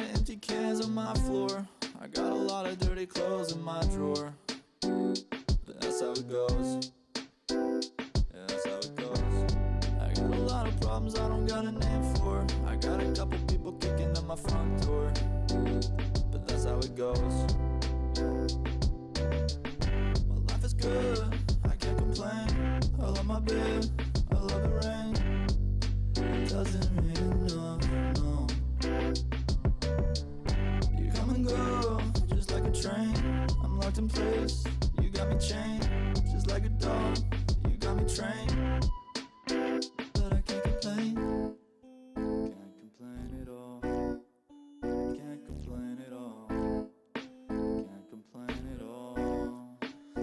of empty cans on my floor. I got a lot of dirty clothes in my drawer. But that's how it goes. Yeah, that's how it goes. I got a lot of problems I don't got a name for. I got a couple people kicking at my front door. But that's how it goes. My life is good, I can't complain. I love my bed, I love the rain. It doesn't rain enough, no. You come and go, just like a train. I'm locked in place, you got me chained. Just like a dog, you got me trained. But I can't complain. Can't complain at all. Can't complain at all. Can't complain at all.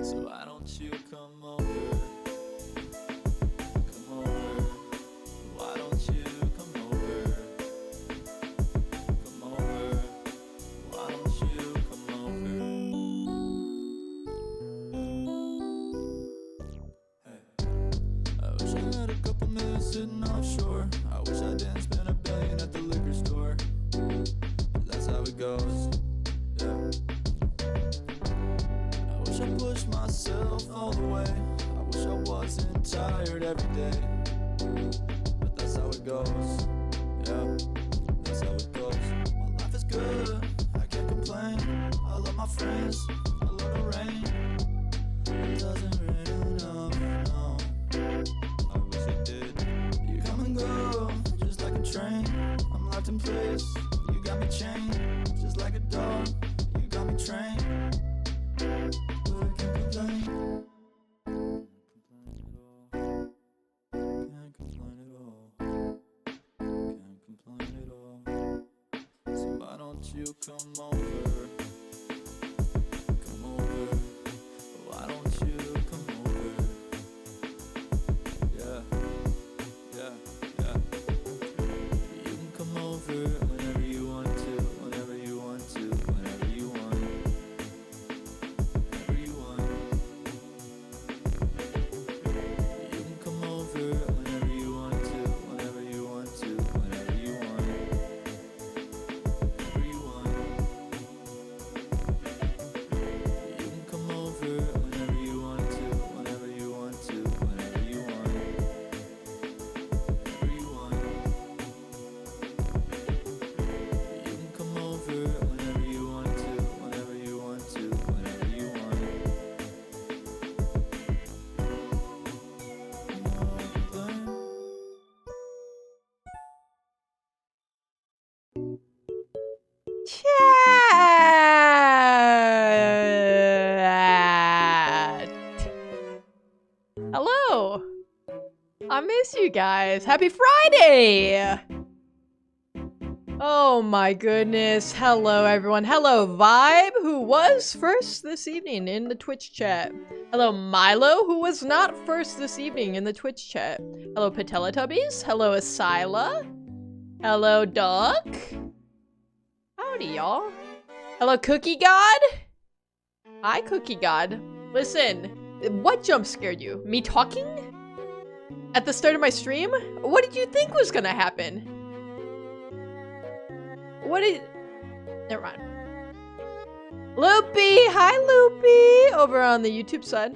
So why don't you come over? Come over. Why don't you come over? Come over. Why don't you come over? Hey. I wish I had a couple minutes sitting offshore. I wish I didn't spend $1 billion at the liquor store. But that's how it goes. Yeah. I wish I pushed myself all the way. I wish I wasn't tired every day. But that's how it goes. Yeah, that's how it goes. My life is good, I can't complain. I love my friends, I love the rain. It doesn't rain enough, no. I wish it did. You come and go, just like a train. I'm locked in place, you got me chained. Just like a dog, you got me trained. But I can't complain. Can't complain at all. Can't complain at all. So why don't you come over? Come over. Why don't you come over? Yeah, yeah, yeah. You can come over whenever you want to, whenever you want to, whenever you want. Whenever you want. You can come over whenever you want to, whenever you want to, whenever you want. Whenever you want. You can come over whenever you want to, whenever you want to, whenever you want. Whenever you want. You can come over whenever you want to, whenever you want to, whenever you want. Chat. Hello. I miss you guys. Happy Friday. Oh my goodness. Hello everyone. Hello Vibe, who was first this evening in the Twitch chat. Hello Milo, who was not first this evening in the Twitch chat. Hello Patelatubbies. Hello Asyla. Hello Duck. Howdy y'all. Hello Cookie God. Hi Cookie God. Listen, what jump scared you? Me talking? At the start of my stream? What did you think was gonna happen? What did... Never mind. Loopy! Hi Loopy! Over on the YouTube side.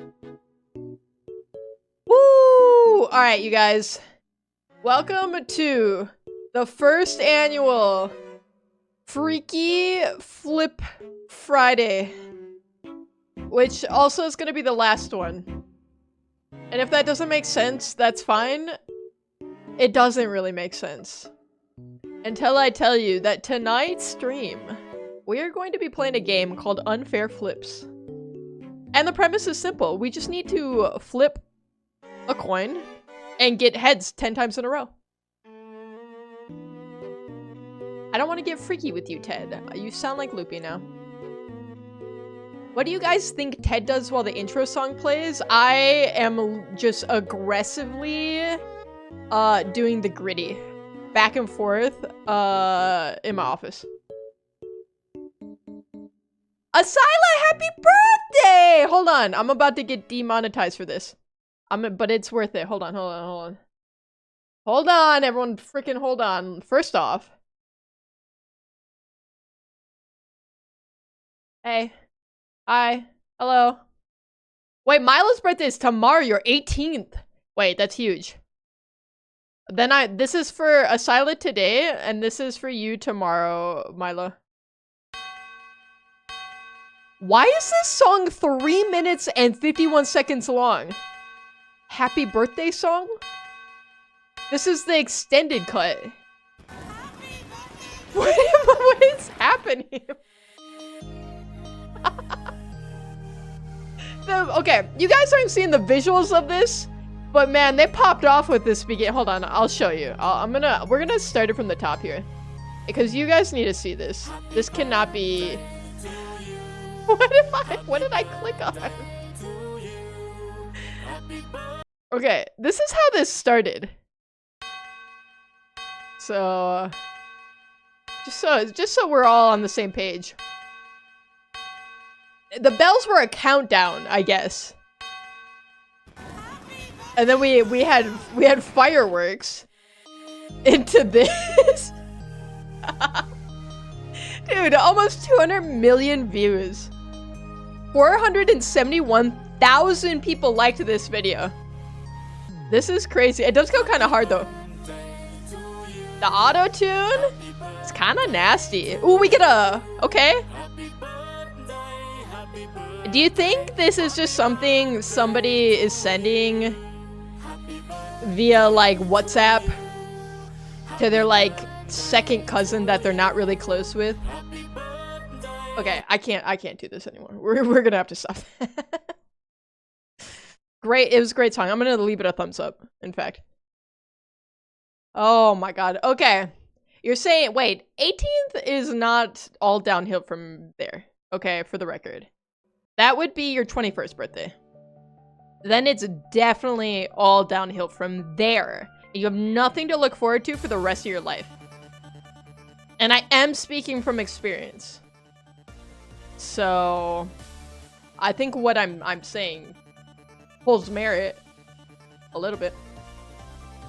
Woo! Alright, you guys. Welcome to the first annual Freaky Flip Friday. Which also is gonna be the last one. And if that doesn't make sense, that's fine. It doesn't really make sense. Until I tell you that tonight's stream, we are going to be playing a game called Unfair Flips. And the premise is simple. We just need to flip a coin and get heads 10 times in a row. I don't want to get freaky with you, Ted. You sound like Loopy now. What do you guys think Ted does while the intro song plays? I am just aggressively doing the gritty. Back and forth in my office. Asyla, happy birthday! Hold on, I'm about to get demonetized for this. But it's worth it. Hold on, hold on, hold on. Hold on, everyone freaking hold on. First off, Hey. Hi. Hello. Wait, Milo's birthday is tomorrow. You're 18th. Wait, that's huge. Then this is for Asila today, and this is for you tomorrow, Milo. Why is this song 3 minutes and 51 seconds long? Happy birthday song? This is the extended cut. What is happening? Okay, you guys aren't seeing the visuals of this, but man, they popped off with this begin. Hold on, I'll show you. We're gonna start it from the top here, because you guys need to see this. This cannot be. What did I click on? Okay, this is how this started. So, just so we're all on the same page. The bells were a countdown, I guess. And then we had fireworks into this. Dude, almost 200 million views. 471,000 people liked this video. This is crazy. It does go kind of hard though. The auto-tune? It's kind of nasty. Ooh, we get a... Okay. Do you think this is just something somebody is sending via like WhatsApp to their like second cousin that they're not really close with? Okay, I can't do this anymore. We're gonna have to stop. Great, it was a great song. I'm gonna leave it a thumbs up, in fact. Oh my god. Okay. You're saying, wait, 18th is not all downhill from there. Okay, for the record. That would be your 21st birthday. Then it's definitely all downhill from there. You have nothing to look forward to for the rest of your life. And I am speaking from experience. So, I think what I'm saying holds merit a little bit.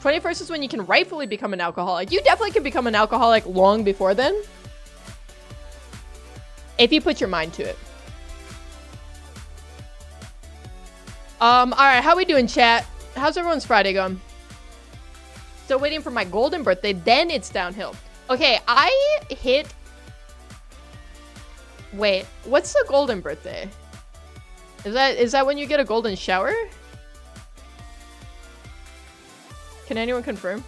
21st is when you can rightfully become an alcoholic. You definitely can become an alcoholic long before then, if you put your mind to it. Alright, how we doing, chat? How's everyone's Friday going? Still waiting for my golden birthday, then it's downhill. Okay, I hit... Wait, what's the golden birthday? Is that when you get a golden shower? Can anyone confirm?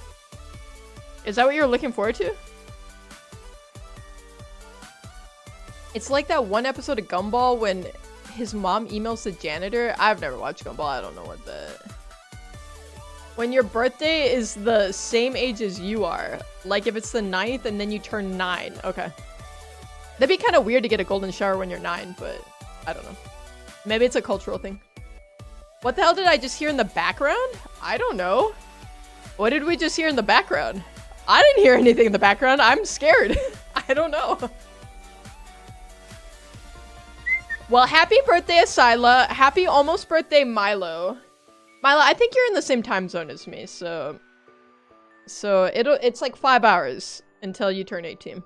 Is that what you're looking forward to? It's like that one episode of Gumball when his mom emails the janitor. I've never watched Gumball. I don't know what the... When your birthday is the same age as you are. Like if it's the 9th and then you turn 9. Okay. That'd be kind of weird to get a golden shower when you're 9, but I don't know. Maybe it's a cultural thing. What the hell did I just hear in the background? I don't know. What did we just hear in the background? I didn't hear anything in the background. I'm scared. I don't know. Well, happy birthday, Asila. Happy almost birthday, Milo. Milo, I think you're in the same time zone as me, so it's like 5 hours until you turn 18.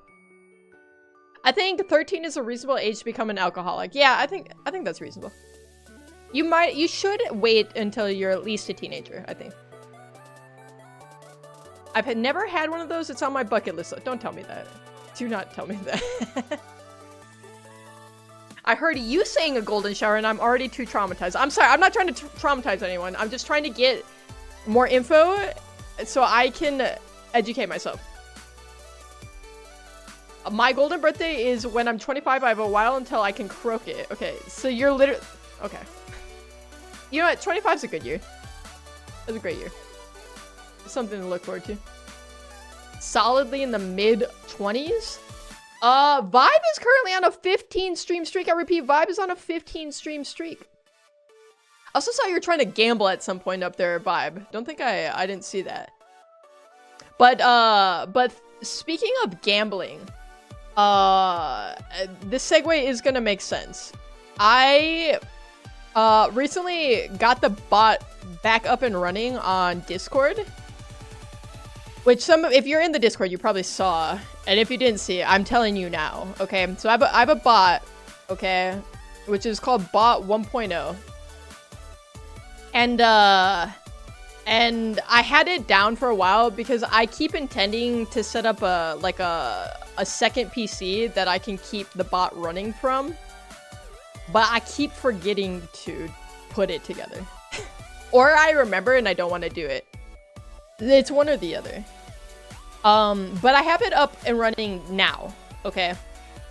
I think 13 is a reasonable age to become an alcoholic. Yeah, I think that's reasonable. You should wait until you're at least a teenager, I think. I've never had one of those. It's on my bucket list. Don't tell me that. Do not tell me that. I heard you saying a golden shower and I'm already too traumatized. I'm sorry. I'm not trying to traumatize anyone. I'm just trying to get more info so I can educate myself. My golden birthday is when I'm 25. I have a while until I can croak it. Okay, so you're literally... Okay. You know what? 25 is a good year. It's a great year. It's something to look forward to. Solidly in the mid-20s. Vibe is currently on a 15 stream streak. I repeat, Vibe is on a 15 stream streak. I also saw you were trying to gamble at some point up there, Vibe. Don't think I didn't see that. But speaking of gambling, this segue is gonna make sense. I recently got the bot back up and running on Discord, which if you're in the Discord, you probably saw, and if you didn't see it, I'm telling you now. Okay, so I have a bot okay, which is called Bot 1.0. And I had it down for a while because I keep intending to set up a second PC that I can keep the bot running from, but I keep forgetting to put it together. Or I remember and I don't want to do it. It's one or the other. But I have it up and running now, okay?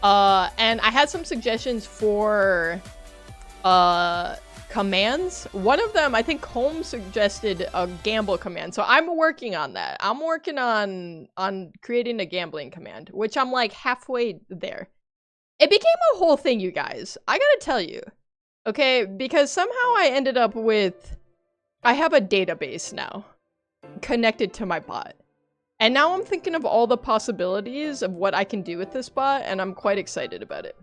And I had some suggestions for commands. One of them, I think Holmes suggested a gamble command. So I'm working on that. I'm working on creating a gambling command, which I'm like halfway there. It became a whole thing, you guys. I gotta tell you. Okay, because somehow I ended up with... I have a database now connected to my bot. And now I'm thinking of all the possibilities of what I can do with this bot, and I'm quite excited about it.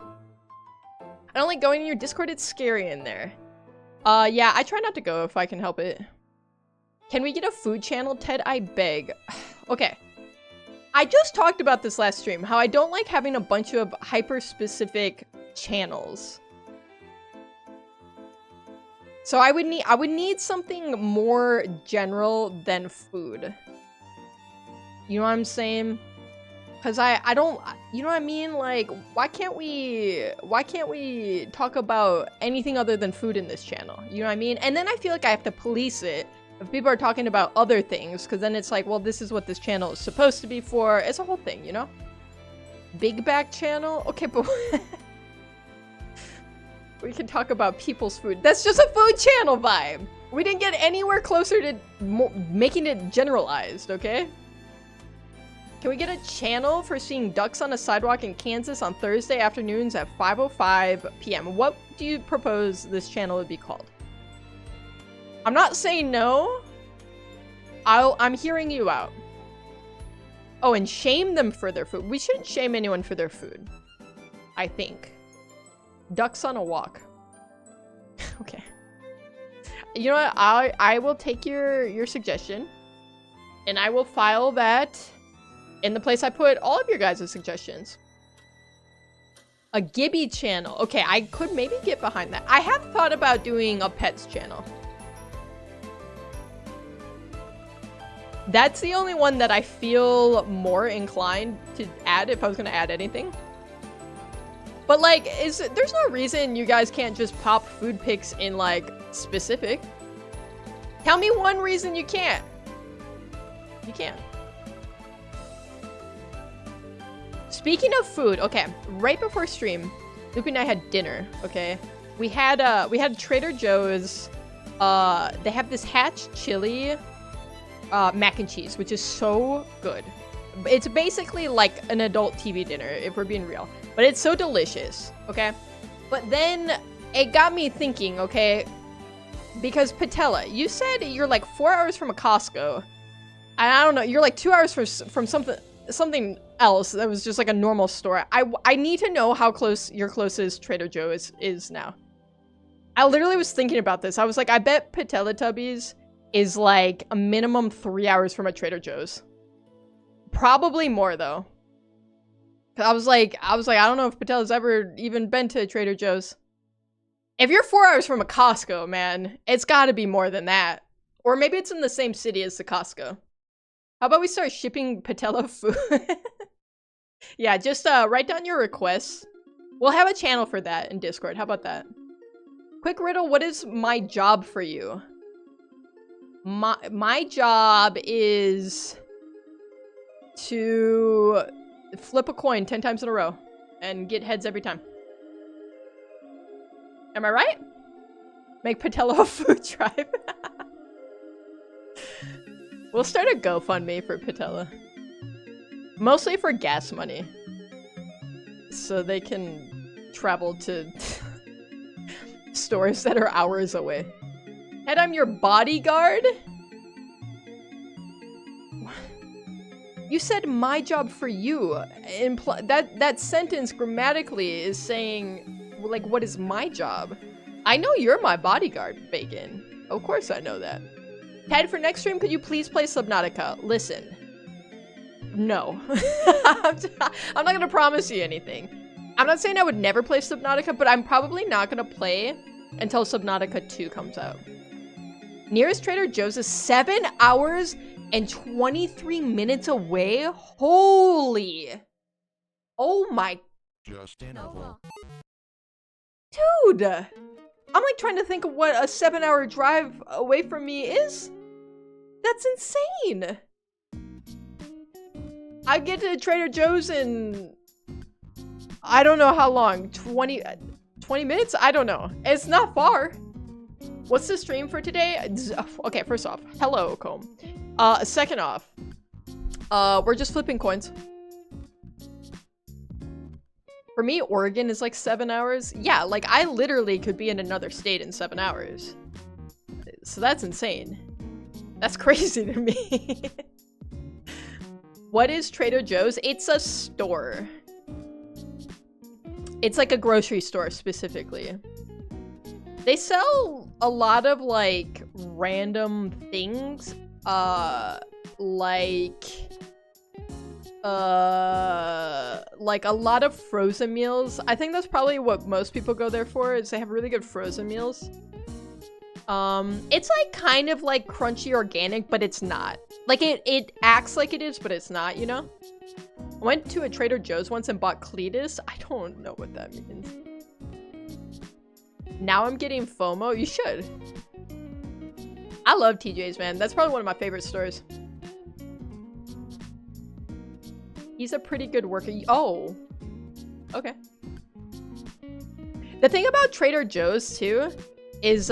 I don't like going in your Discord, it's scary in there. Yeah, I try not to go if I can help it. Can we get a food channel, Ted? I beg. Okay. I just talked about this last stream, how I don't like having a bunch of hyper-specific channels. So I would need something more general than food. You know what I'm saying? Cause I don't, you know what I mean? Like, why can't we talk about anything other than food in this channel? You know what I mean? And then I feel like I have to police it if people are talking about other things, cause then it's like, well, this is what this channel is supposed to be for. It's a whole thing, you know? Big back channel? Okay, but we can talk about people's food. That's just a food channel vibe. We didn't get anywhere closer to making it generalized, okay? Can we get a channel for seeing ducks on a sidewalk in Kansas on Thursday afternoons at 5:05 p.m.? What do you propose this channel would be called? I'm not saying no. I'm hearing you out. Oh, and shame them for their food. We shouldn't shame anyone for their food, I think. Ducks on a walk. Okay. You know what? I will take your suggestion, and I will file that in the place I put all of your guys' suggestions. A Gibby channel. Okay, I could maybe get behind that. I have thought about doing a pets channel. That's the only one that I feel more inclined to add if I was going to add anything. But like, there's no reason you guys can't just pop food pics in like specific. Tell me one reason you can't. You can't. Speaking of food, okay, right before stream, Luke and I had dinner, okay? We had Trader Joe's, they have this hatch chili mac and cheese, which is so good. It's basically like an adult TV dinner, if we're being real. But it's so delicious, okay? But then it got me thinking, okay? Because Patella, you said you're like 4 hours from a Costco. And I don't know, you're like 2 hours from something else that was just like a normal store. I need to know how close your closest Trader Joe is now. I literally was thinking about this. I was like, I bet Patella Tubbies is like a minimum 3 hours from a Trader Joe's. Probably more though. I was like, I don't know if Patella's ever even been to Trader Joe's. If you're 4 hours from a Costco, man, it's gotta be more than that. Or maybe it's in the same city as the Costco. How about we start shipping Patella food? Yeah, just write down your requests. We'll have a channel for that in Discord. How about that? Quick riddle, what is my job for you? My job is to flip a coin 10 times in a row and get heads every time. Am I right? Make Patella a food tribe. We'll start a GoFundMe for Patella. Mostly for gas money. So they can travel to stores that are hours away. And I'm your bodyguard? You said my job for you. That sentence grammatically is saying, like, what is my job? I know you're my bodyguard, Bacon. Of course I know that. Ted, for next stream, could you please play Subnautica? Listen. No. I'm not gonna promise you anything. I'm not saying I would never play Subnautica, but I'm probably not gonna play until Subnautica 2 comes out. Nearest Trader Joe's is 7 hours and 23 minutes away? Holy. Oh my. Dude. I'm like trying to think of what a 7-hour drive away from me is. That's insane. I get to Trader Joe's in, I don't know how long, 20 minutes? I don't know. It's not far. What's the stream for today? Okay, first off, hello, Comb. Second off, we're just flipping coins. For me, Oregon is like 7 hours. Yeah, like I literally could be in another state in 7 hours. So that's insane. That's crazy to me. What is Trader Joe's? It's a store. It's like a grocery store specifically. They sell a lot of like random things. Like a lot of frozen meals. I think that's probably what most people go there for, is they have really good frozen meals. It's like kind of like crunchy organic, but it's not. Like it acts like it is, but it's not, you know? I went to a Trader Joe's once and bought Cletus. I don't know what that means. Now I'm getting FOMO. You should. I love TJ's, man. That's probably one of my favorite stores. He's a pretty good worker. Oh. Okay. The thing about Trader Joe's, too, is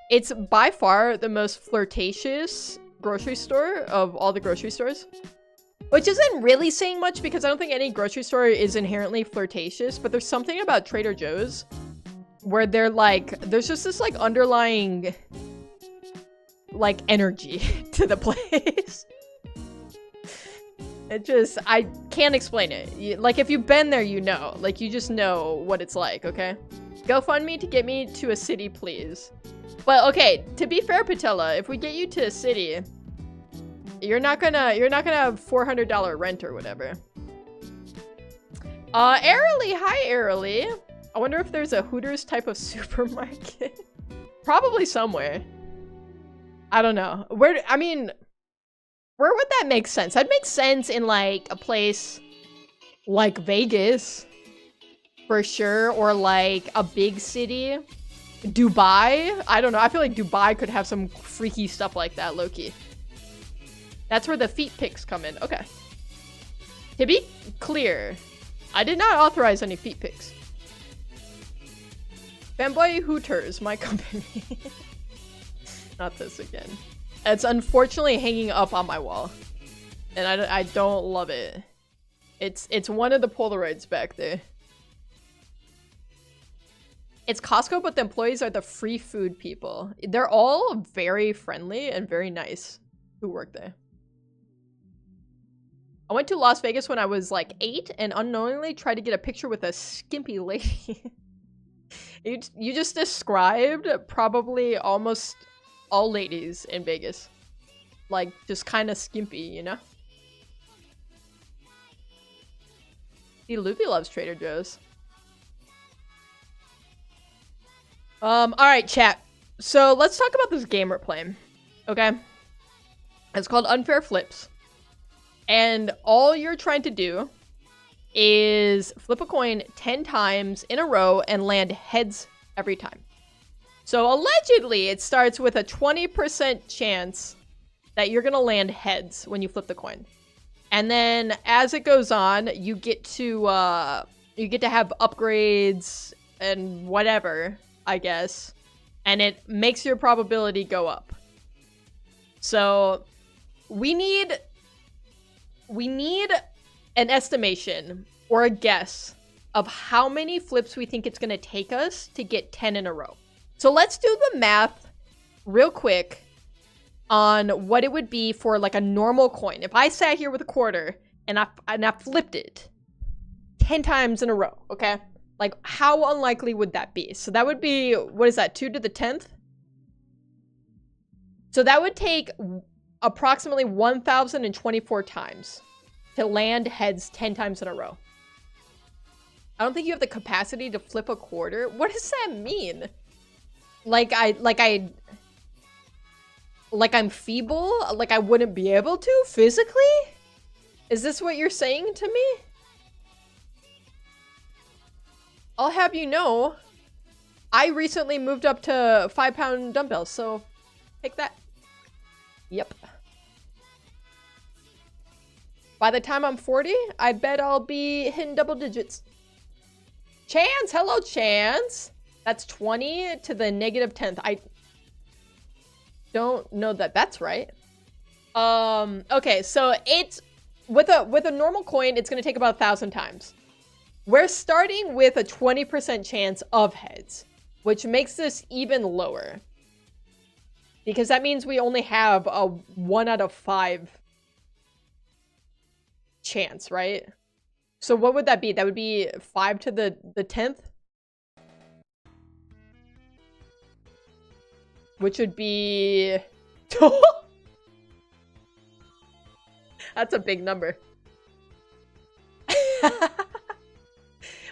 it's by far the most flirtatious grocery store of all the grocery stores. Which isn't really saying much because I don't think any grocery store is inherently flirtatious, but there's something about Trader Joe's where they're like, there's just this like underlying like energy to the place. It just, I can't explain it. Like if you've been there, you know, like you just know what it's like, okay? GoFundMe to get me to a city, please. But okay, to be fair, Patella, if we get you to a city, you're not gonna have $400 rent or whatever. Airily, hi Airily. I wonder if there's a Hooters type of supermarket. Probably somewhere. I don't know. Where would that make sense? That'd make sense in like a place like Vegas, for sure, or like a big city. Dubai? I don't know. I feel like Dubai could have some freaky stuff like that, low-key. That's where the feet pics come in. Okay. To be clear, I did not authorize any feet pics. Fanboy Hooters, my company. Not this again. It's unfortunately hanging up on my wall. And I don't love it. It's one of the Polaroids back there. It's Costco, but the employees are the free food people. They're all very friendly and very nice who work there. I went to Las Vegas when I was like 8 and unknowingly tried to get a picture with a skimpy lady. You just described probably almost all ladies in Vegas. Like, just kind of skimpy, you know? See, Luffy loves Trader Joe's. Alright, chat. So, let's talk about this game we're playing. Okay? It's called Unfair Flips. And all you're trying to do is flip a coin 10 times in a row and land heads every time. So allegedly, it starts with a 20% chance that you're gonna land heads when you flip the coin. And then as it goes on, you get to have upgrades and whatever, I guess. And it makes your probability go up. So we need an estimation or a guess of how many flips we think it's going to take us to get 10 in a row. So let's do the math real quick on what it would be for like a normal coin. If I sat here with a quarter and I flipped it 10 times in a row, okay? Like how unlikely would that be? So that would be, what is that, 2 to the 10th? So that would take approximately 1,024 times to land heads 10 times in a row. I don't think you have the capacity to flip a quarter. What does that mean? Like I'm feeble? Like I wouldn't be able to physically? Is this what you're saying to me? I'll have you know, I recently moved up to 5-pound dumbbells, so take that. Yep. By the time I'm 40, I bet I'll be hitting double digits. Chance! Hello, Chance! That's 20 to the negative 10th. I don't know that that's right. Okay, so it's with a normal coin, it's gonna take about 1,000 times. We're starting with a 20% chance of heads, which makes this even lower. Because that means we only have a 1 out of 5 chance, right? So what would that be? That would be 5 to the 10th? Which would be... That's a big number.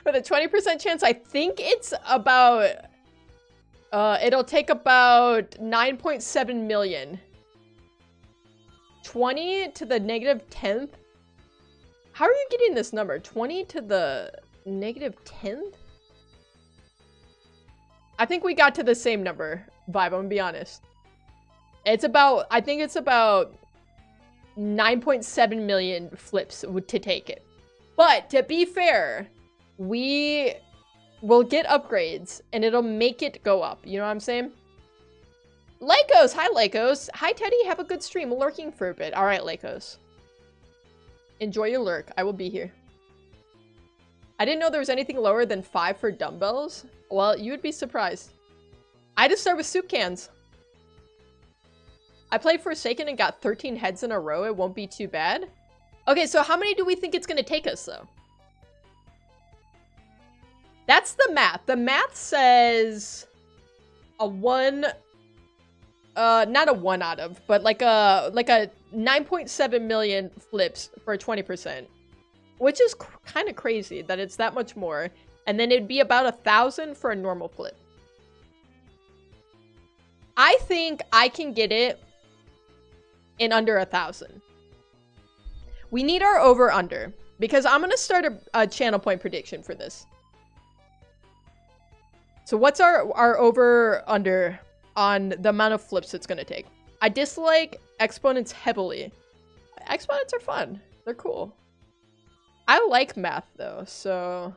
With a 20% chance, I think it's about... it'll take about 9.7 million. 20 to the negative 10th? How are you getting this number? 20 to the negative 10th? I think we got to the same number, Vibe, I'm gonna be honest. It's about, I think it's about 9.7 million flips to take it. But to be fair, we will get upgrades and it'll make it go up. You know what I'm saying? Lycos! Hi, Lycos. Hi, Teddy. Have a good stream. Lurking for a bit. All right, Lycos. Enjoy your lurk. I will be here. I didn't know there was anything lower than 5 for dumbbells. Well, you would be surprised. I just start with soup cans. I played Forsaken and got 13 heads in a row. It won't be too bad. Okay, so how many do we think it's going to take us, though? That's the math. The math says a 1... not a 1 out of, but like a 9.7 million flips for 20%. Which is kind of crazy that it's that much more. And then it'd be about 1,000 for a normal flip. I think I can get it in under 1,000. We need our over-under. Because I'm going to start a channel point prediction for this. So what's our over-under on the amount of flips it's going to take? I dislike exponents heavily. Exponents are fun. They're cool. I like math, though, so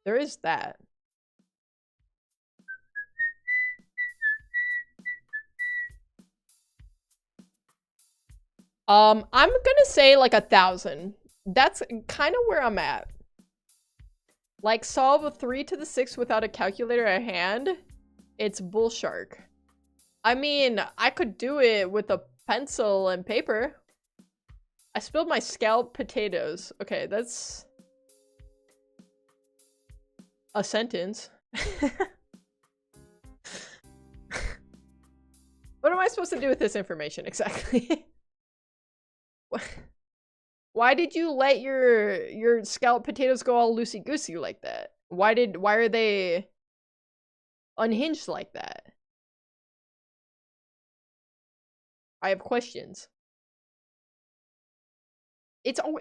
there is that. I'm gonna say like 1,000. That's kind of where I'm at. Like, solve a 3 to the 6th without a calculator at hand. It's bullshark. I mean, I could do it with a pencil and paper. I spilled my scalloped potatoes. Okay, that's a sentence. What am I supposed to do with this information exactly? Why did you let your scalloped potatoes go all loosey-goosey like that? Why are they unhinged like that? I have questions.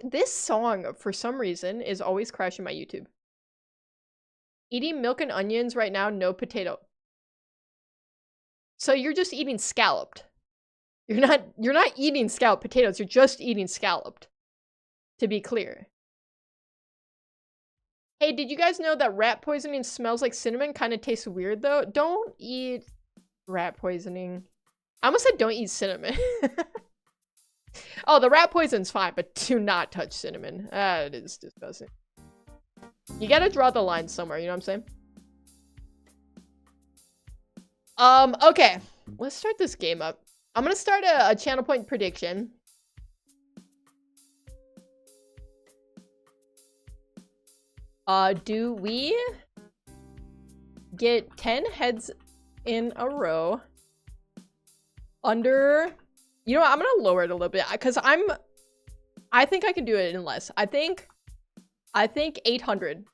This song, for some reason, is always crashing my YouTube. Eating milk and onions right now, no potato. So you're just eating scalloped. You're not eating scalloped potatoes, you're just eating scalloped. To be clear. Hey, did you guys know that rat poisoning smells like cinnamon? Kind of tastes weird, though. Don't eat rat poisoning. I almost said don't eat cinnamon. Oh, the rat poison's fine, but do not touch cinnamon. It is disgusting. You gotta draw the line somewhere, you know what I'm saying? Okay. Let's start this game up. I'm gonna start a channel point prediction. Do we get 10 heads in a row under... You know what? I'm gonna lower it a little bit because I think I can do it in less. I think I think 800.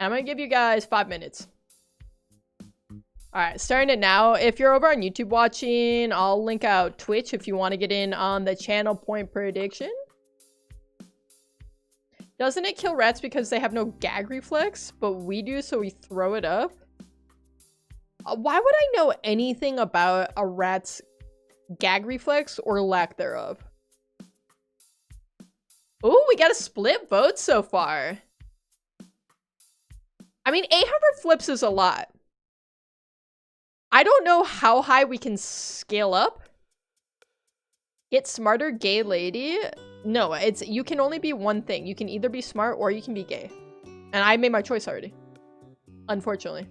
I'm gonna give you guys 5 minutes. Alright, starting it now. If you're over on YouTube watching, I'll link out Twitch if you want to get in on the channel point prediction. Doesn't it kill rats because they have no gag reflex? But we do, so we throw it up. Why would I know anything about a rat's gag reflex or lack thereof? Ooh, we got a split vote so far. I mean, 800 flips is a lot. I don't know how high we can scale up. Get smarter, gay lady. No, it's you can only be one thing. You can either be smart or you can be gay. And I made my choice already. Unfortunately.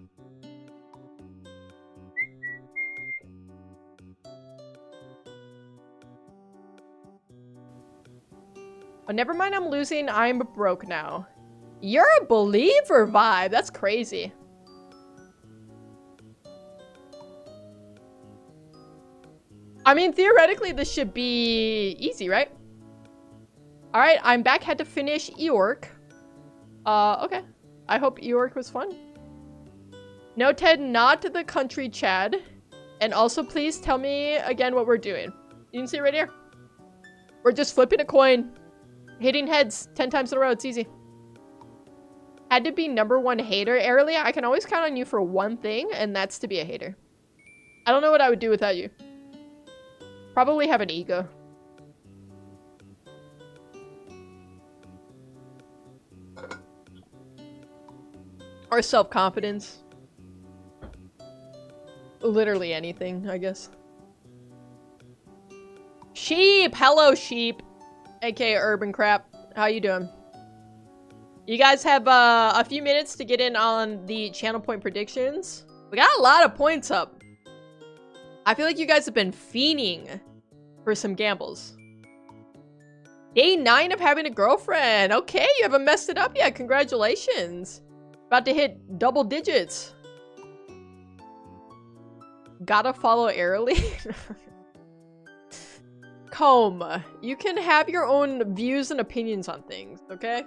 Oh, never mind, I'm losing. I'm broke now. You're a believer vibe. That's crazy. I mean, theoretically, this should be easy, right? All right, I'm back. Had to finish Eorc. Okay. I hope Eorc was fun. No, Ted, not the country Chad. And also, please tell me again what we're doing. You can see it right here. We're just flipping a coin. Hitting heads 10 times in a row. It's easy. Had to be #1 hater. Airly, I can always count on you for one thing, and that's to be a hater. I don't know what I would do without you. Probably have an ego. Or self-confidence. Literally anything, I guess. Sheep! Hello, sheep! AKA Urban Crap. How you doing? You guys have a few minutes to get in on the channel point predictions. We got a lot of points up. I feel like you guys have been fiending for some gambles. Day 9 of having a girlfriend. Okay, you haven't messed it up yet. Congratulations. About to hit double digits. Gotta follow airily. Comb, you can have your own views and opinions on things, okay?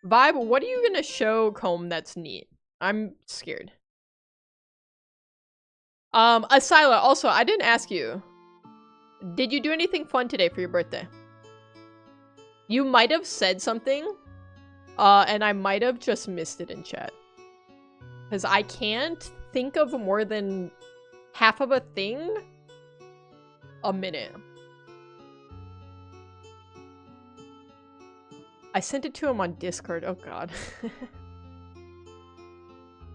Vibe, what are you gonna show Comb that's neat? I'm scared. Asila, also, I didn't ask you. Did you do anything fun today for your birthday? You might have said something, and I might have just missed it in chat. Because I can't think of more than half of a thing a minute. I sent it to him on Discord. Oh god.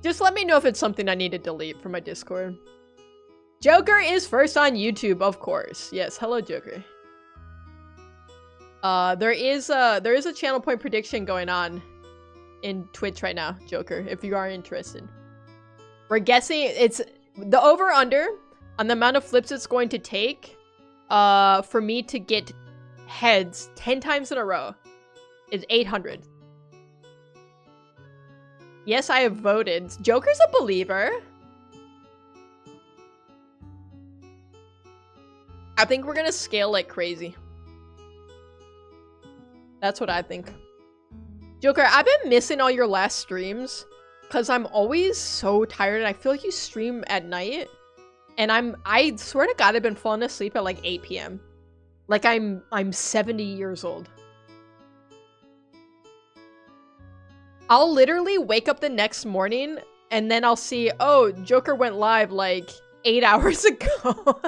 Just let me know if it's something I need to delete from my Discord. Joker is first on YouTube, of course. Yes, hello Joker. There is a channel point prediction going on in Twitch right now, Joker, if you are interested. We're guessing it's the over-under on the amount of flips it's going to take for me to get heads 10 times in a row is 800. Yes, I have voted. Joker's a believer. I think we're gonna scale like crazy. That's what I think. Joker, I've been missing all your last streams because I'm always so tired and I feel like you stream at night. And I swear to God, I've been falling asleep at like 8 p.m. Like I'm 70 years old. I'll literally wake up the next morning and then I'll see, oh, Joker went live like 8 hours ago.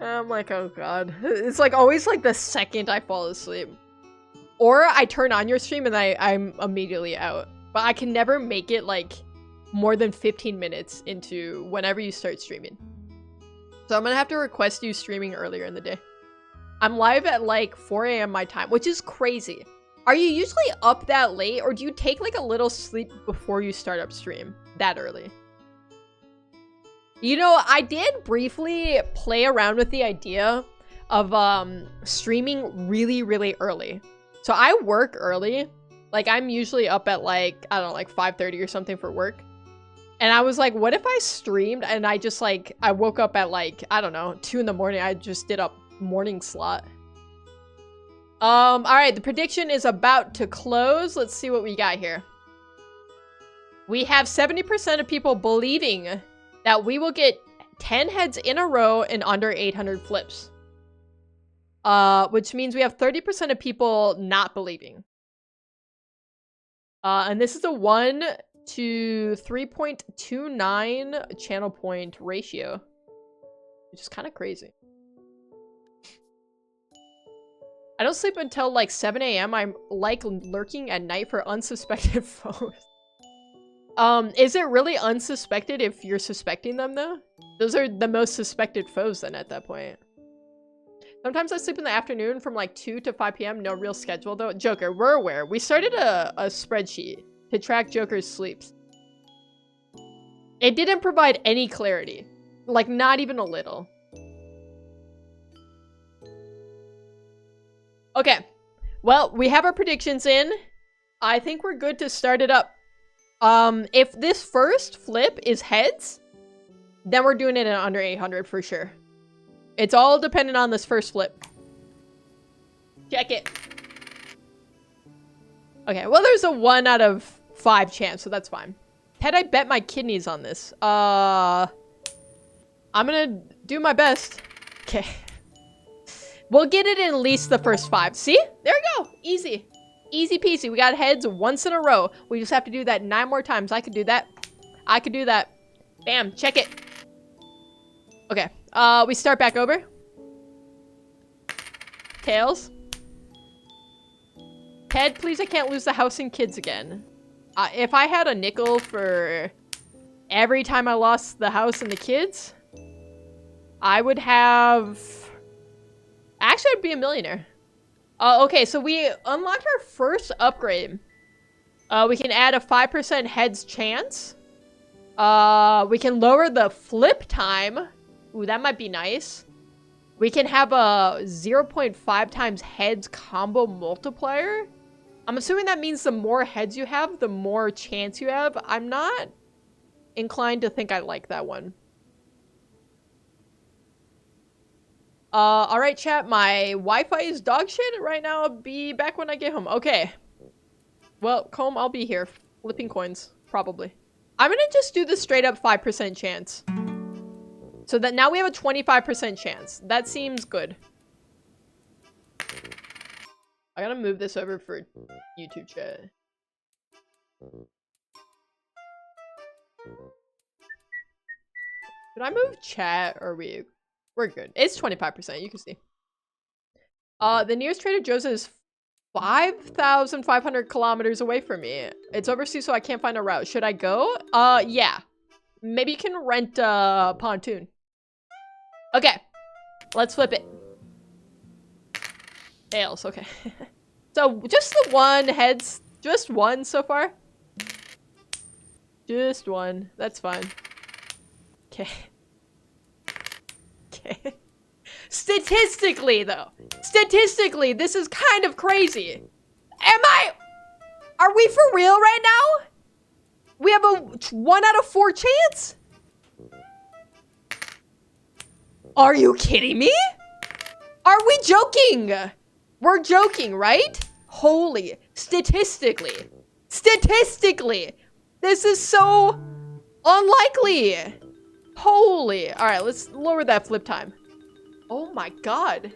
I'm like, oh god. It's like always like the second I fall asleep. Or I turn on your stream and I'm immediately out. But I can never make it like more than 15 minutes into whenever you start streaming. So I'm gonna have to request you streaming earlier in the day. I'm live at like 4 a.m. my time, which is crazy. Are you usually up that late or do you take like a little sleep before you start up stream that early? You know, I did briefly play around with the idea of streaming really, really early. So I work early, Like, I'm usually up at like, I don't know, like 5:30 or something for work. And I was like, what if I streamed and I just like, I woke up at like, I don't know, 2 in the morning. I just did a morning slot. All right, the prediction is about to close. Let's see what we got here. We have 70% of people believing that we will get 10 heads in a row in under 800 flips. Which means we have 30% of people not believing. And this is a 1 to 3.29 channel point ratio, which is kind of crazy. I don't sleep until like 7 a.m. I'm like lurking at night for unsuspected foes. Is it really unsuspected if you're suspecting them though? Those are the most suspected foes then at that point. Sometimes I sleep in the afternoon from like 2 to 5 p.m. No real schedule though. Joker, we're aware. We started a spreadsheet to track Joker's sleeps. It didn't provide any clarity. Like, not even a little. Okay. Well, we have our predictions in. I think we're good to start it up. If this first flip is heads, then we're doing it in under 800 for sure. It's all dependent on this first flip. Check it. Okay, well, there's a 1 out of 5 chance, so that's fine. Had I bet my kidneys on this? I'm gonna do my best. Okay. We'll get it in at least the first 5. See? There we go. Easy. Easy peasy. We got heads once in a row. We just have to do that 9 more times. I could do that. I could do that. Bam. Check it. Okay. We start back over. Tails. Ted, please, I can't lose the house and kids again. If I had a nickel for every time I lost the house and the kids, I would have... Actually, I'd be a millionaire. Okay, so we unlocked our first upgrade. We can add a 5% heads chance. We can lower the flip time. Ooh, that might be nice. We can have a 0.5 times heads combo multiplier. I'm assuming that means the more heads you have, the more chance you have. I'm not inclined to think I like that one. Alright chat, my Wi-Fi is dog shit right now. I'll be back when I get home. Okay. Well, Comb, I'll be here. Flipping coins. Probably. I'm gonna just do the straight up 5% chance. So that now we have a 25% chance. That seems good. I gotta move this over for YouTube chat. Should I move chat or we're good. It's 25%, you can see. The nearest Trader Joe's is 5,500 kilometers away from me. It's overseas, so I can't find a route. Should I go? Yeah. Maybe you can rent a pontoon. Okay. Let's flip it. Tails, okay. So, just the 1 heads. Just 1 so far. Just 1. That's fine. Okay. Okay. Statistically, though. Statistically, this is kind of crazy. Are we for real right now? We have a 1 out of 4 chance? Are you kidding me? Are we joking? We're joking, right? Holy. Statistically. Statistically. This is so unlikely. Holy. Alright, let's lower that flip time. Oh my god.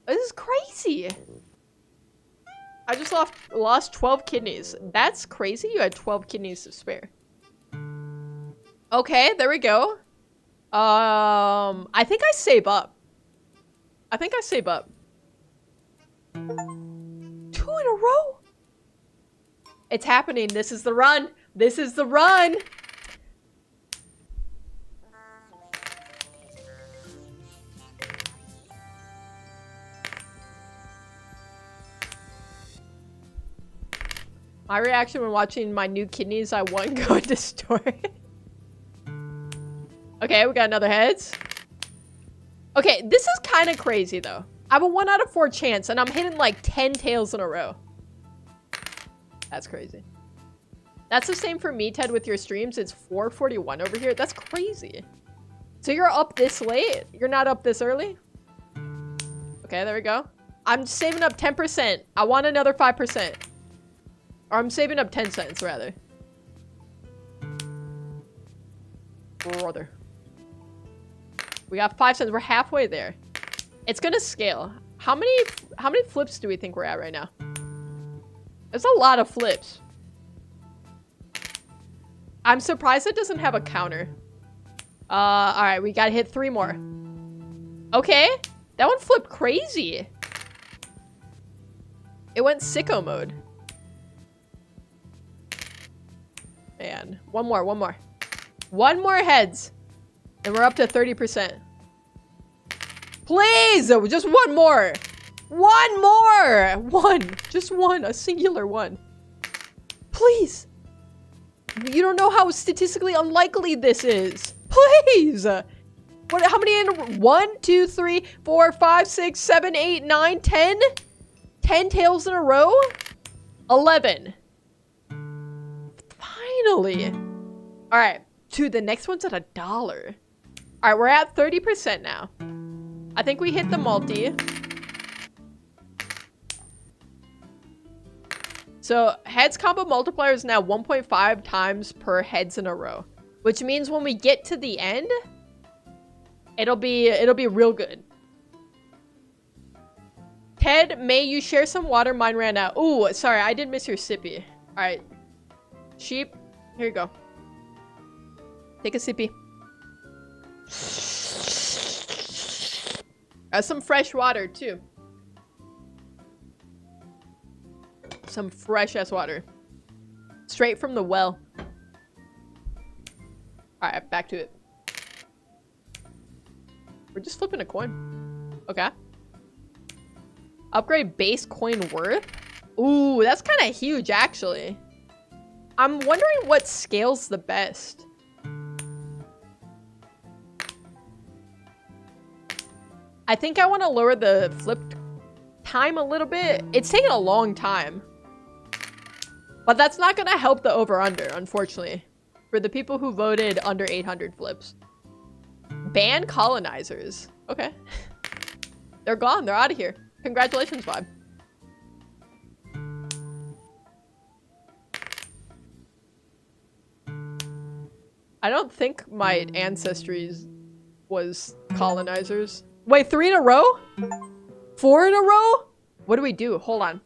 This is crazy. I just lost 12 kidneys. That's crazy. You had 12 kidneys to spare. Okay, there we go. I think I save up. I think I save up. 2 in a row? It's happening. This is the run. This is the run. My reaction when watching my new kidneys I won go into story. Okay, we got another heads. Okay, this is kind of crazy though. I have a 1 out of 4 chance and I'm hitting like 10 tails in a row. That's crazy. That's the same for me, Ted, with your streams. It's 4:41 over here. That's crazy. So you're up this late? You're not up this early? Okay, there we go. I'm saving up 10%. I want another 5%. Or I'm saving up 10 cents, rather. Brother. We got 5 cents. We're halfway there. It's gonna scale. How many flips do we think we're at right now? There's a lot of flips. I'm surprised it doesn't have a counter. Alright, we gotta hit 3 more. Okay. That one flipped crazy. It went sicko mode. Man. One more. One more heads. And we're up to 30%. Please! Just one more. One more! One. Just one. A singular one. Please. You don't know how statistically unlikely this is. Please! What? How many in? 1, 2, 3, 4, 5, 6, 7, 8, 9, 10? 10 tails in a row? 11. Finally. Alright. Dude, the next one's at $1. Alright, we're at 30% now. I think we hit the multi. So, heads combo multiplier is now 1.5 times per heads in a row. Which means when we get to the end, it'll be real good. Ted, may you share some water? Mine ran out. Ooh, sorry, I did miss your sippy. Alright. Sheep, here you go. Take a sippy. Some fresh water, too. Some fresh-ass water. Straight from the well. Alright, back to it. We're just flipping a coin. Okay. Upgrade base coin worth? Ooh, that's kind of huge, actually. I'm wondering what scales the best. I think I want to lower the flip time a little bit. It's taking a long time. But that's not going to help the over-under, unfortunately. For the people who voted under 800 flips. Ban colonizers. Okay. They're gone. They're out of here. Congratulations, Vibe. I don't think my ancestries was colonizers. Wait, 3 in a row? 4 in a row? What do we do? Hold on.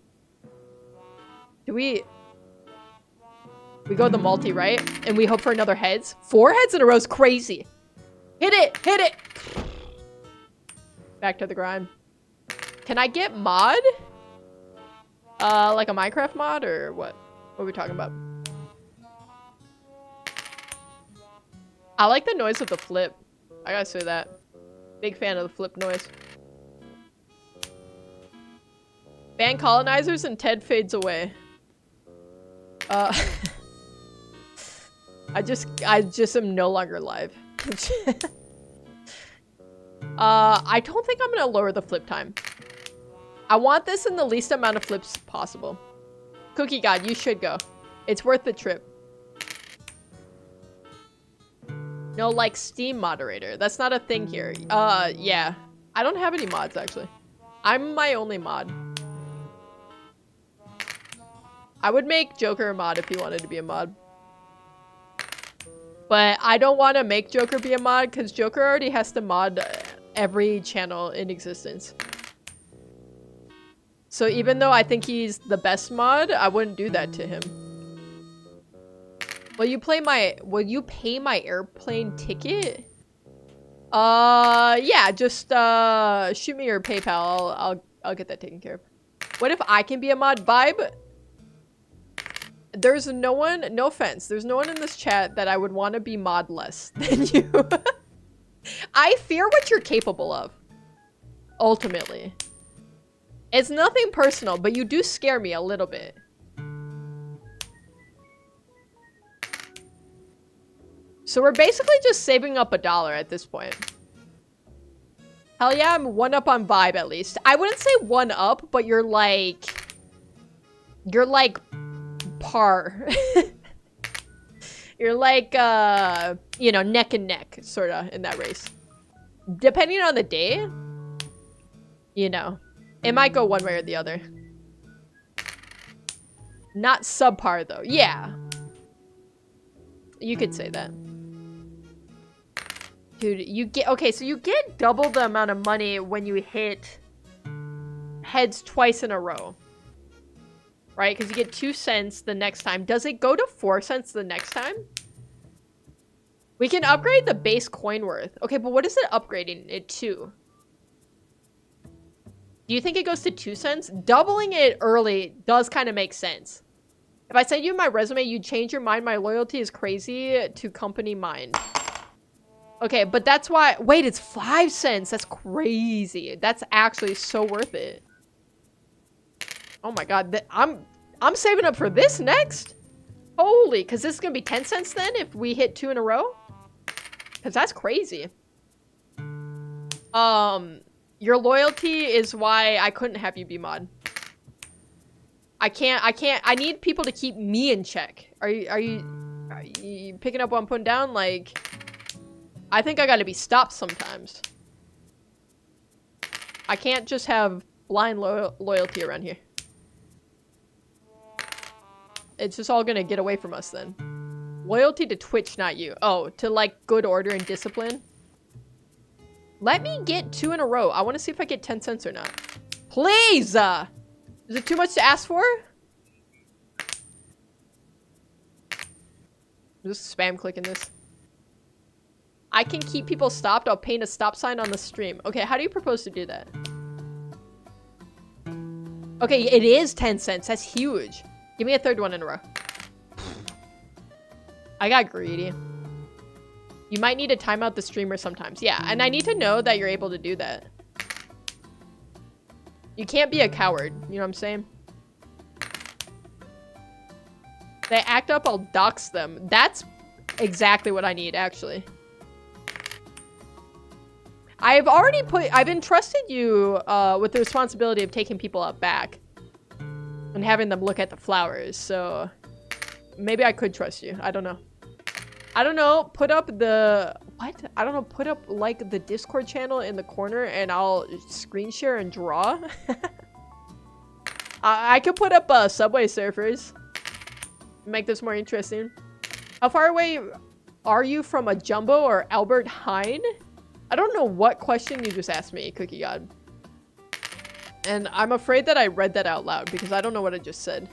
Do we go the multi, right? And we hope for another heads? 4 heads in a row is crazy. Hit it! Hit it! Back to the grind. Can I get mod? Like a Minecraft mod or what? What are we talking about? I like the noise of the flip. I gotta say that. Big fan of the flip noise. Ban colonizers and Ted fades away. I just am no longer live. I don't think I'm gonna lower the flip time. I want this in the least amount of flips possible. Cookie God, you should go. It's worth the trip. No, like Steam moderator. That's not a thing here. Yeah. I don't have any mods, actually. I'm my only mod. I would make Joker a mod if he wanted to be a mod. But I don't want to make Joker be a mod because Joker already has to mod every channel in existence. So even though I think he's the best mod, I wouldn't do that to him. Will you pay my airplane ticket? Yeah, just shoot me your PayPal. I'll get that taken care of. What if I can be a mod? Vibe? There's no one, no offense, there's no one in this chat that I would want to be mod less than you. I fear what you're capable of. Ultimately. It's nothing personal, but you do scare me a little bit. So we're basically just saving up $1 at this point. Hell yeah, I'm 1 up on Vibe at least. I wouldn't say 1 up, but you're like par. You're like, you know, neck and neck, sort of, in that race. Depending on the day, you know, it might go one way or the other. Not subpar, though. Yeah. You could say that. Dude, you get... Okay, so you get double the amount of money when you hit heads twice in a row. Right? Because you get 2 cents the next time. Does it go to 4 cents the next time? We can upgrade the base coin worth. Okay, but what is it upgrading it to? Do you think it goes to 2 cents? Doubling it early does kind of make sense. If I send you my resume, you'd change your mind. My loyalty is crazy to company mind. Okay, but that's why... Wait, it's 5 cents. That's crazy. That's actually so worth it. Oh my god. I'm saving up for this next. Holy, because this is going to be 10 cents then if we hit 2 in a row? Because that's crazy. Your loyalty is why I couldn't have you be mod. I need people to keep me in check. Are you picking up what I'm putting down? Like, I think I gotta be stopped sometimes. I can't just have blind loyalty around here. It's just all gonna get away from us then. Loyalty to Twitch, not you. Oh, to like good order and discipline. Let me get 2 in a row. I want to see if I get 10 cents or not. Please! Is it too much to ask for? I'm just spam clicking this. I can keep people stopped. I'll paint a stop sign on the stream. Okay, how do you propose to do that? Okay, it is 10 cents. That's huge. Give me a 3rd one in a row. I got greedy. You might need to time out the streamer sometimes. Yeah, and I need to know that you're able to do that. You can't be a coward. You know what I'm saying? They act up, I'll dox them. That's exactly what I need, actually. I've entrusted you with the responsibility of taking people out back and having them look at the flowers, so maybe I could trust you. I don't know. I don't know. Put up the... What? I don't know. Put up, like, the Discord channel in the corner and I'll screen share and draw. I could put up Subway Surfers. Make this more interesting. How far away are you from a Jumbo or Albert Heijn? I don't know what question you just asked me, Cookie God. And I'm afraid that I read that out loud because I don't know what I just said.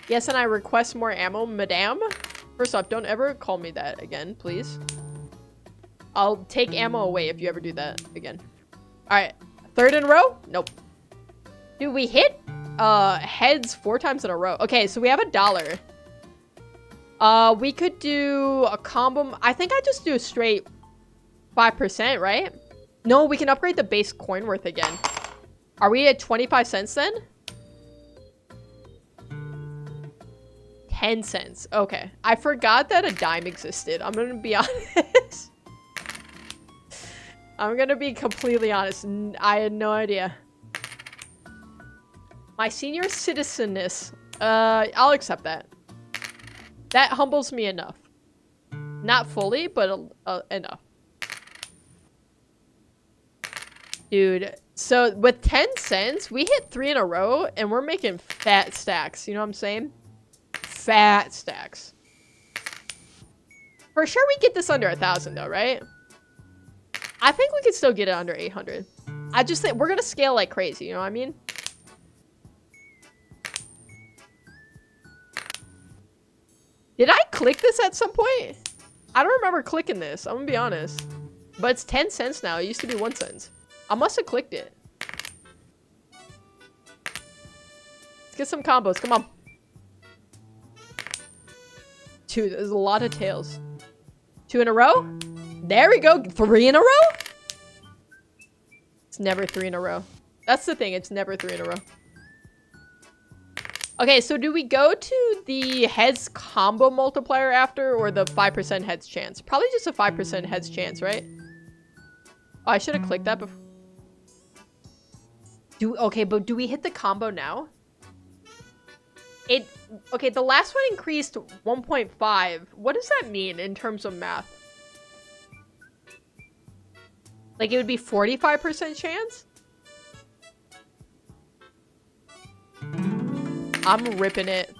Yes, and I request more ammo, madame. First off, don't ever call me that again, please. I'll take ammo away if you ever do that again. Alright, 3rd in a row? Nope. Dude, we hit heads 4 times in a row. Okay, so we have $1. We could do a combo. I think I just do a straight 5%, right? No, we can upgrade the base coin worth again. Are we at 25 cents then? 10 cents. Okay. I forgot that a dime existed. I'm gonna be honest. I'm gonna be completely honest. I had no idea. My senior citizenness. I'll accept that. That humbles me enough. Not fully, but enough. Dude, so with 10 cents, we hit 3 in a row, and we're making fat stacks. You know what I'm saying? Fat stacks. For sure we get this under 1,000 though, right? I think we could still get it under 800. I just think we're gonna scale like crazy, you know what I mean? Did I click this at some point? I don't remember clicking this, I'm gonna be honest. But it's 10 cents now, it used to be 1 cent. I must have clicked it. Let's get some combos, come on. Dude, there's a lot of tails. 2 in a row? There we go. 3 in a row? It's never 3 in a row. That's the thing. It's never 3 in a row. Okay, so do we go to the heads combo multiplier after or the 5% heads chance? Probably just a 5% heads chance, right? Oh, I should have clicked that before. Okay, but do we hit the combo now? Okay, the last one increased 1.5. What does that mean in terms of math? Like, it would be 45% chance? I'm ripping it.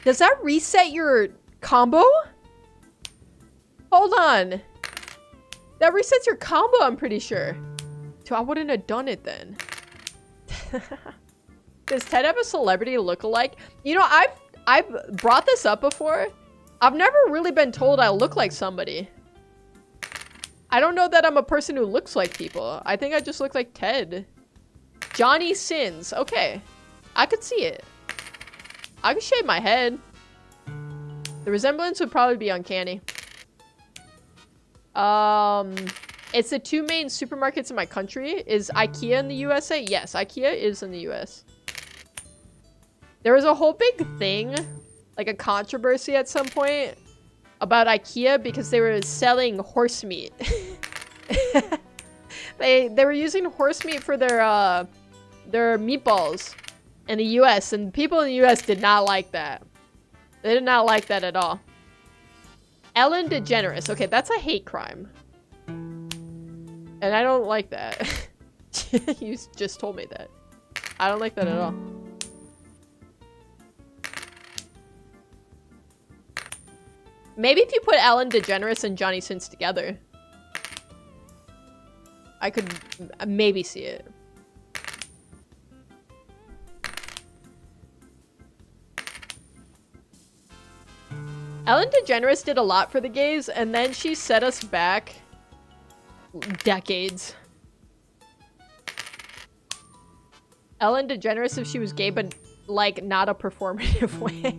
Does that reset your combo? Hold on. That resets your combo, I'm pretty sure. So I wouldn't have done it then. Does Ted have a celebrity lookalike? You know, I've brought this up before. I've never really been told I look like somebody. I don't know that I'm a person who looks like people. I think I just look like Ted. Johnny Sins. Okay. I could see it. I could shave my head. The resemblance would probably be uncanny. It's the two main supermarkets in my country. Is IKEA in the USA? Yes, IKEA is in the US. There was a whole big thing, like a controversy at some point, about IKEA because they were selling horse meat. They were using horse meat for their meatballs in the US, and people in the US did not like that. They did not like that at all. Ellen DeGeneres. Okay, that's a hate crime. And I don't like that. You just told me that. I don't like that at all. Maybe if you put Ellen DeGeneres and Johnny Sins together, I could maybe see it. Ellen DeGeneres did a lot for the gays, and then she set us back decades. Ellen DeGeneres if she was gay, but like not a performative way.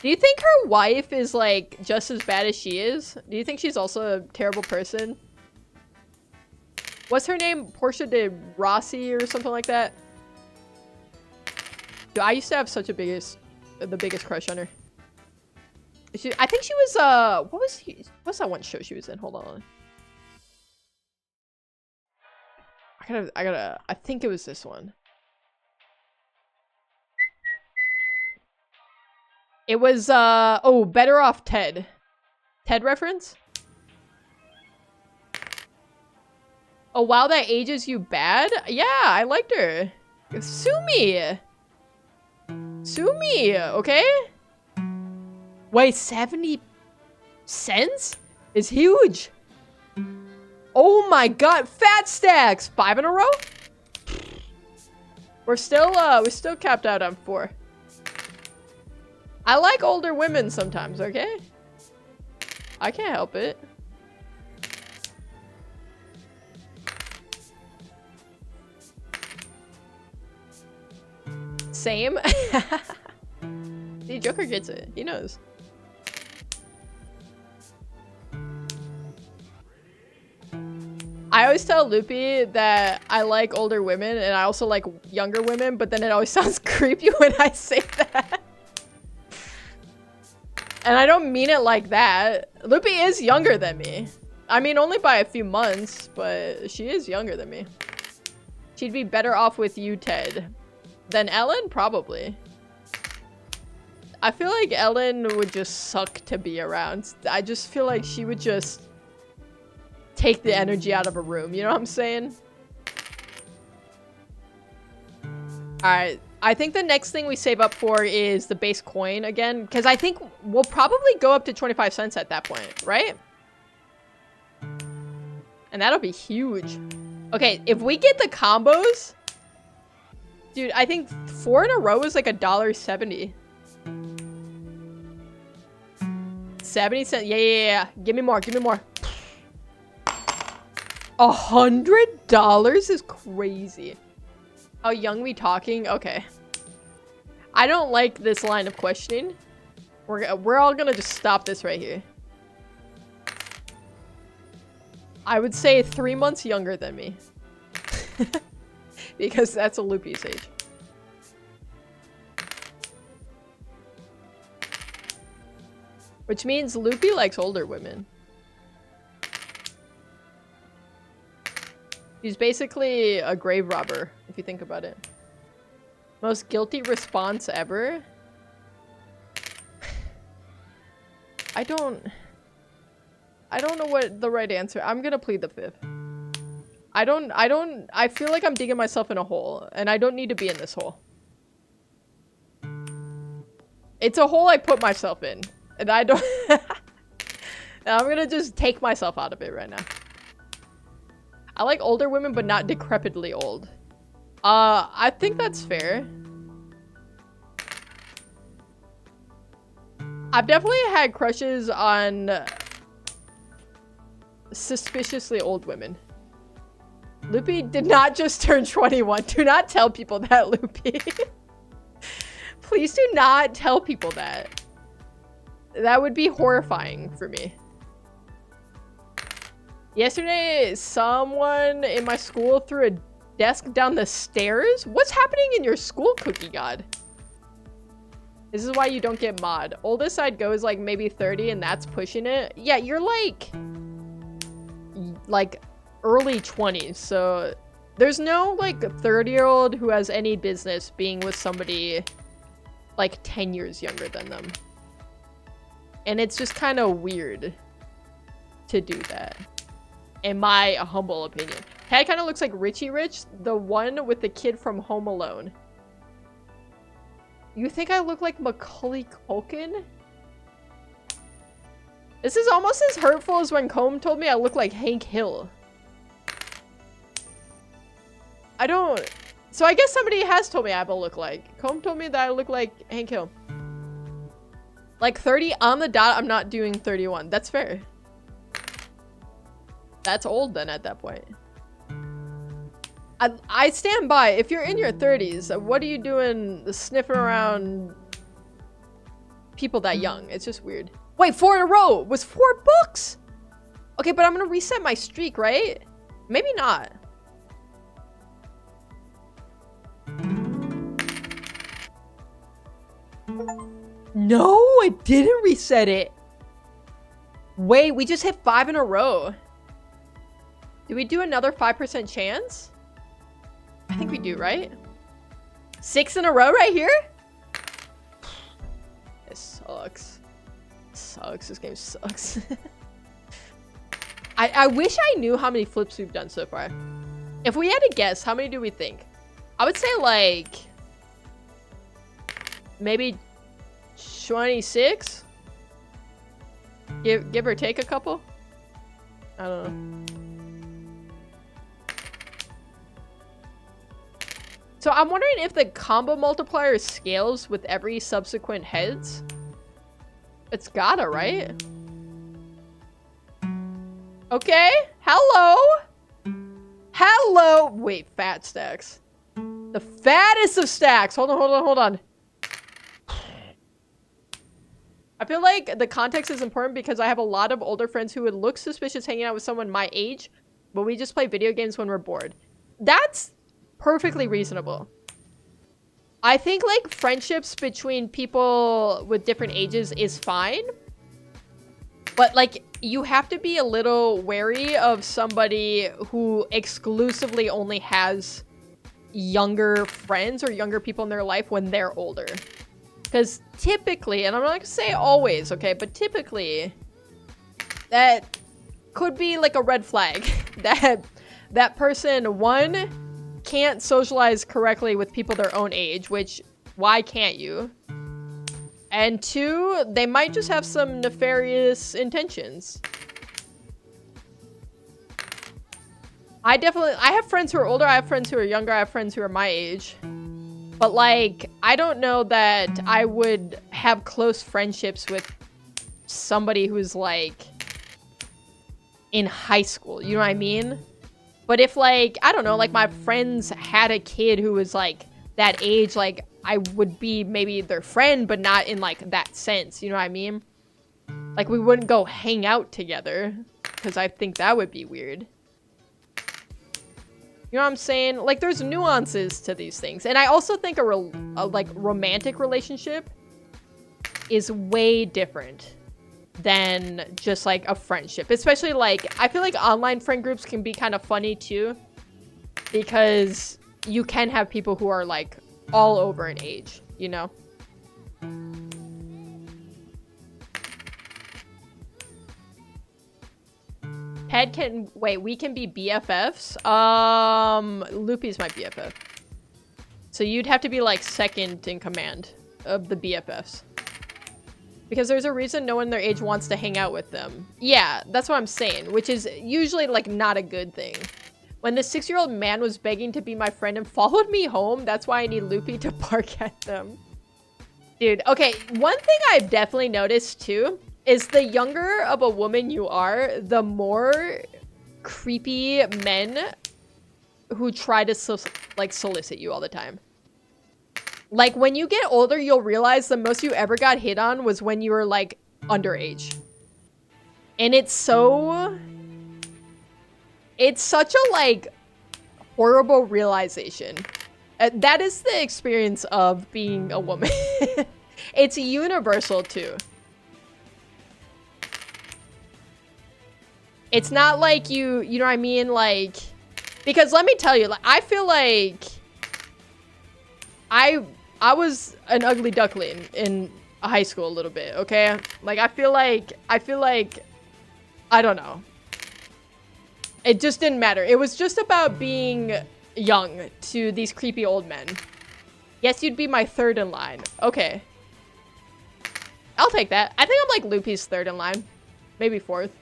Do you think her wife is like just as bad as she is? Do you think she's also a terrible person? What's her name? Portia de Rossi or something like that? Dude, I used to have such the biggest crush on her. I think she was what's that one show she was in? Hold on. I think it was this one. It was oh, Better Off Ted. Ted reference? Oh wow, that ages you bad? Yeah, I liked her. Sue me. Sue me, okay? Wait, 70 cents is huge. Oh my god, fat stacks! 5 in a row? We're still capped out on 4. I like older women sometimes, okay? I can't help it. Same. See, Joker gets it. He knows. I always tell Loopy that I like older women and I also like younger women, but then it always sounds creepy when I say that. And I don't mean it like that. Loopy is younger than me. I mean, only by a few months, but she is younger than me. She'd be better off with you, Ted. Than Ellen? Probably. I feel like Ellen would just suck to be around. I just feel like she would just take the energy out of a room. You know what I'm saying? Alright. I think the next thing we save up for is the base coin again. Because I think we'll probably go up to 25 cents at that point. Right? And that'll be huge. Okay, if we get the combos... Dude, I think 4 in a row is like $1.70. 70 cents. Yeah. Give me more. Give me more. $100 is crazy. How young we talking? Okay. I don't like this line of questioning. We're all gonna just stop this right here. I would say 3 months younger than me. Because that's a Loopy's age. Which means Loopy likes older women. Do She's basically a grave robber, if you think about it. Most guilty response ever? I don't know what the right answer. I'm gonna plead the fifth. I feel like I'm digging myself in a hole, and I don't need to be in this hole. It's a hole I put myself in, and I don't... I'm gonna just take myself out of it right now. I like older women, but not decrepitly old. I think that's fair. I've definitely had crushes on suspiciously old women. Loopy did not just turn 21. Do not tell people that, Loopy. Please do not tell people that. That would be horrifying for me. Yesterday, someone in my school threw a desk down the stairs? What's happening in your school, Cookie God? This is why you don't get mod. Oldest I'd go is like maybe 30 and that's pushing it. Yeah, you're like early 20s. So there's no like 30-year-old who has any business being with somebody like 10 years younger than them. And it's just kind of weird to do that, in my humble opinion. Ted kind of looks like Richie Rich, the one with the kid from Home Alone. You think I look like Macaulay Culkin? This is almost as hurtful as when Combe told me I look like Hank Hill. I don't... So I guess somebody has told me I have a look like. Combe told me that I look like Hank Hill. Like 30 on the dot, I'm not doing 31. That's fair. That's old then at that point. I stand by. If you're in your 30s, what are you doing sniffing around people that young? It's just weird. Wait, 4 in a row was 4 books. Okay, but I'm gonna reset my streak, right? Maybe not. No, I didn't reset it. Wait, we just hit 5 in a row. Do we do another 5% chance? I think we do, right? 6 in a row right here? This sucks. Sucks. This game sucks. I wish I knew how many flips we've done so far. If we had to guess, how many do we think? I would say like... maybe 26? Give or take a couple? I don't know. So I'm wondering if the combo multiplier scales with every subsequent heads. It's gotta, right? Okay. Hello. Hello. Wait, fat stacks. The fattest of stacks. Hold on. I feel like the context is important because I have a lot of older friends who would look suspicious hanging out with someone my age, but we just play video games when we're bored. That's perfectly reasonable. I think like friendships between people with different ages is fine, but like you have to be a little wary of somebody who exclusively only has younger friends or younger people in their life when they're older. Because typically, and I'm not gonna say always, okay, but typically that could be like a red flag that person, one, can't socialize correctly with people their own age, which why can't you? And two, they might just have some nefarious intentions. I have friends who are older, I have friends who are younger, I have friends who are my age. But like, I don't know that I would have close friendships with somebody who's like in high school, you know what I mean? But if like, I don't know, like my friends had a kid who was like that age, like I would be maybe their friend, but not in like that sense, you know what I mean? Like we wouldn't go hang out together because I think that would be weird. You know what I'm saying? Like there's nuances to these things. And I also think a like romantic relationship is way different than just like a friendship, especially like I feel like online friend groups can be kind of funny too, because you can have people who are like all over in age, you know? Ped can, wait, we can be BFFs? Loopy's my BFF. So you'd have to be like second in command of the BFFs. Because there's a reason no one their age wants to hang out with them. Yeah, that's what I'm saying, which is usually like not a good thing. When the 6-year-old man was begging to be my friend and followed me home, that's why I need Loopy to bark at them. Dude, okay, one thing I've definitely noticed too is the younger of a woman you are, the more creepy men who try to solicit you all the time. Like, when you get older, you'll realize the most you ever got hit on was when you were, like, underage. And it's so... It's such a, like, horrible realization. That is the experience of being a woman. It's universal, too. It's not like you know what I mean? Like, because let me tell you, like, I feel like I was an ugly duckling in high school a little bit, okay? Like, I feel like, I don't know. It just didn't matter. It was just about being young to these creepy old men. Yes, you'd be my third in line. Okay. I'll take that. I think I'm like Loopy's third in line. Maybe fourth.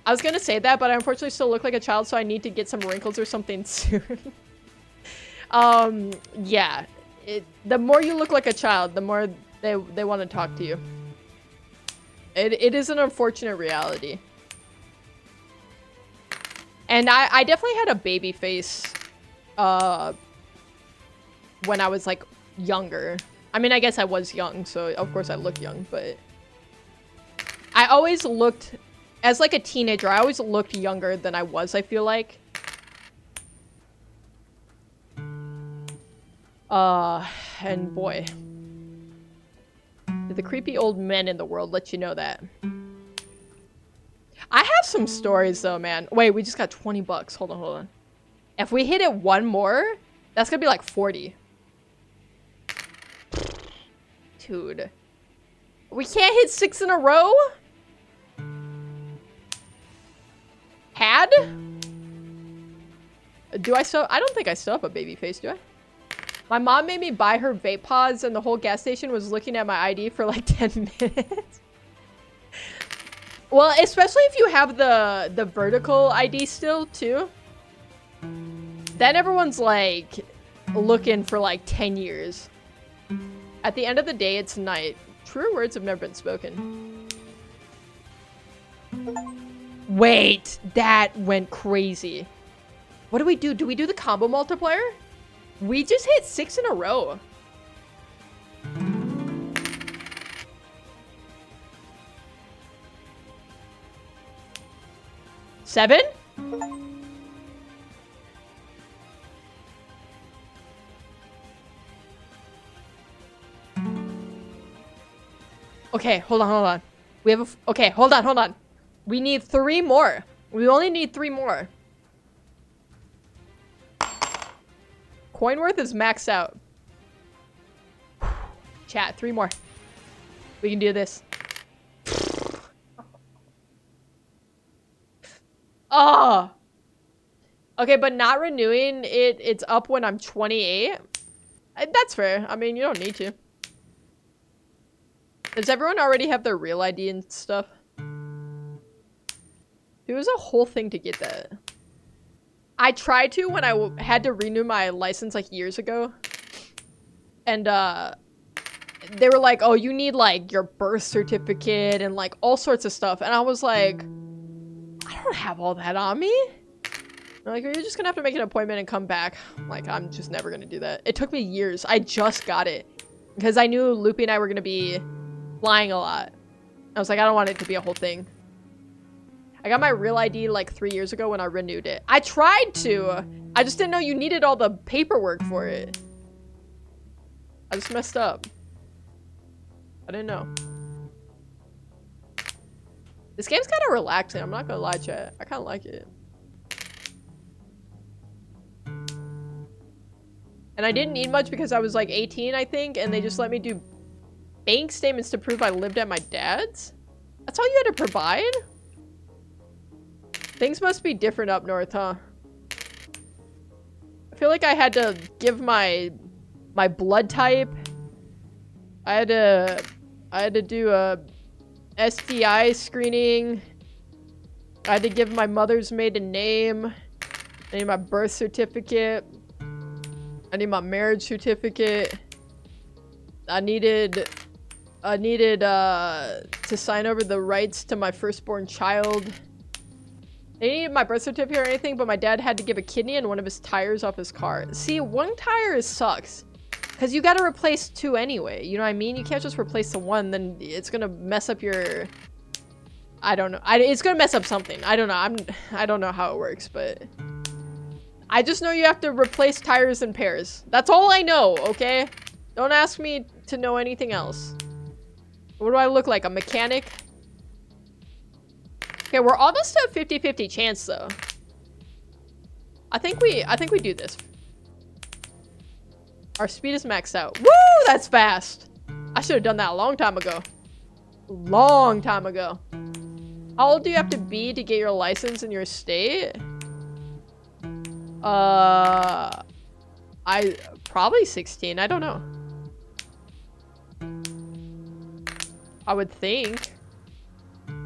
I was gonna say that, but I unfortunately still look like a child, so I need to get some wrinkles or something soon. Yeah. The more you look like a child, the more they want to talk to you. It is an unfortunate reality. And I definitely had a baby face when I was like younger. I mean, I guess I was young, so of course I look young, but I always looked, as like a teenager, I always looked younger than I was, I feel like. And boy, did the creepy old men in the world let you know that. I have some stories though, man. Wait, we just got 20 bucks. Hold on. If we hit it one more, that's gonna be like 40. Dude. We can't hit 6 in a row? Had? Do I still? I don't think I still have a baby face, do I? My mom made me buy her vape pods and the whole gas station was looking at my ID for like 10 minutes. Well, especially if you have the vertical ID still, too. Then everyone's like looking for like 10 years. At the end of the day, it's night. Truer words have never been spoken. Wait, that went crazy. What do we do? Do we do the combo multiplier? We just hit 6 in a row. Seven? Okay, hold on. We have a... Okay, hold on. We need 3 more. We only need 3 more. Coin worth is maxed out. Chat, 3 more. We can do this. Oh. Okay, but not renewing it, it's up when I'm 28. That's fair. I mean, you don't need to. Does everyone already have their real ID and stuff? It was a whole thing to get that. I tried to when I had to renew my license like years ago. And they were like, oh, you need like your birth certificate and like all sorts of stuff. And I was like, I don't have all that on me. They're like, you're just gonna have to make an appointment and come back. Like, I'm just never gonna do that. It took me years. I just got it. Because I knew Loopy and I were gonna be flying a lot. I was like, I don't want it to be a whole thing. I got my real ID like 3 years ago when I renewed it. I tried to. I just didn't know you needed all the paperwork for it. I just messed up. I didn't know. This game's kind of relaxing. I'm not gonna lie, chat. I kind of like it. And I didn't need much because I was like 18, I think, and they just let me do bank statements to prove I lived at my dad's. That's all you had to provide? Things must be different up north, huh? I feel like I had to give my blood type. I had to do a STI screening. I had to give my mother's maiden name. I need my birth certificate. I need my marriage certificate. I needed to sign over the rights to my firstborn child. They didn't need my birth certificate or anything, but my dad had to give a kidney and one of his tires off his car. See, one tire sucks. Because you gotta replace two anyway. You know what I mean? You can't just replace the one, then it's gonna mess up your... I don't know. It's gonna mess up something. I don't know. I don't know how it works, but... I just know you have to replace tires in pairs. That's all I know, okay? Don't ask me to know anything else. What do I look like? A mechanic? Okay, we're almost at a 50-50 chance, though. I think we do this. Our speed is maxed out. Woo! That's fast. I should have done that a long time ago. Long time ago. How old do you have to be to get your license in your state? Probably 16. I don't know. I would think.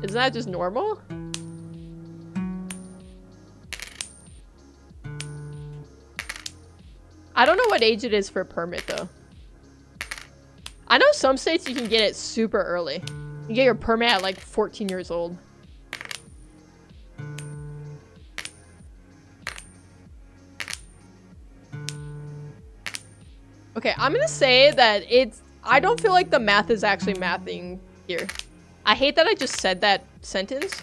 Isn't that just normal? I don't know what age it is for a permit, though. I know some states you can get it super early. You get your permit at like 14 years old. Okay, I'm gonna say that I don't feel like the math is actually mathing here. I hate that I just said that sentence.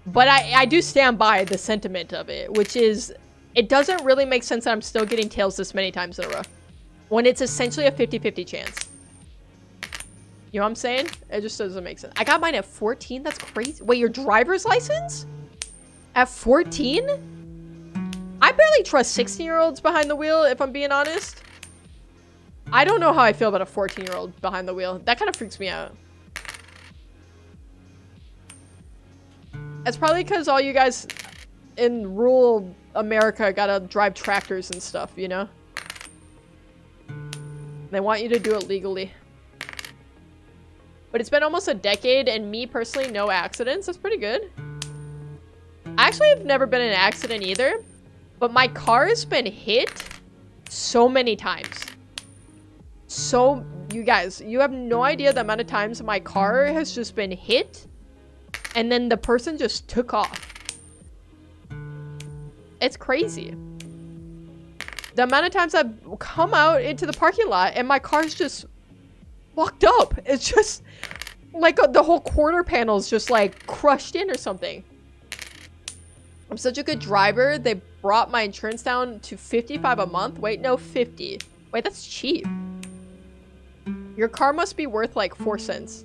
But I do stand by the sentiment of it, which is, it doesn't really make sense that I'm still getting tails this many times in a row. When it's essentially a 50-50 chance. You know what I'm saying? It just doesn't make sense. I got mine at 14? That's crazy. Wait, your driver's license? At 14? I barely trust 16-year-olds behind the wheel, if I'm being honest. I don't know how I feel about a 14-year-old behind the wheel. That kind of freaks me out. It's probably because all you guys in rural America gotta drive tractors and stuff, you know? They want you to do it legally. But it's been almost a decade, and me personally, no accidents. That's pretty good. I actually have never been in an accident either, but my car has been hit so many times. So, you guys, you have no idea the amount of times my car has just been hit, and then the person just took off. It's crazy. The amount of times I've come out into the parking lot and my car's just fucked up. It's just like the whole quarter panel is just like crushed in or something. I'm such a good driver. They brought my insurance down to $55 a month. Wait, no, 50. Wait, that's cheap. Your car must be worth like 4 cents.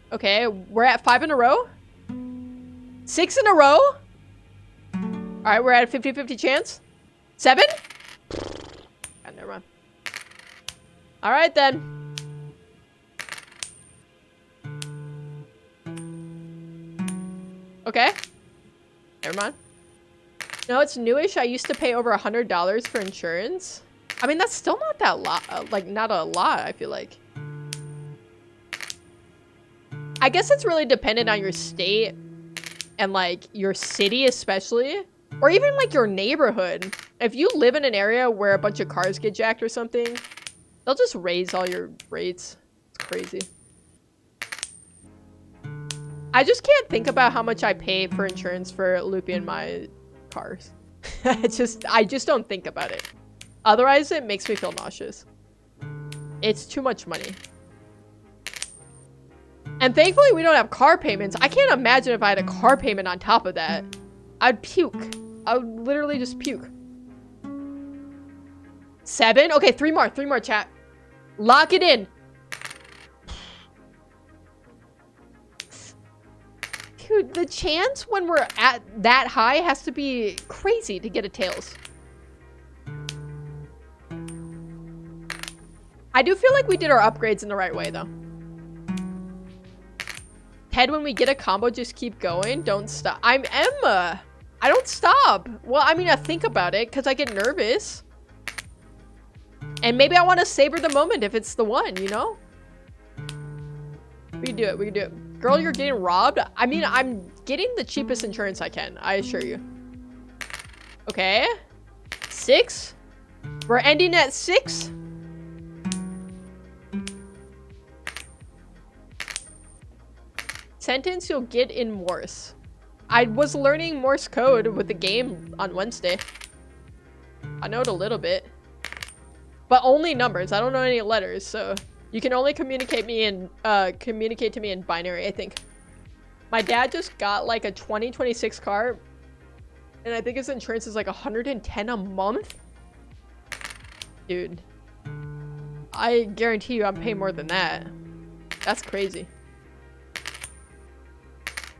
Okay, we're at 5 in a row. 6 in a row. All right, we're at a 50-50 chance. 7? God, never mind. All right, then. Okay. Never mind. No, it's newish. I used to pay over $100 for insurance. I mean, that's still not that lot. Like, not a lot, I feel like. I guess it's really dependent on your state and, like, your city especially. Or even, like, your neighborhood. If you live in an area where a bunch of cars get jacked or something, they'll just raise all your rates. It's crazy. I just can't think about how much I pay for insurance for Loopy and my cars. I just don't think about it. Otherwise, it makes me feel nauseous. It's too much money. And thankfully, we don't have car payments. I can't imagine if I had a car payment on top of that. I'd puke. I would literally just puke. 7? Okay, 3 more. 3 more, chat. Lock it in. Dude, the chance when we're at that high has to be crazy to get a tails. I do feel like we did our upgrades in the right way, though. Ted, when we get a combo, just keep going. Don't stop. I'm Emma. I don't stop. Well, I mean, I think about it because I get nervous. And maybe I want to savor the moment if it's the one, you know? We can do it. We can do it. Girl, you're getting robbed? I mean, I'm getting the cheapest insurance I can. I assure you. Okay. 6. We're ending at 6. Sentence you'll get in Morse. I was learning Morse code with the game on Wednesday. I know it a little bit. But only numbers. I don't know any letters, so you can only communicate to me in binary, I think. My dad just got like a 2026 car, and I think his insurance is like 110 a month. Dude, I guarantee you I'm paying more than that. That's crazy.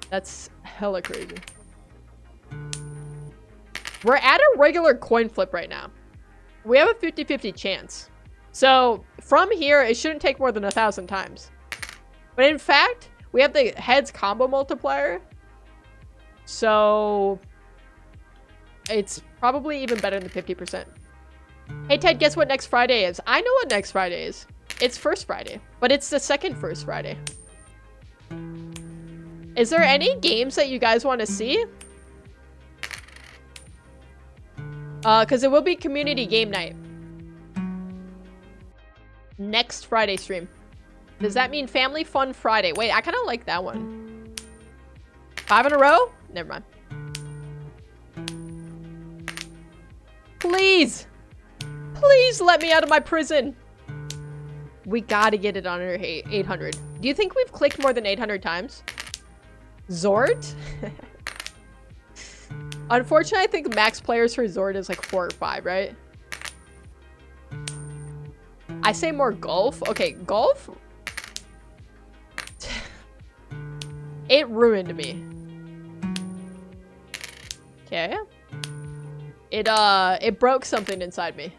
That's hella crazy. We're at a regular coin flip right now. We have a 50-50 chance. So from here, it shouldn't take more than 1,000 times. But in fact, we have the heads combo multiplier. So it's probably even better than 50%. Hey Ted, guess what next Friday is? I know what next Friday is. It's First Friday, but it's the second First Friday. Is there any games that you guys want to see? Because it will be community game night. Next Friday stream. Does that mean family fun Friday? Wait, I kind of like that one. 5 in a row? Never mind. Please. Please let me out of my prison. We gotta get it under 800. Do you think we've clicked more than 800 times? Zord? Unfortunately, I think max players for Zord is like 4 or 5, right? I say more golf. Okay, golf? It ruined me. Okay. It broke something inside me.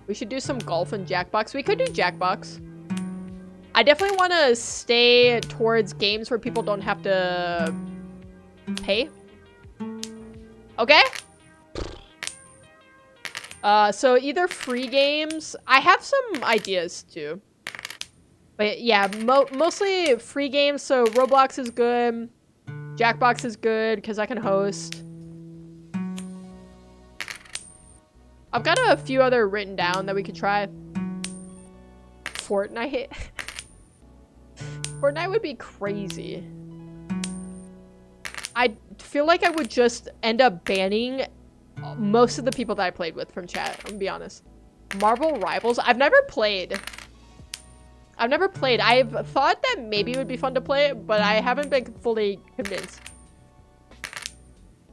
We should do some golf and Jackbox. We could do Jackbox. I definitely want to stay towards games where people don't have to pay. Okay? So either free games. I have some ideas too. But yeah, mostly free games. So Roblox is good. Jackbox is good because I can host. I've got a few other written down that we could try. Fortnite. Fortnite would be crazy. I feel like I would just end up banning most of the people that I played with from chat. I'm gonna be honest. Marvel Rivals. I've never played. I've thought that maybe it would be fun to play, but I haven't been fully convinced.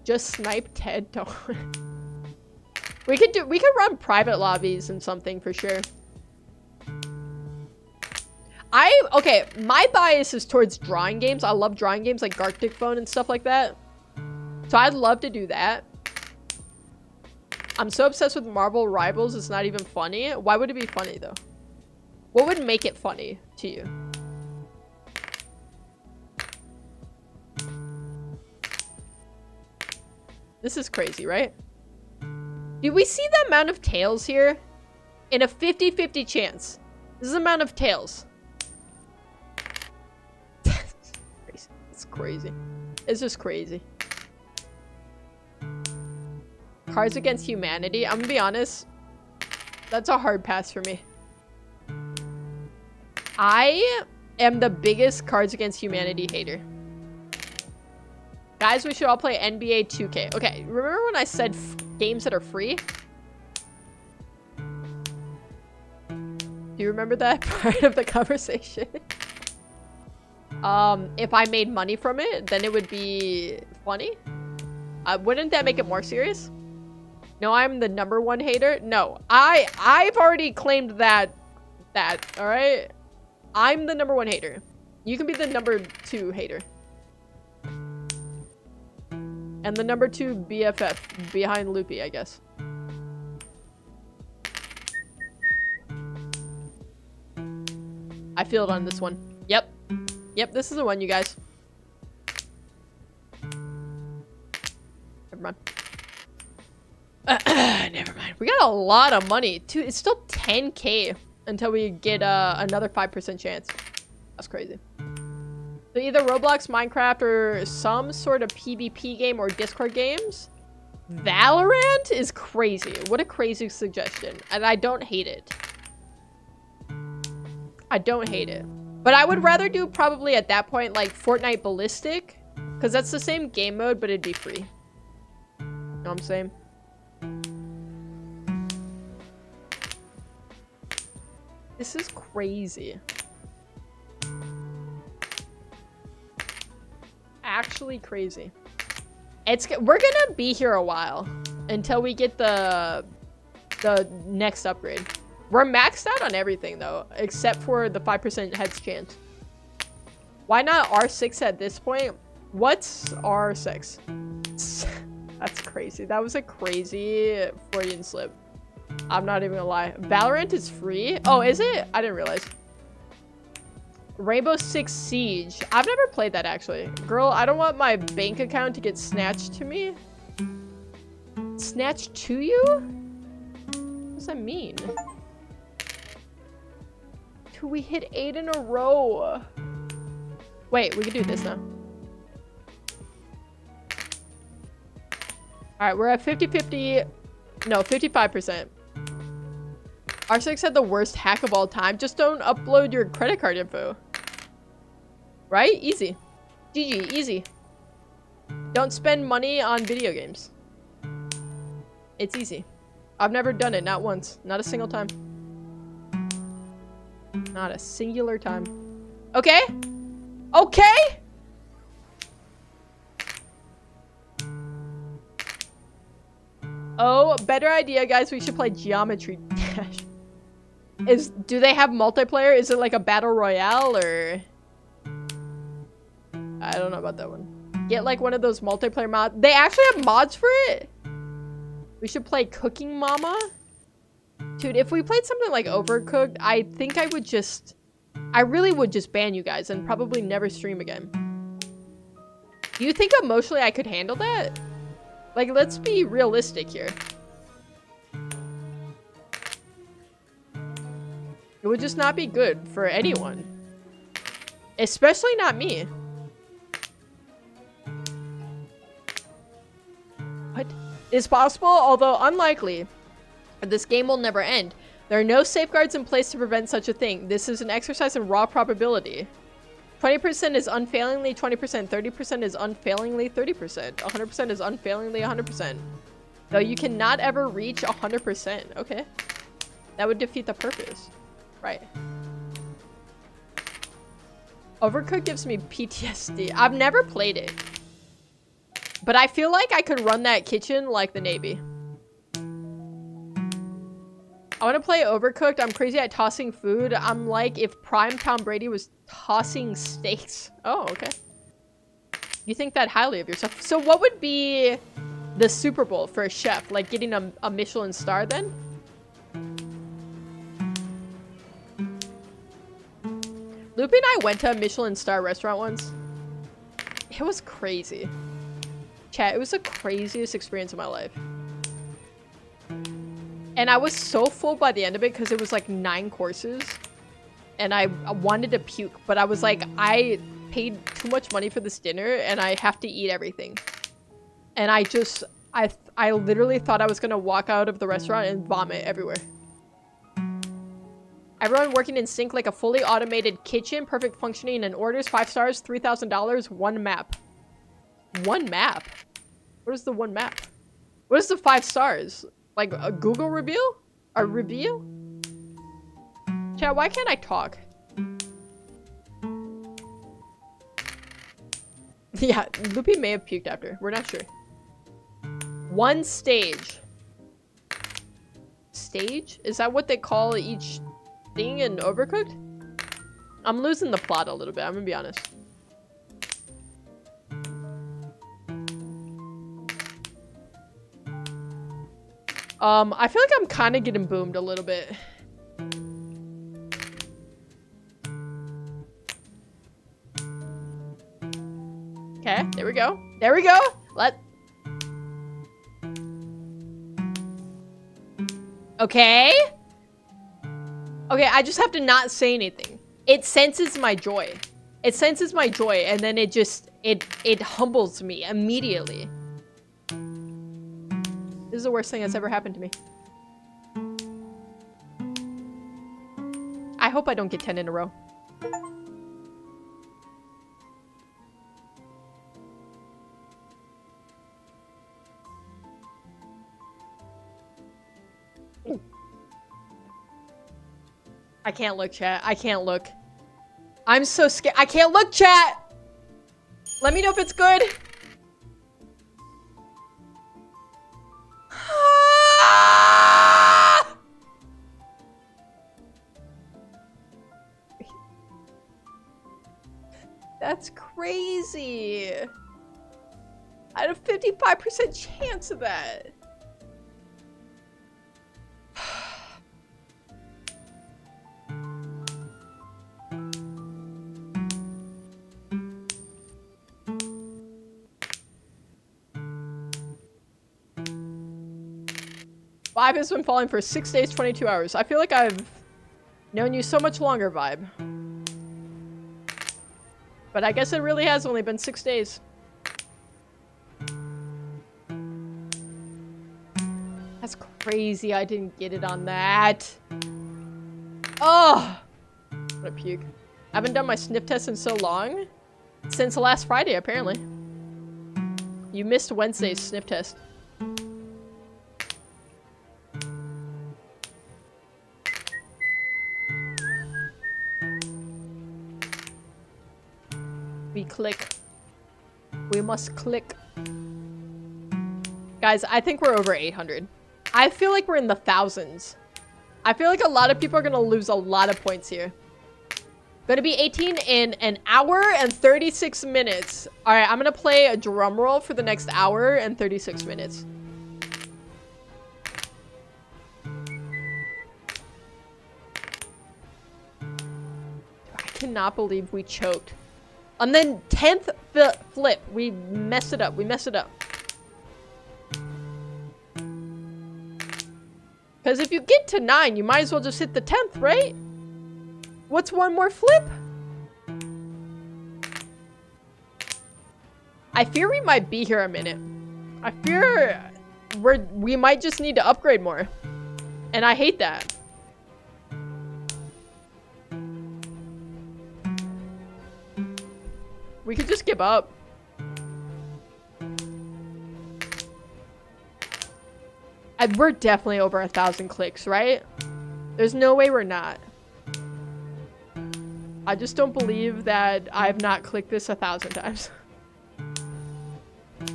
Just snipe Ted. Don't. We could run private lobbies and something for sure. Okay, my bias is towards drawing games. I love drawing games like Gartic Phone and stuff like that. So I'd love to do that. I'm so obsessed with Marvel Rivals, it's not even funny. Why would it be funny though? What would make it funny to you? This is crazy, right? Do we see the amount of tails here? In a 50-50 chance. This is the amount of tails. It's crazy. It's just crazy. Cards Against Humanity. I'm gonna be honest. That's a hard pass for me. I am the biggest Cards Against Humanity hater. Guys, we should all play NBA 2K. Okay, remember when I said games that are free? Do you remember that part of the conversation? If I made money from it, then it would be funny. Wouldn't that make it more serious? No, I'm the #1 hater. No, I've already claimed that, all right? I'm the #1 hater. You can be the #2 hater. And the #2 BFF behind Loopy, I guess. I feel it on this one. Yep. Yep, this is the one, you guys. Never mind. Never mind. We got a lot of money. Too. It's still 10K until we get another 5% chance. That's crazy. So either Roblox, Minecraft, or some sort of PvP game or Discord games. Valorant is crazy. What a crazy suggestion. And I don't hate it. I don't hate it. But I would rather do probably at that point like Fortnite Ballistic. Because that's the same game mode, but it'd be free. You know what I'm saying? This is crazy. Actually crazy. We're gonna be here a while until we get the next upgrade. We're maxed out on everything though, except for the 5% heads chance. Why not R6 at this point? What's R6? That's crazy. That was a crazy Freudian slip. I'm not even gonna lie. Valorant is free? Oh, is it? I didn't realize. Rainbow Six Siege. I've never played that actually. Girl, I don't want my bank account to get snatched to me. Snatched to you? What does that mean? Dude, we hit 8 in a row. Wait, we can do this now. Alright, we're at 50-50. No, 55%. R6 had the worst hack of all time. Just don't upload your credit card info. Right? Easy. GG, easy. Don't spend money on video games. It's easy. I've never done it, not once. Not a single time. Not a singular time. Okay? Okay? Oh, better idea, guys. We should play Geometry Dash. Do they have multiplayer? Is it like a battle royale or? I don't know about that one. Get like one of those multiplayer mods. They actually have mods for it. We should play Cooking Mama. Dude, if we played something like Overcooked, I think I really would just ban you guys and probably never stream again. Do you think emotionally I could handle that? Like, let's be realistic here. It would just not be good for anyone. Especially not me. What? It's possible, although unlikely. This game will never end. There are no safeguards in place to prevent such a thing. This is an exercise in raw probability. 20% is unfailingly 20%, 30% is unfailingly 30%, 100% is unfailingly 100%. Though you cannot ever reach 100%. Okay. That would defeat the purpose. Right. Overcooked gives me PTSD. I've never played it. But I feel like I could run that kitchen like the Navy. I want to play Overcooked. I'm crazy at tossing food. I'm like if Prime Tom Brady was tossing steaks. Oh, okay. You think that highly of yourself. So what would be the Super Bowl for a chef? Like getting a Michelin star then? Loopy and I went to a Michelin star restaurant once. It was crazy. Chat, it was the craziest experience of my life. And I was so full by the end of it because it was like 9 courses. And I wanted to puke, but I was like, I paid too much money for this dinner and I have to eat everything. And I literally thought I was gonna walk out of the restaurant and vomit everywhere. Everyone working in sync like a fully automated kitchen, perfect functioning and orders, 5 stars, $3,000, 1 map. 1 map? What is the 1 map? What is the 5 stars? Like a Google review? A review? Chat, why can't I talk? Yeah, Loopy may have puked after. We're not sure. 1 stage. Stage? Is that what they call each thing in Overcooked? I'm losing the plot a little bit, I'm gonna be honest. I feel like I'm kind of getting boomed a little bit. Okay, there we go. There we go. Okay. Okay, I just have to not say anything. It senses my joy. It senses my joy, and then it just, it humbles me immediately. This is the worst thing that's ever happened to me. I hope I don't get 10 in a row. I can't look, chat. I can't look. I'm so scared. I can't look, chat! Let me know if it's good. That's crazy. I had a 55% chance of that. Vibe has been falling for 6 days, 22 hours. I feel like I've known you so much longer, Vibe. But I guess it really has only been 6 days. That's crazy. I didn't get it on that. Oh! What a puke. I haven't done my sniff test in so long. Since last Friday, apparently. You missed Wednesday's sniff test. We click. We must click. Guys, I think we're over 800. I feel like we're in the thousands. I feel like a lot of people are gonna lose a lot of points here. Gonna be 18 in an hour and 36 minutes. All right, I'm gonna play a drum roll for the next hour and 36 minutes. I cannot believe we choked. And then 10th flip, we messed it up. We messed it up. Because if you get to 9, you might as well just hit the 10th, right? What's one more flip? I fear we might be here a minute. I fear we might just need to upgrade more. And I hate that. We could just give up. And we're definitely over 1,000 clicks, right? There's no way we're not. I just don't believe that I've not clicked this 1,000 times.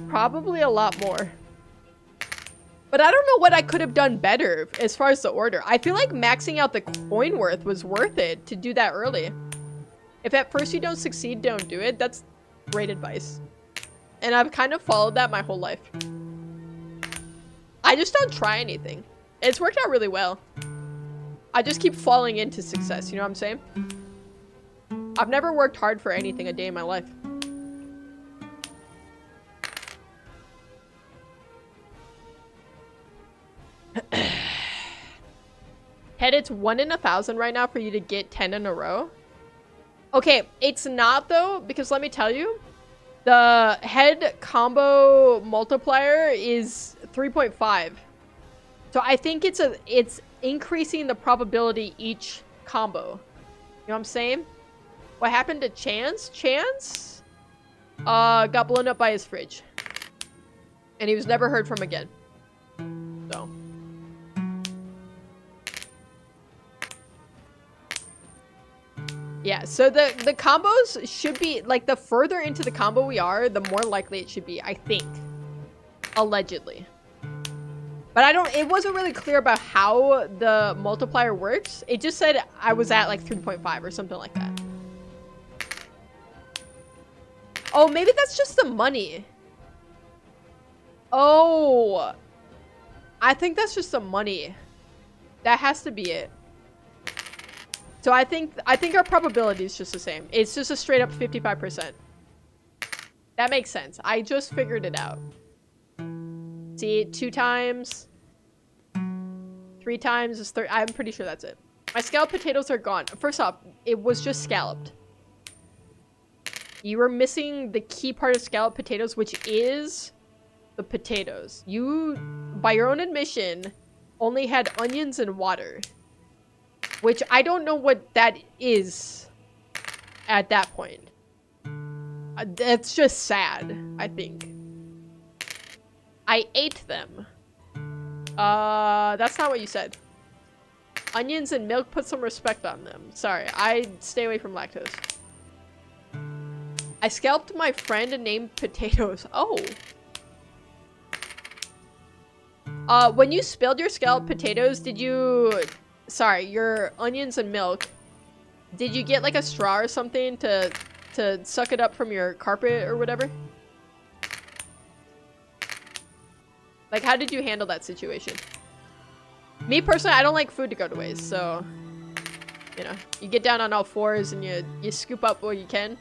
Probably a lot more. But I don't know what I could have done better as far as the order. I feel like maxing out the coin worth was worth it to do that early. If at first you don't succeed, don't do it. That's great advice. And I've kind of followed that my whole life. I just don't try anything. It's worked out really well. I just keep falling into success, you know what I'm saying? I've never worked hard for anything a day in my life. Head, it's 1 in 1,000 right now for you to get 10 in a row. Okay, it's not though, because let me tell you, the head combo multiplier is 3.5. So I think it's increasing the probability each combo. You know what I'm saying? What happened to Chance? Chance got blown up by his fridge. And he was never heard from again. So. Yeah, so the combos should be, like, the further into the combo we are, the more likely it should be, I think. Allegedly. But it wasn't really clear about how the multiplier works. It just said I was at, like, 3.5 or something like that. Oh, maybe that's just the money. Oh. I think that's just the money. That has to be it. So I think our probability is just the same. It's just a straight up 55%. That makes sense. I just figured it out. See, 2 times. 3 times is 30. I'm pretty sure that's it. My scalloped potatoes are gone. First off, it was just scalloped. You were missing the key part of scalloped potatoes, which is the potatoes. You, by your own admission, only had onions and water. Which I don't know what that is at that point. That's just sad, I think. I ate them. That's not what you said. Onions and milk, put some respect on them. Sorry, I stay away from lactose. I scalped my friend and named potatoes. Oh. When you spilled your scalloped potatoes, did you... Sorry, your onions and milk. Did you get like a straw or something to suck it up from your carpet or whatever? Like, how did you handle that situation? Me personally, I don't like food to go to waste, so... You know, you get down on all fours and you scoop up what you can.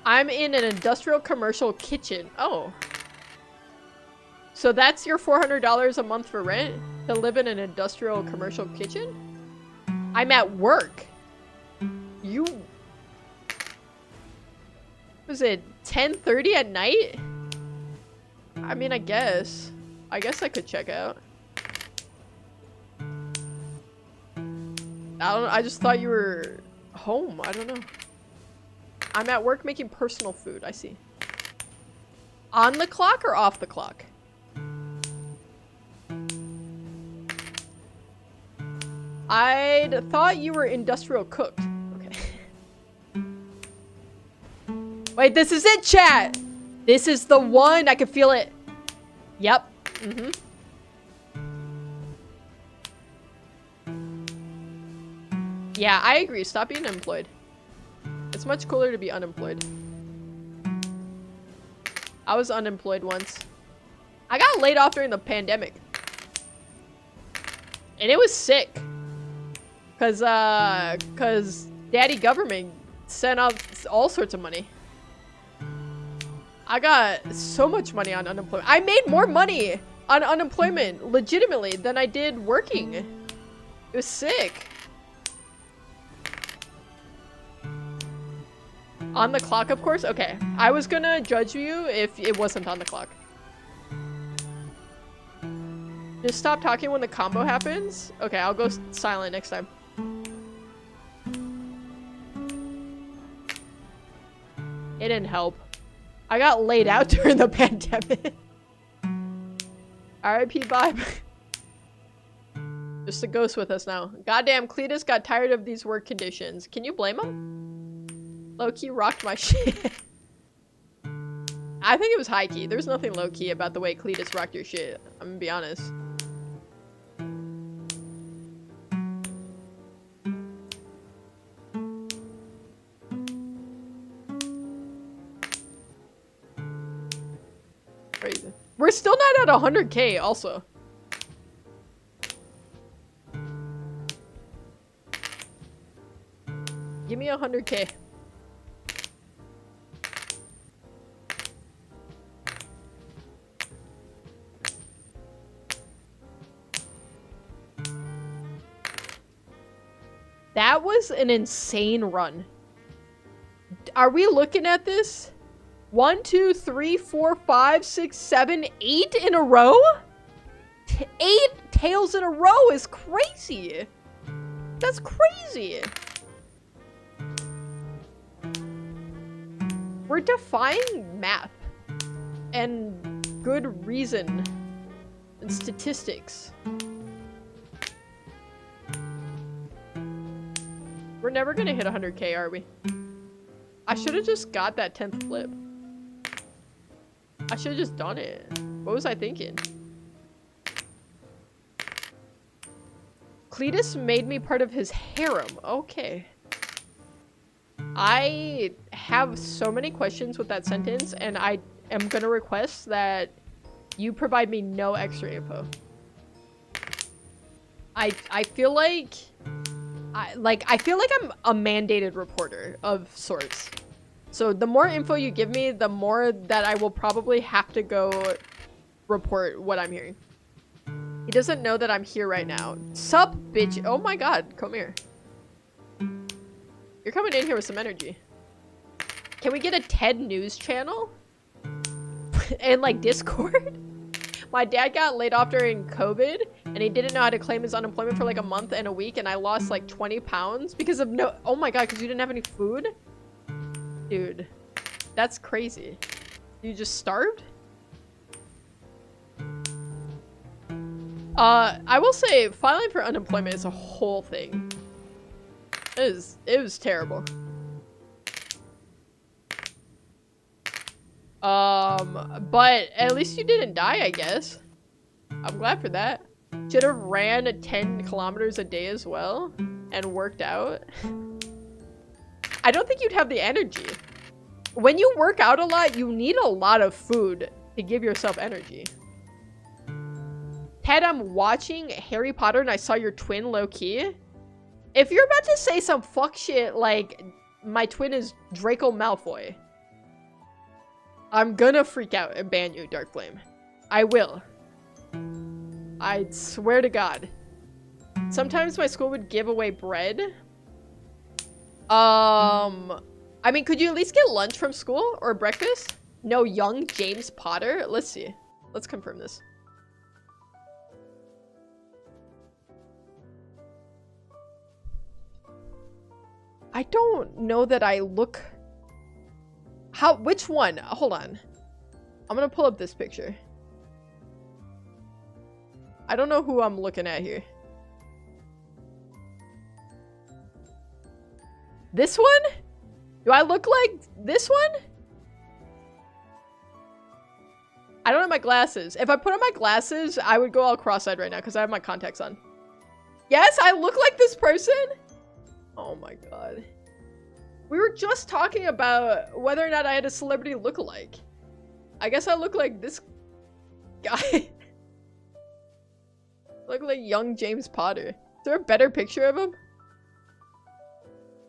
I'm in an industrial commercial kitchen. Oh. So that's your $400 a month for rent? To live in an industrial commercial kitchen? I'm at work. You... Was it 10:30 at night? I mean, I guess I could check out. I just thought you were home. I don't know. I'm at work making personal food. I see. On the clock or off the clock? I'd thought you were industrial cooked. Okay. Wait, this is it, chat! This is the one! I can feel it. Yep. Mm-hmm. Yeah, I agree. Stop being unemployed. It's much cooler to be unemployed. I was unemployed once. I got laid off during the pandemic. And it was sick. Cause daddy government sent out all sorts of money. I got so much money on unemployment. I made more money on unemployment, legitimately, than I did working. It was sick. On the clock, of course? Okay. I was gonna judge you if it wasn't on the clock. Just stop talking when the combo happens? Okay, I'll go silent next time. It didn't help. I got laid out during the pandemic. RIP vibe. Just a ghost with us now. Goddamn, Cletus got tired of these work conditions. Can you blame him? Low-key rocked my shit. I think it was high-key. There's nothing low-key about the way Cletus rocked your shit. I'm gonna be honest. Crazy. We're still not at 100K also. Give me 100K. That was an insane run. Are we looking at this? 1, 2, 3, 4, 5, 6, 7, 8 in a row? 8 tails in a row is crazy. That's crazy. We're defying math and good reason and statistics. We're never gonna hit 100K, are we? I should have just got that 10th flip. I should have just done it. What was I thinking? Cletus made me part of his harem. Okay. I have so many questions with that sentence, and I am gonna request that you provide me no extra info. I feel like I feel like I'm a mandated reporter of sorts. So the more info you give me, the more that I will probably have to go report what I'm hearing. He doesn't know that I'm here right now. Sup, bitch. Oh my god, come here. You're coming in here with some energy. Can we get a TED News channel? And like Discord? My dad got laid off during COVID and he didn't know how to claim his unemployment for like a month and a week, and I lost like 20 pounds because of no- oh my god, because you didn't have any food? Dude, that's crazy. You just starved? I will say filing for unemployment is a whole thing. It was terrible. But at least you didn't die, I guess. I'm glad for that. Should have ran 10 kilometers a day as well and worked out. I don't think you'd have the energy. When you work out a lot, you need a lot of food to give yourself energy. Ted, I'm watching Harry Potter and I saw your twin low-key. If you're about to say some fuck shit like my twin is Draco Malfoy, I'm gonna freak out and ban you, Dark Flame. I will. I swear to God. Sometimes my school would give away bread. I mean, could you at least get lunch from school or breakfast? No, young James Potter? Let's see. Let's confirm this. I don't know that I look... Which one? Hold on. I'm gonna pull up this picture. I don't know who I'm looking at here. This one? Do I look like this one? I don't have my glasses. If I put on my glasses, I would go all cross-eyed right now because I have my contacts on. Yes, I look like this person? Oh my god. We were just talking about whether or not I had a celebrity lookalike. I guess I look like this guy. Look like young James Potter. Is there a better picture of him?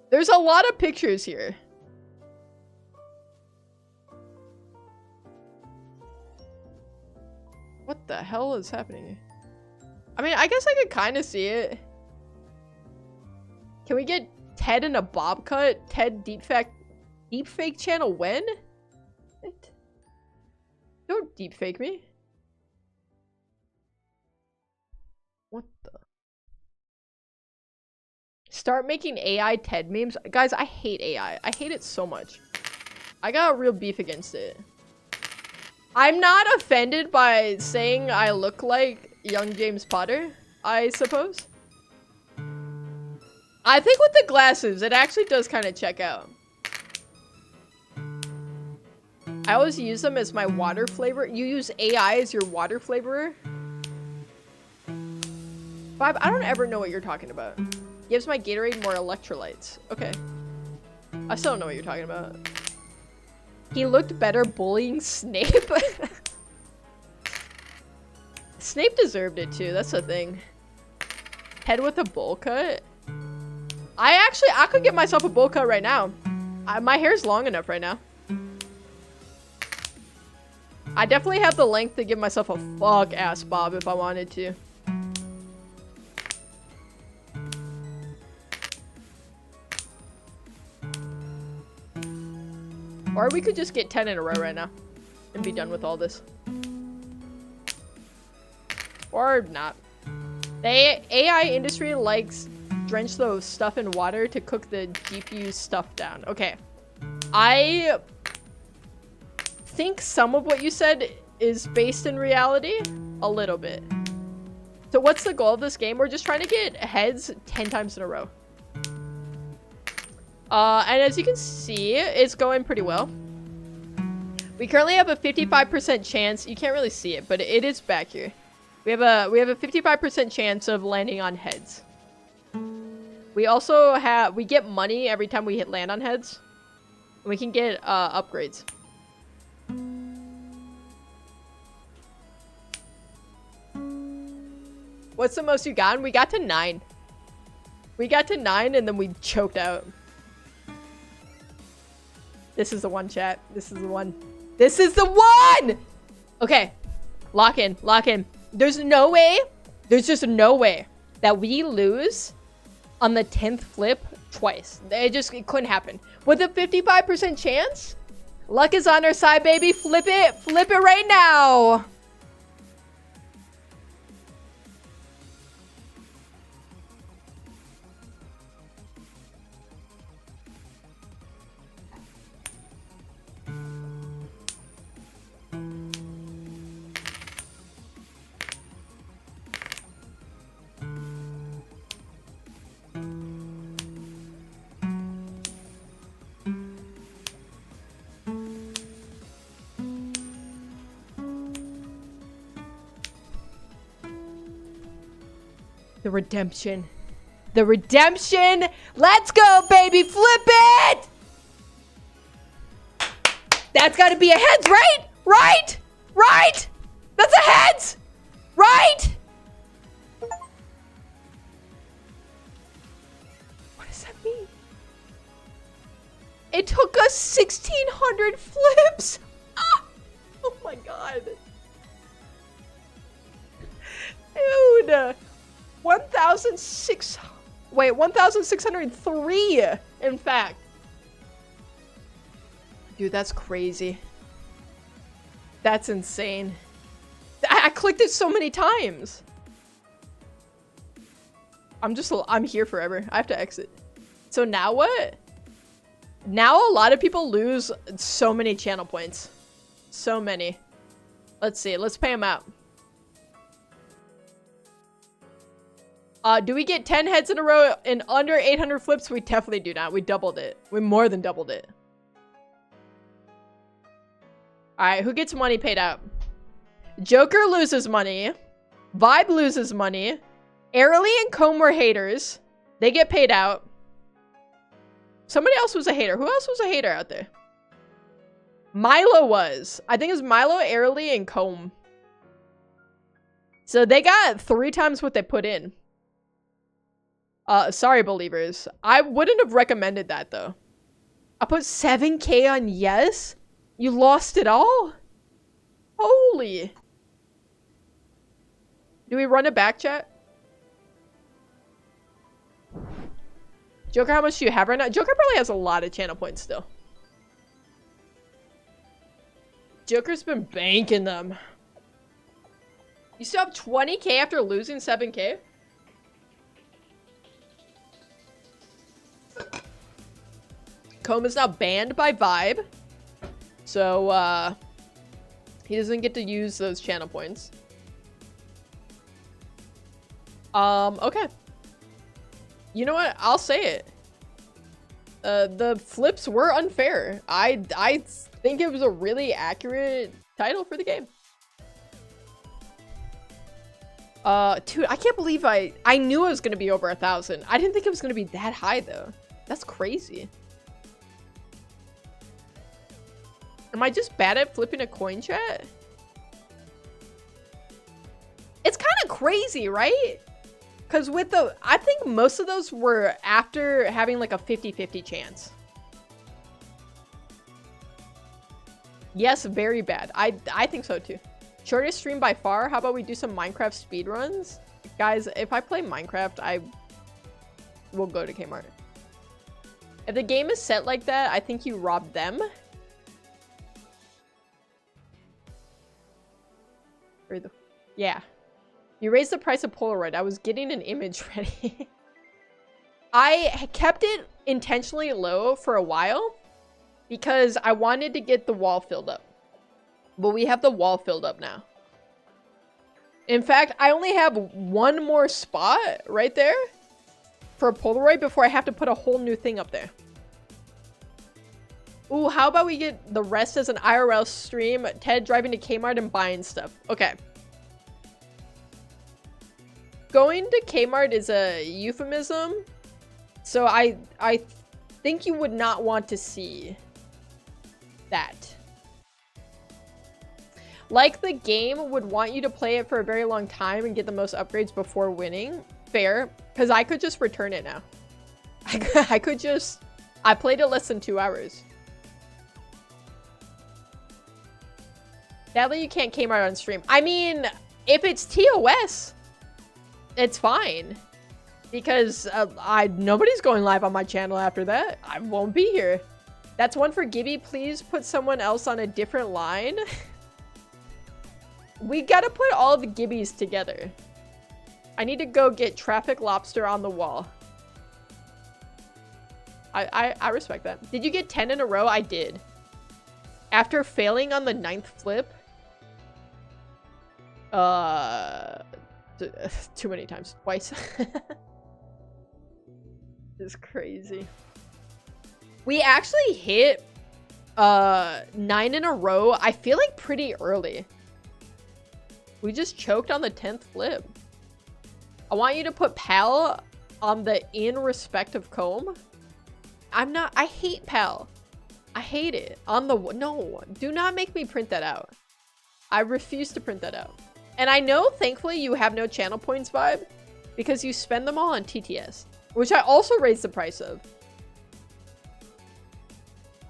There's a lot of pictures here. What the hell is happening here? I mean, I guess I could kind of see it. Can we get Ted in a bob cut? Ted deepfake channel when? What? Don't deepfake me. What the? Start making AI TED memes. Guys, I hate AI. I hate it so much. I got a real beef against it. I'm not offended by saying I look like young James Potter, I suppose. I think with the glasses, it actually does kind of check out. I always use them as my water flavor. You use AI as your water flavorer? Bob, I don't ever know what you're talking about. Gives my Gatorade more electrolytes. Okay. I still don't know what you're talking about. He looked better bullying Snape. Snape deserved it too, that's the thing. Head with a bowl cut? I could get myself a bowl cut right now. My hair's long enough right now. I definitely have the length to give myself a fuck-ass bob if I wanted to. Or we could just get 10 in a row right now and be done with all this. Or not. The AI industry likes drench the stuff in water to cook the GPU stuff down. Okay. I think some of what you said is based in reality. A little bit. So what's the goal of this game? We're just trying to get heads 10 times in a row. And as you can see, it's going pretty well. We currently have a 55% chance. You can't really see it, but it is back here. We have a 55% chance of landing on heads. We also we get money every time we land on heads. And we can get upgrades. What's the most you gotten? We got to 9. We got to 9 and then we choked out. This is the one, chat. This is the one. This is the one! Okay. Lock in. Lock in. There's no way. There's just no way that we lose on the 10th flip twice. It couldn't happen. With a 55% chance, luck is on our side, baby. Flip it. Flip it right now. The redemption. The redemption. Let's go, baby. Flip it. That's got to be a heads, right? Right? Right? That's a heads. Right? What does that mean? It took us 1,600 flips. Ah! Oh my god. Dude. 1,603 in fact. Dude, that's crazy. That's insane. I clicked it so many times. I'm here forever. I have to exit. So now what? Now a lot of people lose so many channel points. So many. Let's see. Let's pay them out. Do we get 10 heads in a row in under 800 flips? We definitely do not. We doubled it. We more than doubled it. Alright, who gets money paid out? Joker loses money. Vibe loses money. Airly and Comb were haters. They get paid out. Somebody else was a hater. Who else was a hater out there? Milo was. I think it was Milo, Airly, and Comb. So they got 3 times what they put in. Sorry, believers. I wouldn't have recommended that, though. I put 7K on yes? You lost it all? Holy. Do we run it back, chat? Joker, how much do you have right now? Joker probably has a lot of channel points still. Joker's been banking them. You still have 20K after losing 7K? Comb is now banned by Vibe. So, he doesn't get to use those channel points. Okay. You know what? I'll say it. The flips were unfair. I think it was a really accurate title for the game. Dude, I can't believe I knew it was gonna be over 1,000. I didn't think it was gonna be that high though. That's crazy. Am I just bad at flipping a coin, chat? It's kind of crazy, right? Because with I think most of those were after having like a 50-50 chance. Yes, very bad. I think so too. Shortest stream by far. How about we do some Minecraft speedruns? Guys, if I play Minecraft, I will go to Kmart. If the game is set like that, I think you rob them. Yeah. You raised the price of Polaroid. I was getting an image ready. I kept it intentionally low for a while because I wanted to get the wall filled up. But we have the wall filled up now. In fact, I only have one more spot right there for a Polaroid before I have to put a whole new thing up there. Ooh, how about we get the rest as an IRL stream? Ted driving to Kmart and buying stuff. Okay. Going to Kmart is a euphemism. So I think you would not want to see that. Like the game would want you to play it for a very long time and get the most upgrades before winning. Fair, because I could just return it now. I could just... I played it less than 2 hours. Sadly, you can't Kmart on stream. I mean, if it's TOS, it's fine. Because nobody's going live on my channel after that. I won't be here. That's one for Gibby. Please put someone else on a different line. We gotta put all the Gibbies together. I need to go get traffic lobster on the wall. I respect that. Did you get 10 in a row? I did. After failing on the 9th flip. Too many times. Twice. It's crazy. We actually hit 9 in a row, I feel like pretty early. We just choked on the 10th flip. I want you to put PAL on the in respect of comb. I hate PAL. I hate it. No, do not make me print that out. I refuse to print that out. And I know, thankfully, you have no channel points vibe because you spend them all on TTS, which I also raised the price of.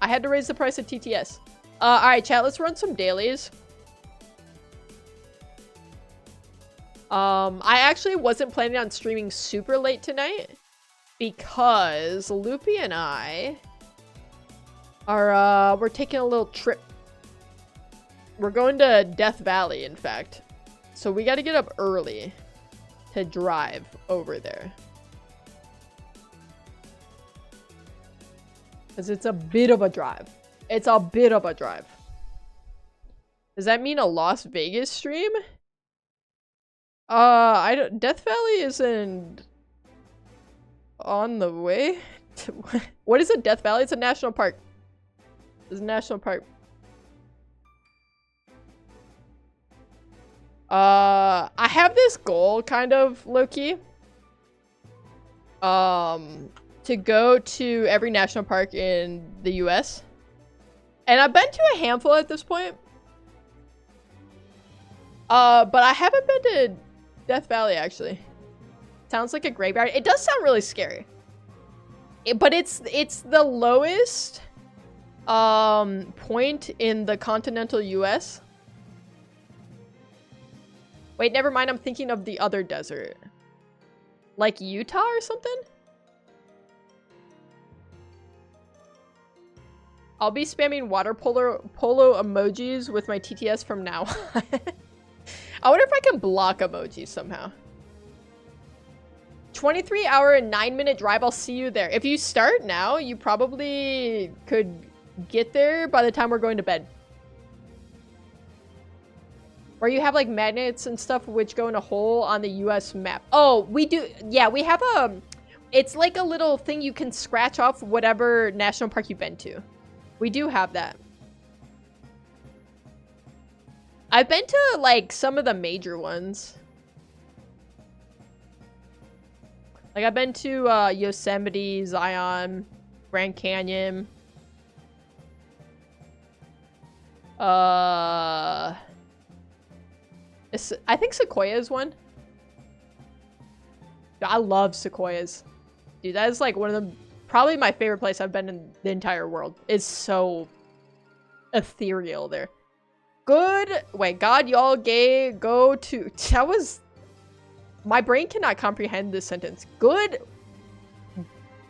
I had to raise the price of TTS. All right, chat, let's run some dailies. I actually wasn't planning on streaming super late tonight because Loopy and I are, we're taking a little trip. We're going to Death Valley, in fact. So we got to get up early to drive over there. Because it's a bit of a drive. It's a bit of a drive. Does that mean a Las Vegas stream? Death Valley isn't on the way. What is a Death Valley? It's a national park. It's a national park. I have this goal, kind of, low-key. To go to every national park in the US. And I've been to a handful at this point. But I haven't been to Death Valley, actually. Sounds like a graveyard. It does sound really scary. But it's the lowest point in the continental US. Wait, never mind. I'm thinking of the other desert. Like Utah or something? I'll be spamming water polo emojis with my TTS from now on. I wonder if I can block emojis somehow. 23-hour and 9-minute drive. I'll see you there. If you start now, you probably could get there by the time we're going to bed. Or you have like magnets and stuff which go in a hole on the US map. Oh, we do. Yeah, we have it's like a little thing you can scratch off whatever national park you've been to. We do have that. I've been to like some of the major ones. Like I've been to Yosemite, Zion, Grand Canyon. I think Sequoia is one. I love Sequoias. Dude, that is like one of the probably my favorite place I've been in the entire world. It's so ethereal there. Good. Wait, God, y'all gay go to... That was... My brain cannot comprehend this sentence. Good.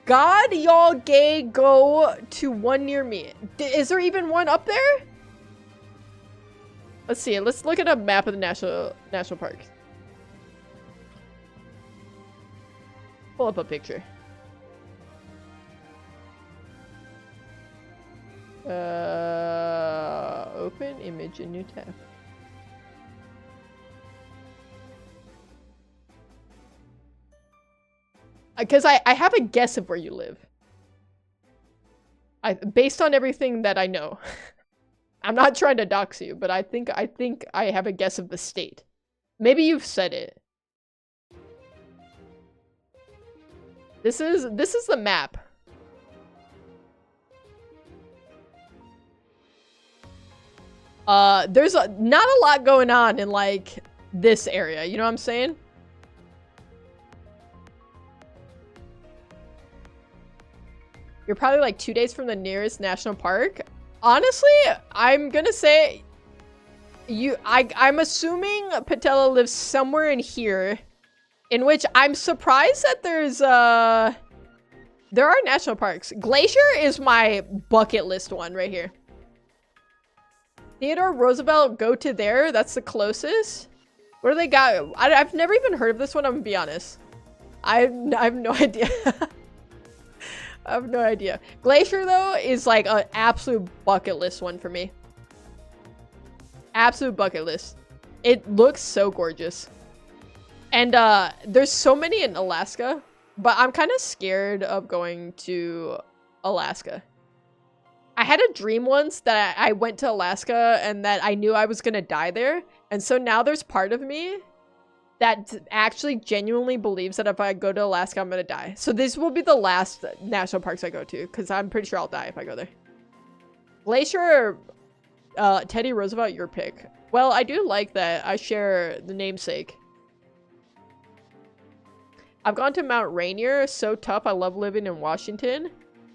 God, y'all gay go to one near me. Is there even one up there? Let's see. Let's look at a map of the national park. Pull up a picture. Open image in new tab. Because I have a guess of where you live. Based on everything that I know. I'm not trying to dox you, but I think I have a guess of the state. Maybe you've said it. This is the map. There's not a lot going on in like this area, you know what I'm saying? You're probably like 2 days from the nearest national park. Honestly, I'm gonna say I'm assuming Patella lives somewhere in here, in which I'm surprised that there are national parks. Glacier is my bucket list one right here. Theodore Roosevelt, go to there. That's the closest. What do they got? I've never even heard of this one, I'm gonna be honest. I have no idea. I have no idea. Glacier, though, is like an absolute bucket list one for me. Absolute bucket list. It looks so gorgeous. And there's so many in Alaska, but I'm kind of scared of going to Alaska. I had a dream once that I went to Alaska and that I knew I was going to die there. And so now there's part of me that actually genuinely believes that if I go to Alaska, I'm going to die. So this will be the last national parks I go to, because I'm pretty sure I'll die if I go there. Glacier or Teddy Roosevelt, your pick. Well, I do like that I share the namesake. I've gone to Mount Rainier. So tough. I love living in Washington.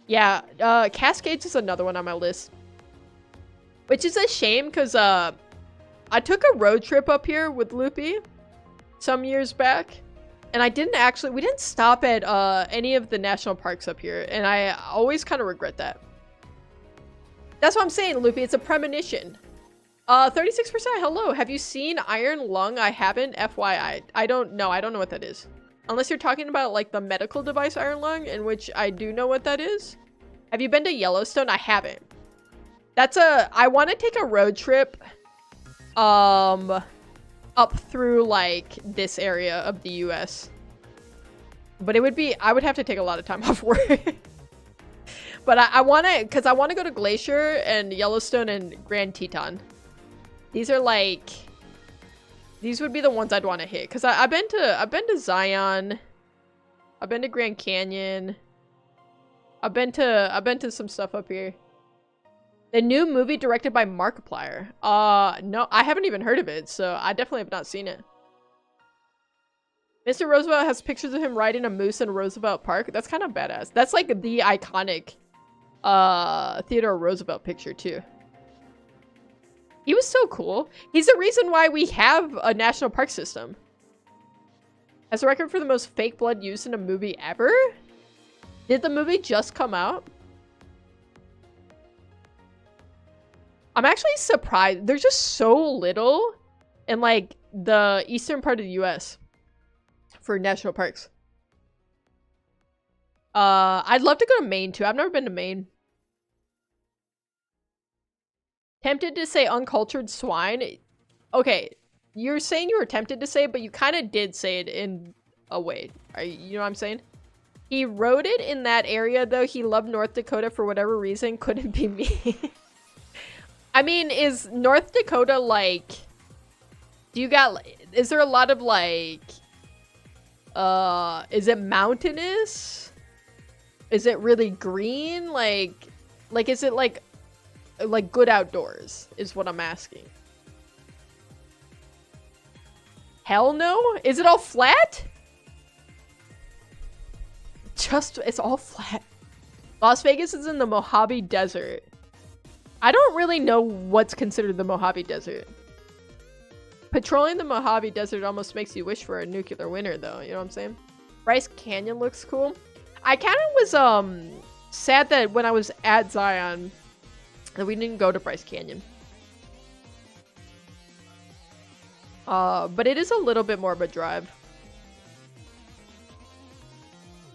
Yeah, Cascades is another one on my list. Which is a shame, because I took a road trip up here with Loopy some years back, and we didn't stop at any of the national parks up here, and I always kind of regret that. That's what I'm saying, Loopy. It's a premonition. 36%, hello. Have you seen Iron Lung? I haven't, FYI. I don't know what that is. Unless you're talking about like the medical device Iron Lung, in which I do know what that is. Have you been to Yellowstone? I haven't. I want to take a road trip up through like this area of the US. But I would have to take a lot of time off work. But I want to go to Glacier and Yellowstone and Grand Teton. These would be the ones I'd want to hit, because I've been to Zion, I've been to Grand Canyon, I've been to some stuff up here. The new movie directed by Markiplier. No, I haven't even heard of it, so I definitely have not seen it. Mr. Roosevelt has pictures of him riding a moose in Roosevelt Park. That's kind of badass. That's like the iconic Theodore Roosevelt picture too. He was so cool. He's the reason why we have a national park system. Has a record for the most fake blood used in a movie ever? Did the movie just come out? I'm actually surprised. There's just so little in like the eastern part of the US for national parks. I'd love to go to Maine too. I've never been to Maine. Tempted to say uncultured swine. Okay, you're saying you were tempted to say it, but you kind of did say it in a way. You know what I'm saying? He wrote it in that area, though. He loved North Dakota for whatever reason. Couldn't be me. I mean, is North Dakota like... Is there a lot of like... Is it mountainous? Is it really green? Like is it like good outdoors is what I'm asking. Hell no? Is it all flat? It's all flat. Las Vegas is in the Mojave Desert. I don't really know what's considered the Mojave Desert. Patrolling the Mojave Desert almost makes you wish for a nuclear winter, though. You know what I'm saying? Bryce Canyon looks cool. I kind of was sad that when I was at Zion that we didn't go to Bryce Canyon. But it is a little bit more of a drive.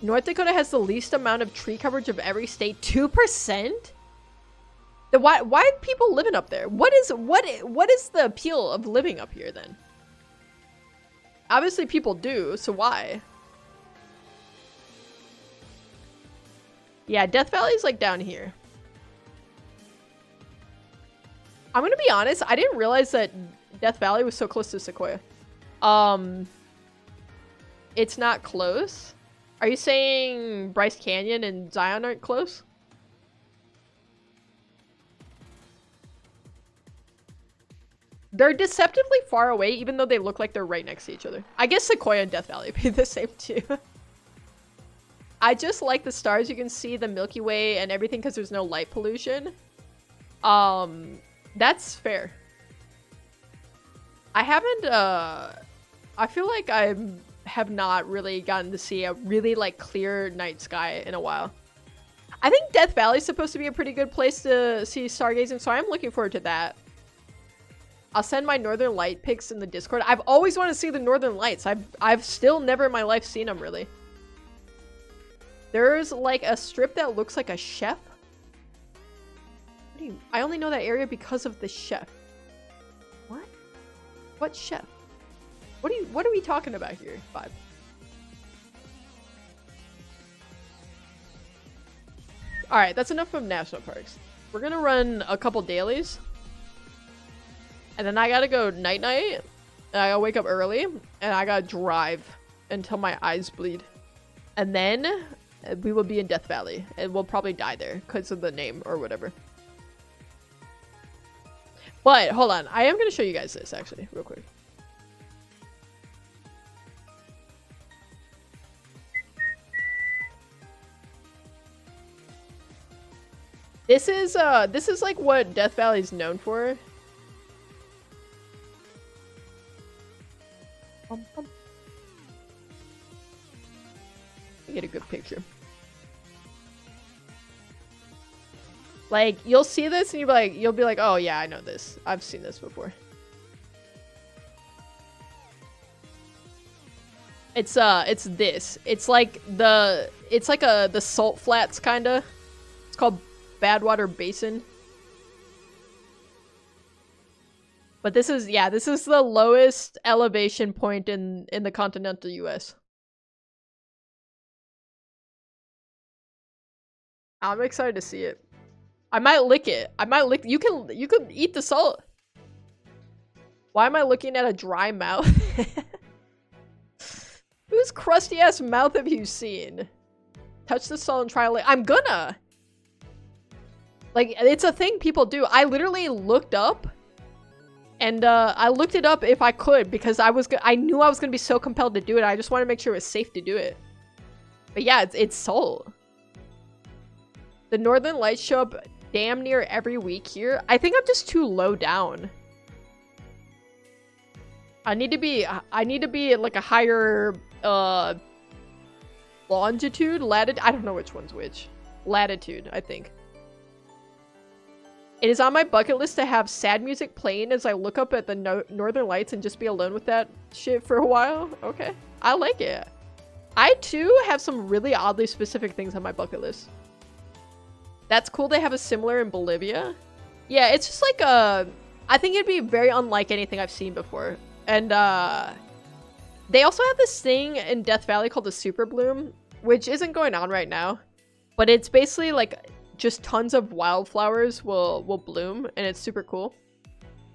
North Dakota has the least amount of tree coverage of every state. 2%? Then why are people living up there? What is the appeal of living up here then? Obviously people do, so why? Yeah, Death Valley's like down here. I'm gonna be honest, I didn't realize that Death Valley was so close to Sequoia. It's not close. Are you saying Bryce Canyon and Zion aren't close? They're deceptively far away, even though they look like they're right next to each other. I guess Sequoia and Death Valley would be the same too. I just like the stars. You can see the Milky Way and everything because there's no light pollution. That's fair. I haven't, I feel like I have not really gotten to see a really, like, clear night sky in a while. I think Death Valley is supposed to be a pretty good place to see stargazing, so I'm looking forward to that. I'll send my Northern Light pics in the Discord. I've always wanted to see the Northern Lights. I've still never in my life seen them, really. There's, like, a strip that looks like a chef. What do you... I only know that area because of the chef. What? What chef? What are we talking about here, Vibe? Alright, that's enough from national parks. We're gonna run a couple dailies. And then I gotta go night-night. And I gotta wake up early. And I gotta drive until my eyes bleed. And then we will be in Death Valley. And we'll probably die there because of the name or whatever. But, hold on. I am gonna show you guys this, actually, real quick. This is like what Death Valley is known for. Get a good picture. Like, you'll see this and you'll be like, oh yeah, I know this. I've seen this before. It's this. It's like the salt flats kinda. It's called Badwater Basin. But this is the lowest elevation point in the continental US. I'm excited to see it. I might lick it. You could eat the salt. Why am I looking at a dry mouth? Whose crusty ass mouth have you seen? Touch the salt and try to lick. I'm gonna. Like, it's a thing people do. I literally looked up, and I looked it up if I could because I knew I was gonna be so compelled to do it. I just wanted to make sure it was safe to do it. But yeah, it's salt. The Northern Lights show up damn near every week here. I think I'm just too low down. I need to be at like a higher longitude, latitude. I don't know which one's which. Latitude, I think. It is on my bucket list to have sad music playing as I look up at the Northern Lights and just be alone with that shit for a while. Okay, I like it. I too have some really oddly specific things on my bucket list. That's cool they have a similar in Bolivia. Yeah, it's just like I think it'd be very unlike anything I've seen before. And they also have this thing in Death Valley called the Super Bloom, which isn't going on right now. But it's basically like just tons of wildflowers will bloom, and it's super cool.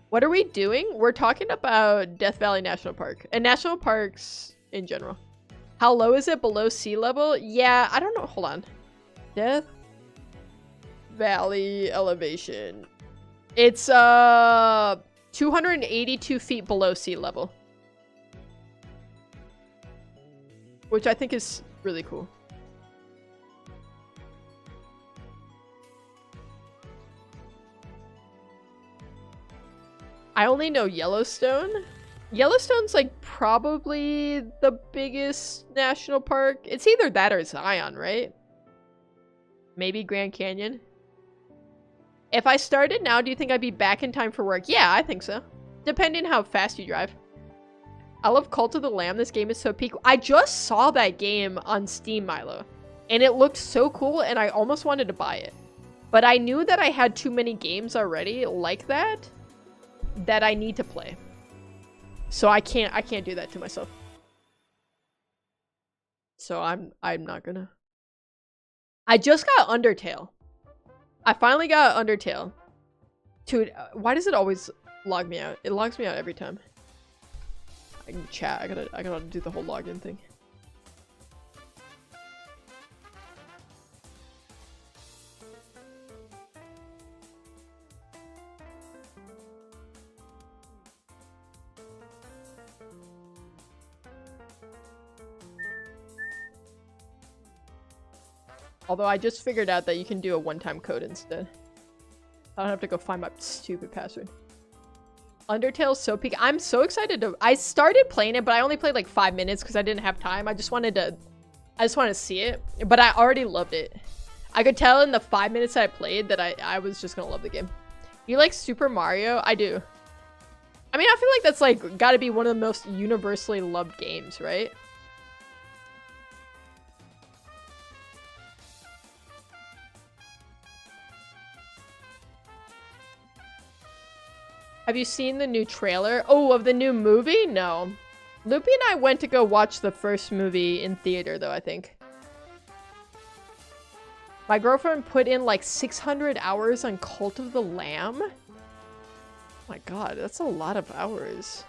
What are we doing? We're talking about Death Valley National Park and national parks in general. How low is it below sea level? Yeah, I don't know. Hold on. Death Valley elevation. It's 282 feet below sea level, which I think is really cool. I only know Yellowstone. Yellowstone's like probably the biggest national park. It's either that or Zion, right? Maybe Grand Canyon. If I started now, do you think I'd be back in time for work? Yeah, I think so. Depending how fast you drive. I love Cult of the Lamb. This game is so peak. I just saw that game on Steam, Milo. And it looked so cool, and I almost wanted to buy it. But I knew that I had too many games already like that I need to play. So I can't do that to myself. So I'm not gonna. I just got Undertale. I finally got Undertale. Dude, why does it always log me out? It logs me out every time. I can chat. I gotta do the whole login thing. Although I just figured out that you can do a one-time code instead. I don't have to go find my stupid password. Undertale's so peak. I'm so excited to... I started playing it, but I only played like 5 minutes because I didn't have time. I just wanted to see it. But I already loved it. I could tell in the 5 minutes that I played that I was just gonna love the game. You like Super Mario? I do. I mean, I feel like that's like gotta be one of the most universally loved games, right? Have you seen the new trailer? Oh, of the new movie? No. Loopy and I went to go watch the first movie in theater, though, I think. My girlfriend put in like 600 hours on Cult of the Lamb. Oh my god, that's a lot of hours.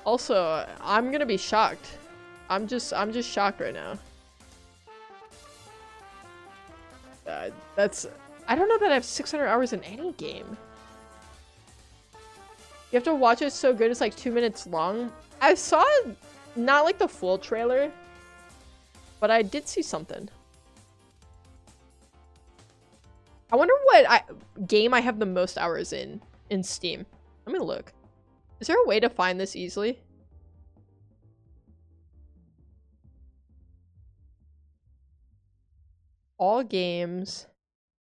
Also, I'm gonna be shocked. I'm just shocked right now. I don't know that I have 600 hours in any game. You have to watch it so good, it's like 2 minutes long. I saw, not like the full trailer, but I did see something. I wonder what game I have the most hours in Steam. Let me look. Is there a way to find this easily? All games.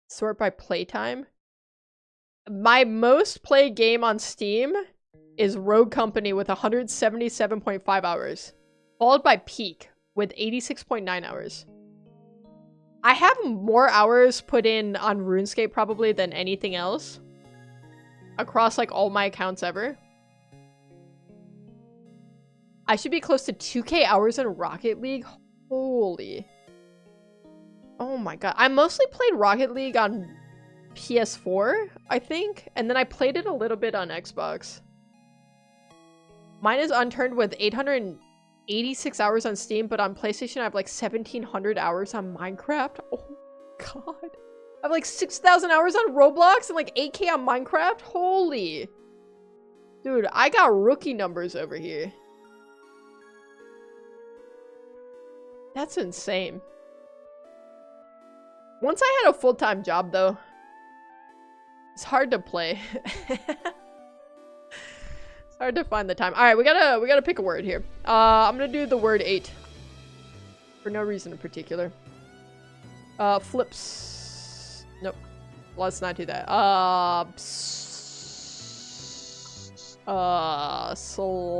Sort by playtime. My most played game on Steam is Rogue Company with 177.5 hours. Followed by Peak with 86.9 hours. I have more hours put in on RuneScape probably than anything else. Across like all my accounts ever. I should be close to 2K hours in Rocket League. Holy. Oh my god. I mostly played Rocket League on PS4, I think. And then I played it a little bit on Xbox. Mine is unturned with 886 hours on Steam, but on PlayStation I have like 1,700 hours on Minecraft. Oh god. I have like 6,000 hours on Roblox and like 8K on Minecraft. Holy. Dude, I got rookie numbers over here. That's insane. Once I had a full-time job though, it's hard to play. It's hard to find the time. All right, we gotta pick a word here. I'm gonna do the word 8 for no reason in particular. Flips. Nope. Let's not do that. Soul.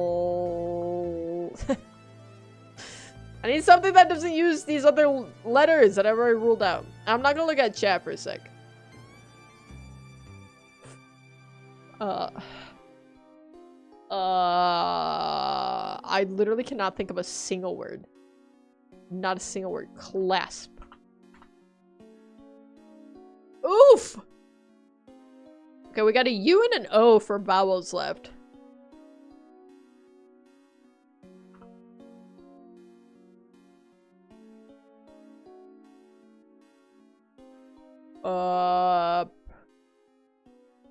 I need something that doesn't use these other letters that I've already ruled out. I'm not gonna look at chat for a sec. I literally cannot think of a single word. Not a single word. Clasp. Oof! Okay, we got a U and an O for vowels left.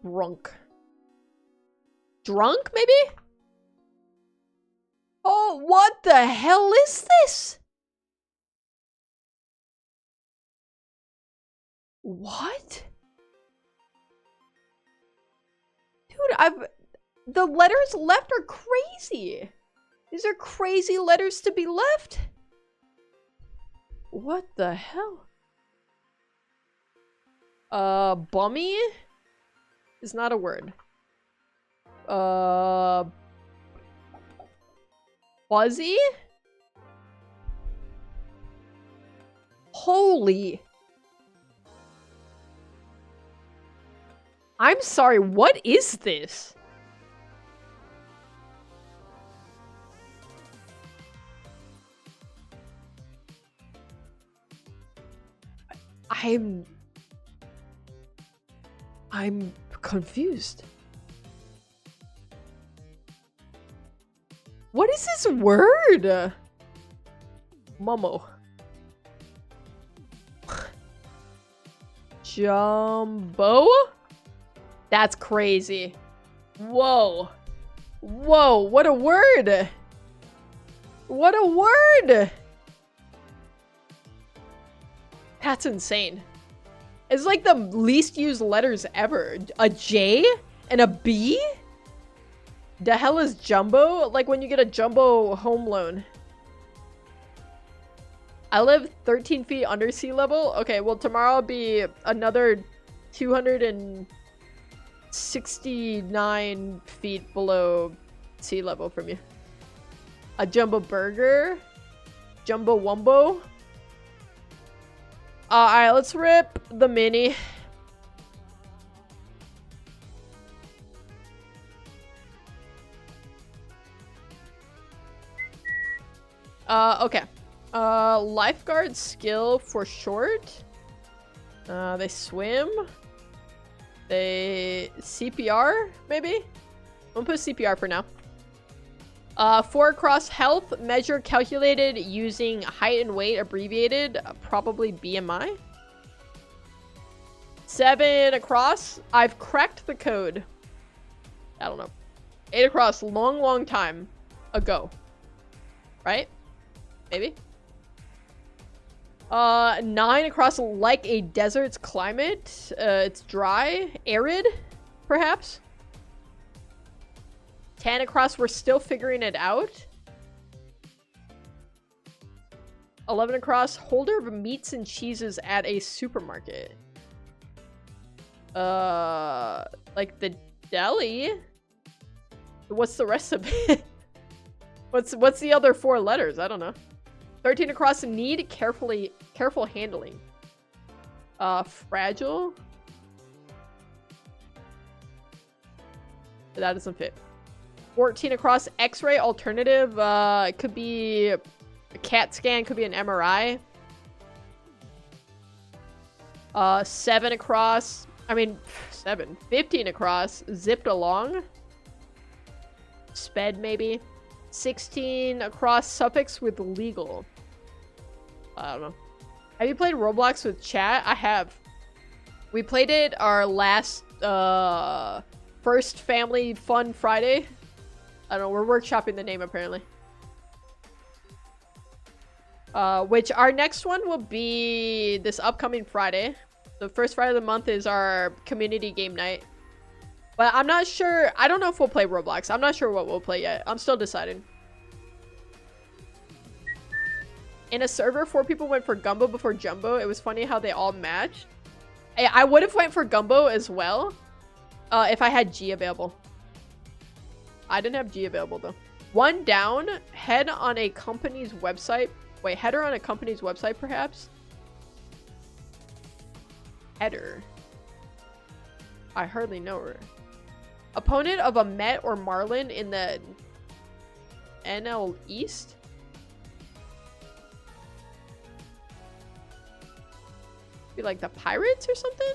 Drunk. Drunk, maybe? Oh, what the hell is this? What? Dude, the letters left are crazy. These are crazy letters to be left. What the hell? Bummy is not a word. Fuzzy? Holy. I'm sorry, what is this? I'm confused. What is this word? Momo. Jumbo? That's crazy. Whoa. Whoa, what a word. What a word. That's insane. It's like the least used letters ever. A J and a B? The hell is jumbo? Like when you get a jumbo home loan. I live 13 feet under sea level. Okay, well tomorrow will be another 269 feet below sea level from you. A jumbo burger? Jumbo wumbo? Alright, let's rip the mini. Okay. Lifeguard skill for short. They swim. They CPR, maybe? I'm gonna put CPR for now. 4 across health measure calculated using height and weight abbreviated, probably BMI. 7 across. I've cracked the code. I don't know. 8 across, long time ago. Right? Maybe. 9 across, like a desert's climate. It's dry, arid, perhaps. 10 across, we're still figuring it out. 11 across, holder of meats and cheeses at a supermarket. Like the deli? What's the rest of it? What's the other 4 letters? I don't know. 13 across, need careful handling. Fragile? That doesn't fit. 14 across, x-ray alternative. It could be a CAT scan, could be an MRI. 7 across, 15 across, zipped along. Sped, maybe. 16 across, suffix with legal. I don't know. Have you played Roblox with chat? I have. We played it our last, first family fun Friday. I don't know, we're workshopping the name apparently. Which our next one will be this upcoming Friday. The first Friday of the month is our community game night. But I'm not sure, I don't know if we'll play Roblox. I'm not sure what we'll play yet. I'm still deciding. In a server, 4 people went for Gumbo before Jumbo. It was funny how they all matched. I would have went for Gumbo as well. If I had G available. I didn't have G available though. 1 down, head on a company's website. Wait, header on a company's website perhaps? Header. I hardly know her. Opponent of a Met or Marlin in the NL East? Be like the Pirates or something?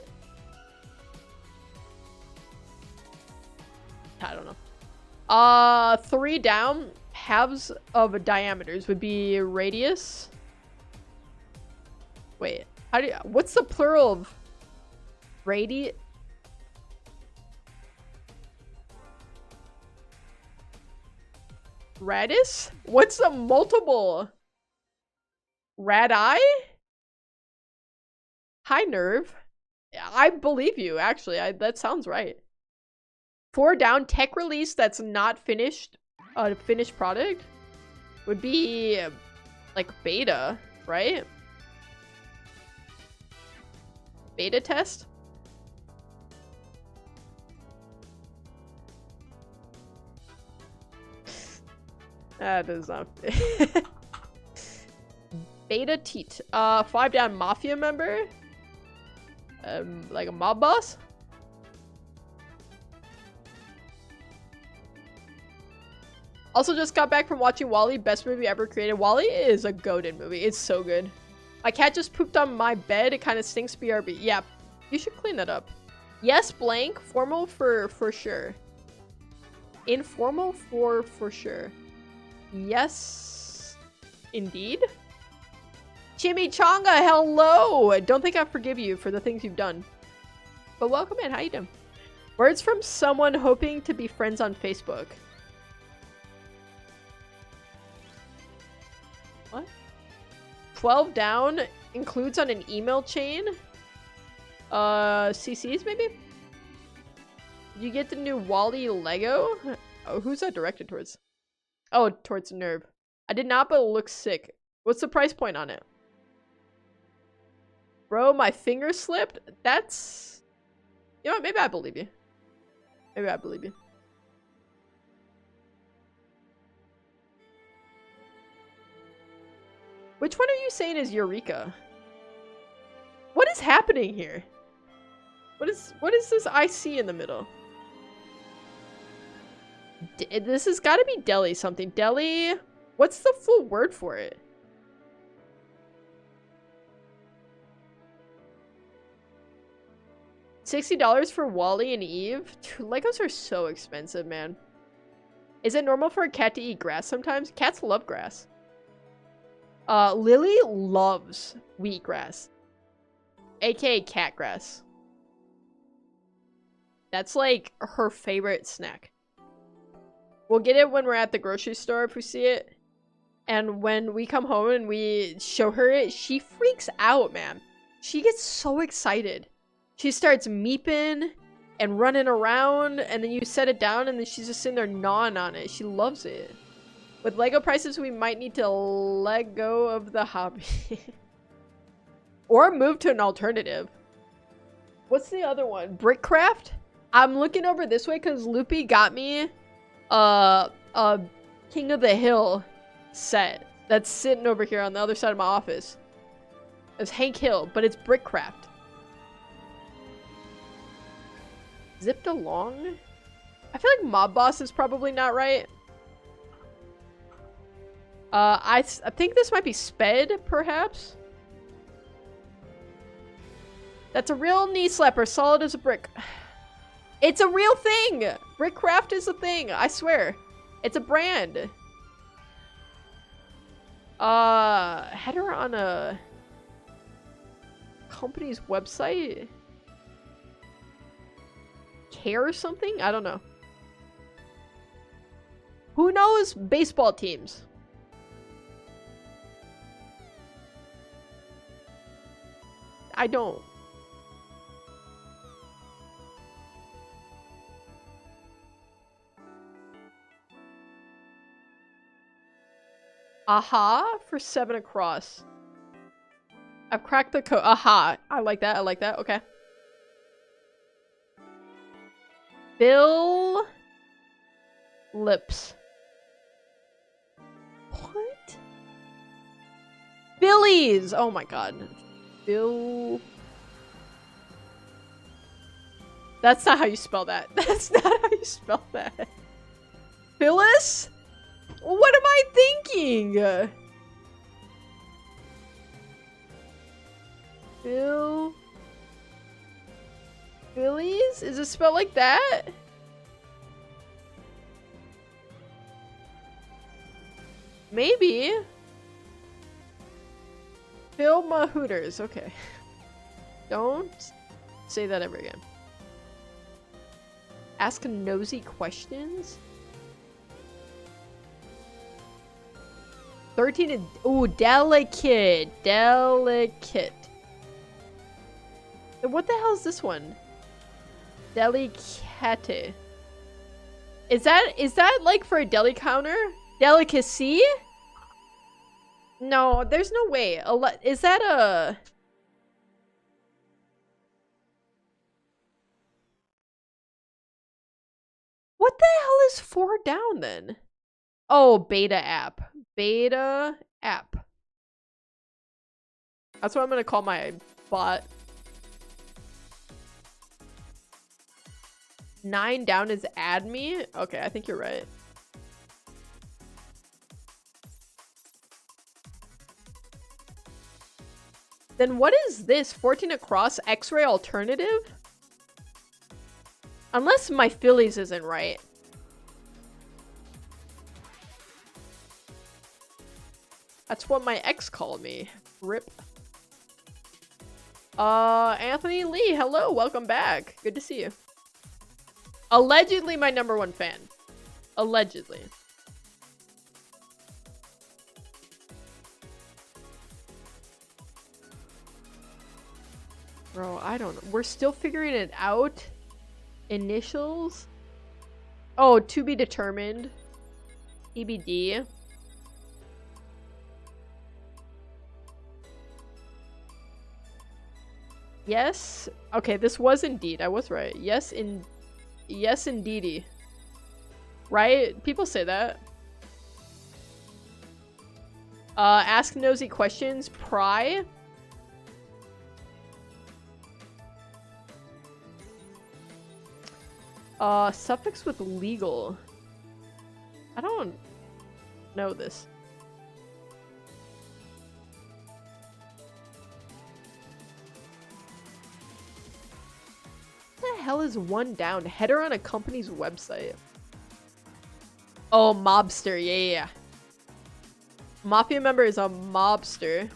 I don't know. 3 down, halves of diameters would be radius. Wait, how do you, what's the plural of radius? Radius? What's the multiple? Rad-eye? High nerve? I believe you, actually. That sounds right. 4 down, tech release that's not finished. A finished product would be like beta, right? Beta test? That does not fit. Beta teat. 5 down, mafia member. Like a mob boss. Also just got back from watching WALL-E, best movie ever created. WALL-E is a goated movie. It's so good. My cat just pooped on my bed. It kind of stinks, BRB. Yeah, you should clean that up. Yes, blank. Formal for sure. Informal for sure. Yes, indeed. Chimichanga, hello! Don't think I forgive you for the things you've done. But welcome in, how you doing? Words from someone hoping to be friends on Facebook. What? 12 down, includes on an email chain. CCs maybe? You get the new Wally Lego? Oh, who's that directed towards? Oh, towards Nerve. I did not, but it looks sick. What's the price point on it? Bro, my finger slipped? That's... You know what? Maybe I believe you. Maybe I believe you. Which one are you saying is Eureka? What is happening here? What is this I see in the middle? This has got to be deli something. Deli... What's the full word for it? $60 for Wally and Eve? Dude, Legos are so expensive, man. Is it normal for a cat to eat grass sometimes? Cats love grass. Lily loves wheatgrass. AKA cat grass. That's like her favorite snack. We'll get it when we're at the grocery store if we see it. And when we come home and we show her it, she freaks out, man. She gets so excited. She starts meeping and running around, and then you set it down, and then she's just sitting there gnawing on it. She loves it. With Lego prices, we might need to let go of the hobby. Or move to an alternative. What's the other one? Brickcraft? I'm looking over this way because Loopy got me a King of the Hill set that's sitting over here on the other side of my office. It's Hank Hill, but it's Brickcraft. Zipped along? I feel like Mob Boss is probably not right. I think this might be Sped, perhaps? That's a real knee slapper, solid as a brick. It's a real thing! Brickcraft is a thing, I swear. It's a brand. Header on a company's website? Care or something? I don't know. Who knows baseball teams? I don't. Aha for 7 across. I've cracked the code. Aha. I like that. I like that. Okay. Bill Lips. What? Billies! Oh my god. Bill... That's not how you spell that. That's not how you spell that. Phyllis? What am I thinking? Bill... Billies? Is it spelled like that? Maybe. Bill Mahooters. Okay. Don't say that ever again. Ask nosy questions? 13 and... Ooh, delicate. Delicate. What the hell is this one? Delicate. Is that like for a deli counter? Delicacy? No, there's no way. Is that a... What the hell is 4 down then? Oh, beta app. Beta app. That's what I'm gonna call my bot. 9 down is add me? Okay, I think you're right. Then what is this? 14 across X-ray alternative? Unless my Phillies isn't right. That's what my ex called me. Rip. Anthony Lee, hello, welcome back. Good to see you. Allegedly my #1 fan. Allegedly. Bro, I don't know. We're still figuring it out. Initials? Oh, to be determined. TBD. Yes. Okay, this was Indeed. I was right. Yes, indeedy. Right? People say that. Ask nosy questions. Pry. Suffix with legal. I don't know this. What the hell is one down? Header on a company's website. Oh, mobster. Yeah. Mafia member is a mobster.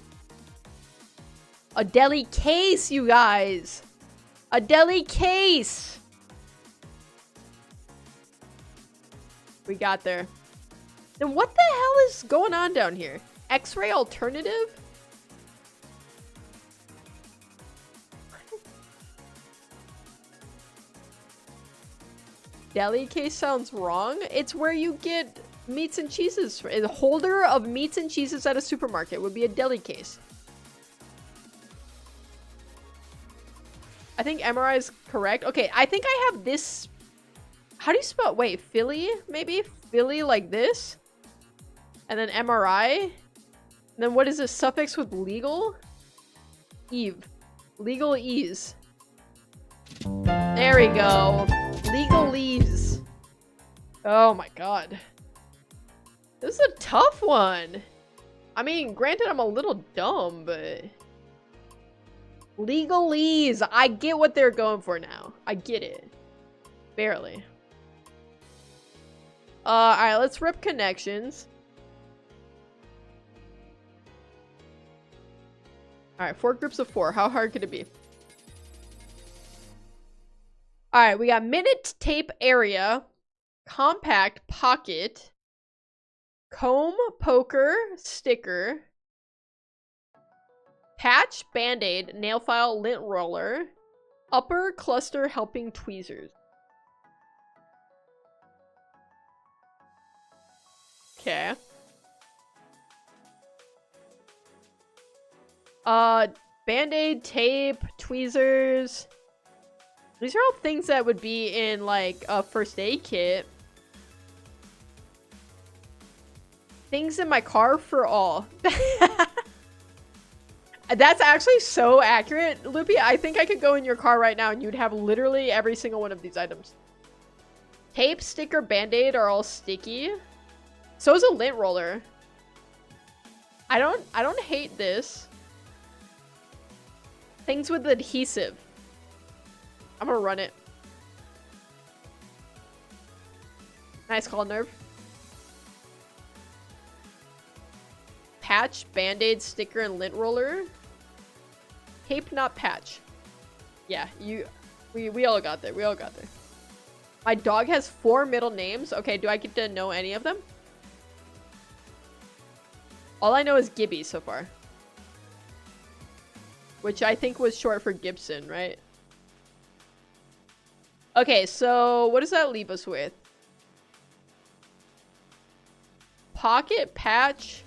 A deli case, you guys. A deli case. We got there. Then what the hell is going on down here? X-ray alternative? Deli case sounds wrong. It's where you get meats and cheeses. A holder of meats and cheeses at a supermarket would be a deli case. I think MRI is correct. Okay, I think I have this. How do you spell? Wait, Philly? Maybe? Philly like this? And then MRI? And then what is this suffix with legal? Eve. Legal ease. There we go. Legalese. Oh my god. This is a tough one. I mean, granted I'm a little dumb, but... Legalese. I get what they're going for now. I get it. Barely. Alright, let's rip connections. Alright, 4 groups of 4. How hard could it be? Alright, we got minute tape area, compact pocket, comb, poker, sticker, patch, band-aid, nail file, lint roller, upper cluster helping tweezers. Okay. Band-aid, tape, tweezers. These are all things that would be in, like, a first aid kit. Things in my car for all. That's actually so accurate, Loopy. I think I could go in your car right now and you'd have literally every single one of these items. Tape, sticker, band-aid are all sticky. So is a lint roller. I don't hate this. Things with adhesive. I'm gonna run it. Nice call, Nerve. Patch, band-aid, sticker, and lint roller. Tape, not patch. Yeah, we all got there. We all got there. My dog has 4 middle names. Okay, do I get to know any of them? All I know is Gibby so far. Which I think was short for Gibson, right? Okay, so what does that leave us with? Pocket, patch.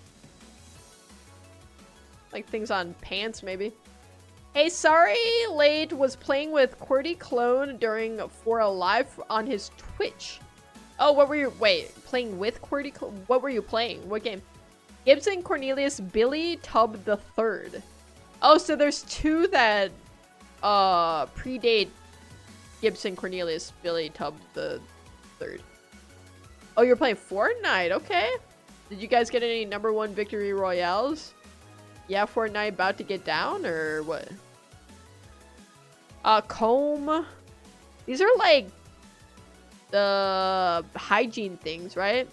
Like things on pants, maybe. Hey, sorry, late was playing with QWERTY Clone during For a Live on his Twitch. Oh, what were you? Wait, playing with QWERTY Clone? What were you playing? What game? Gibson Cornelius Billy Tubb the Third. Oh, so there's 2 that predate Gibson Cornelius Billy Tubb the Third. Oh, you're playing Fortnite. Okay. Did you guys get any #1 victory royales? Yeah, Fortnite about to get down or what? Comb. These are like the hygiene things, right?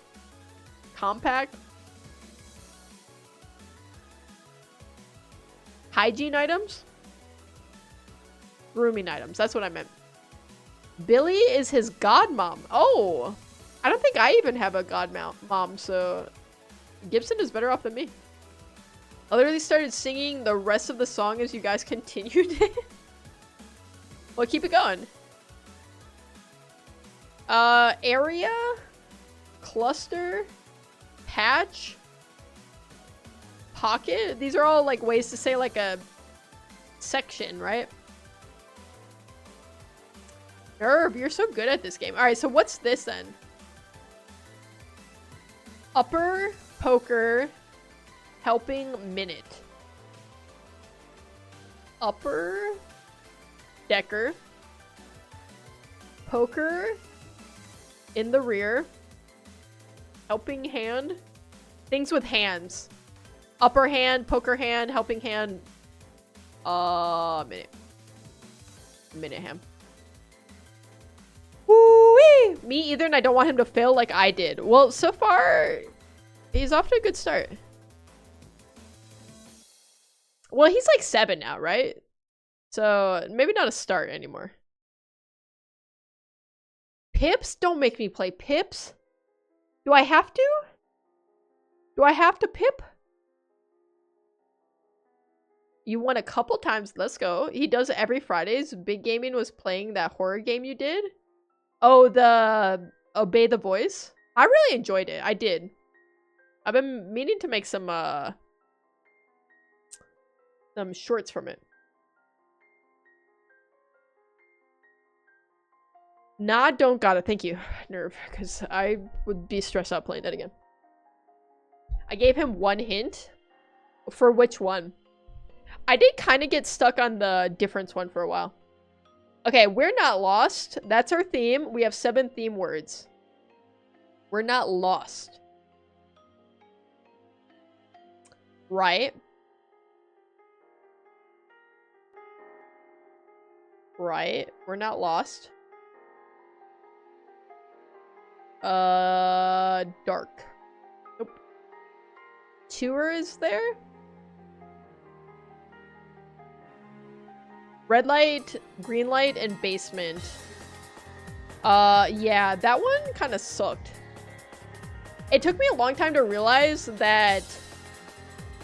Compact. Hygiene items? Grooming items. That's what I meant. Billy is his godmom. Oh! I don't think I even have a godmom, so Gibson is better off than me. I literally started singing the rest of the song as you guys continued it. Well, keep it going. Area, cluster, patch, pocket. These are all like ways to say like a section, right? Nerve, you're so good at this game. All right, so what's this then? Upper, poker, helping, minute. Upper, decker. Poker, in the rear. Helping hand. Things with hands. Upper hand, poker hand, helping hand. Minute. Minute hand. Woo-wee! Me either, and I don't want him to fail like I did. Well, so far, he's off to a good start. Well, he's like 7 now, right? So, maybe not a start anymore. Pips? Don't make me play Pips. Do I have to? Do I have to Pip? You won a couple times. Let's go. He does it every Fridays. Big Gaming was playing that horror game you did. Oh, the Obey the Voice. I really enjoyed it. I did. I've been meaning to make some shorts from it. Nah, don't got it. Thank you, Nerve, because I would be stressed out playing that again. I gave him 1 hint. For which one? I did kind of get stuck on the difference one for a while. Okay, we're not lost. That's our theme. We have 7 theme words. We're not lost. Right. Right. We're not lost. Dark. Nope. Tour is there? Red light, green light, and basement. Yeah, that one kind of sucked. It took me a long time to realize that,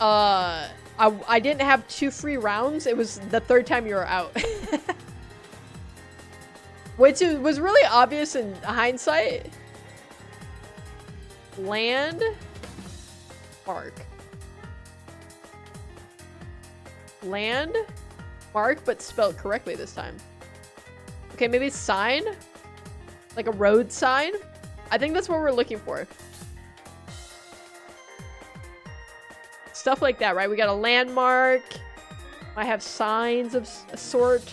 I didn't have 2 free rounds. It was the 3rd time you were out. Which was really obvious in hindsight. Land. Mark. Land. Mark, but spelled correctly this time. Okay, maybe sign? Like a road sign? I think that's what we're looking for. Stuff like that, right? We got a landmark. I have signs of a sort.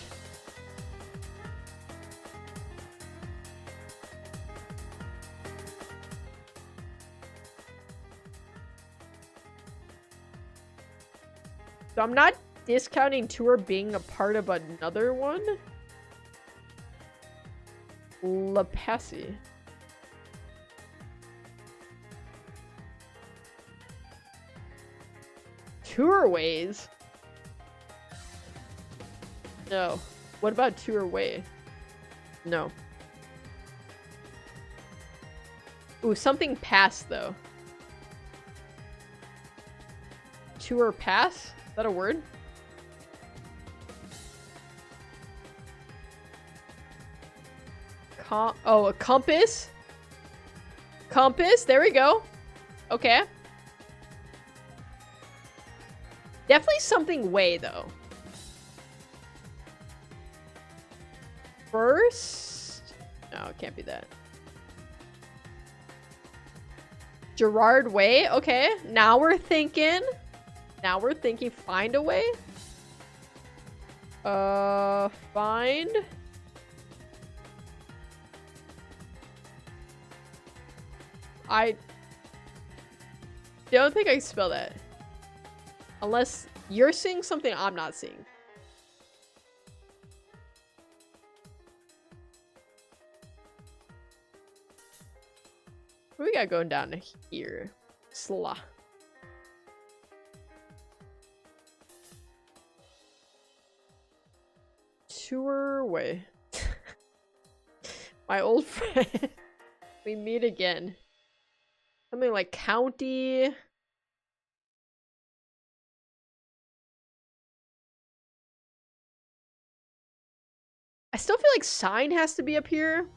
So I'm not discounting tour being a part of another one. La Passy. Tourways? No. What about Tourway? No. Ooh, something pass though. Tour pass? Is that a word? Oh, a compass? Compass, there we go. Okay. Definitely something way, though. First? No, it can't be that. Gerard Way? Okay, now we're thinking. Now we're thinking. Find a way? Find... I don't think I can spell that. Unless you're seeing something I'm not seeing. What we got going down here? Sla. Tour way. My old friend. We meet again. Something like county. I still feel like sign has to be up here.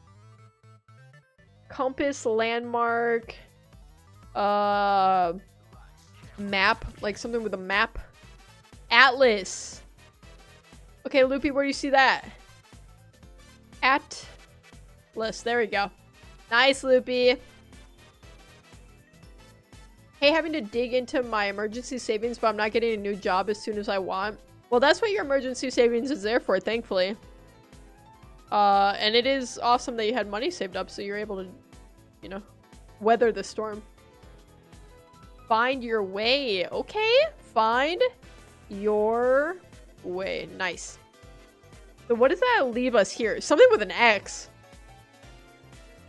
Compass, landmark, map, like something with a map. Atlas. Okay, Loopy, where do you see that? Atlas, there we go. Nice, Loopy. Hey, having to dig into my emergency savings, but I'm not getting a new job as soon as I want. Well, that's what your emergency savings is there for, thankfully. And it is awesome that you had money saved up, so you're able to, you know, weather the storm. Find your way. Okay, find your way. Nice. So what does that leave us here? Something with an X.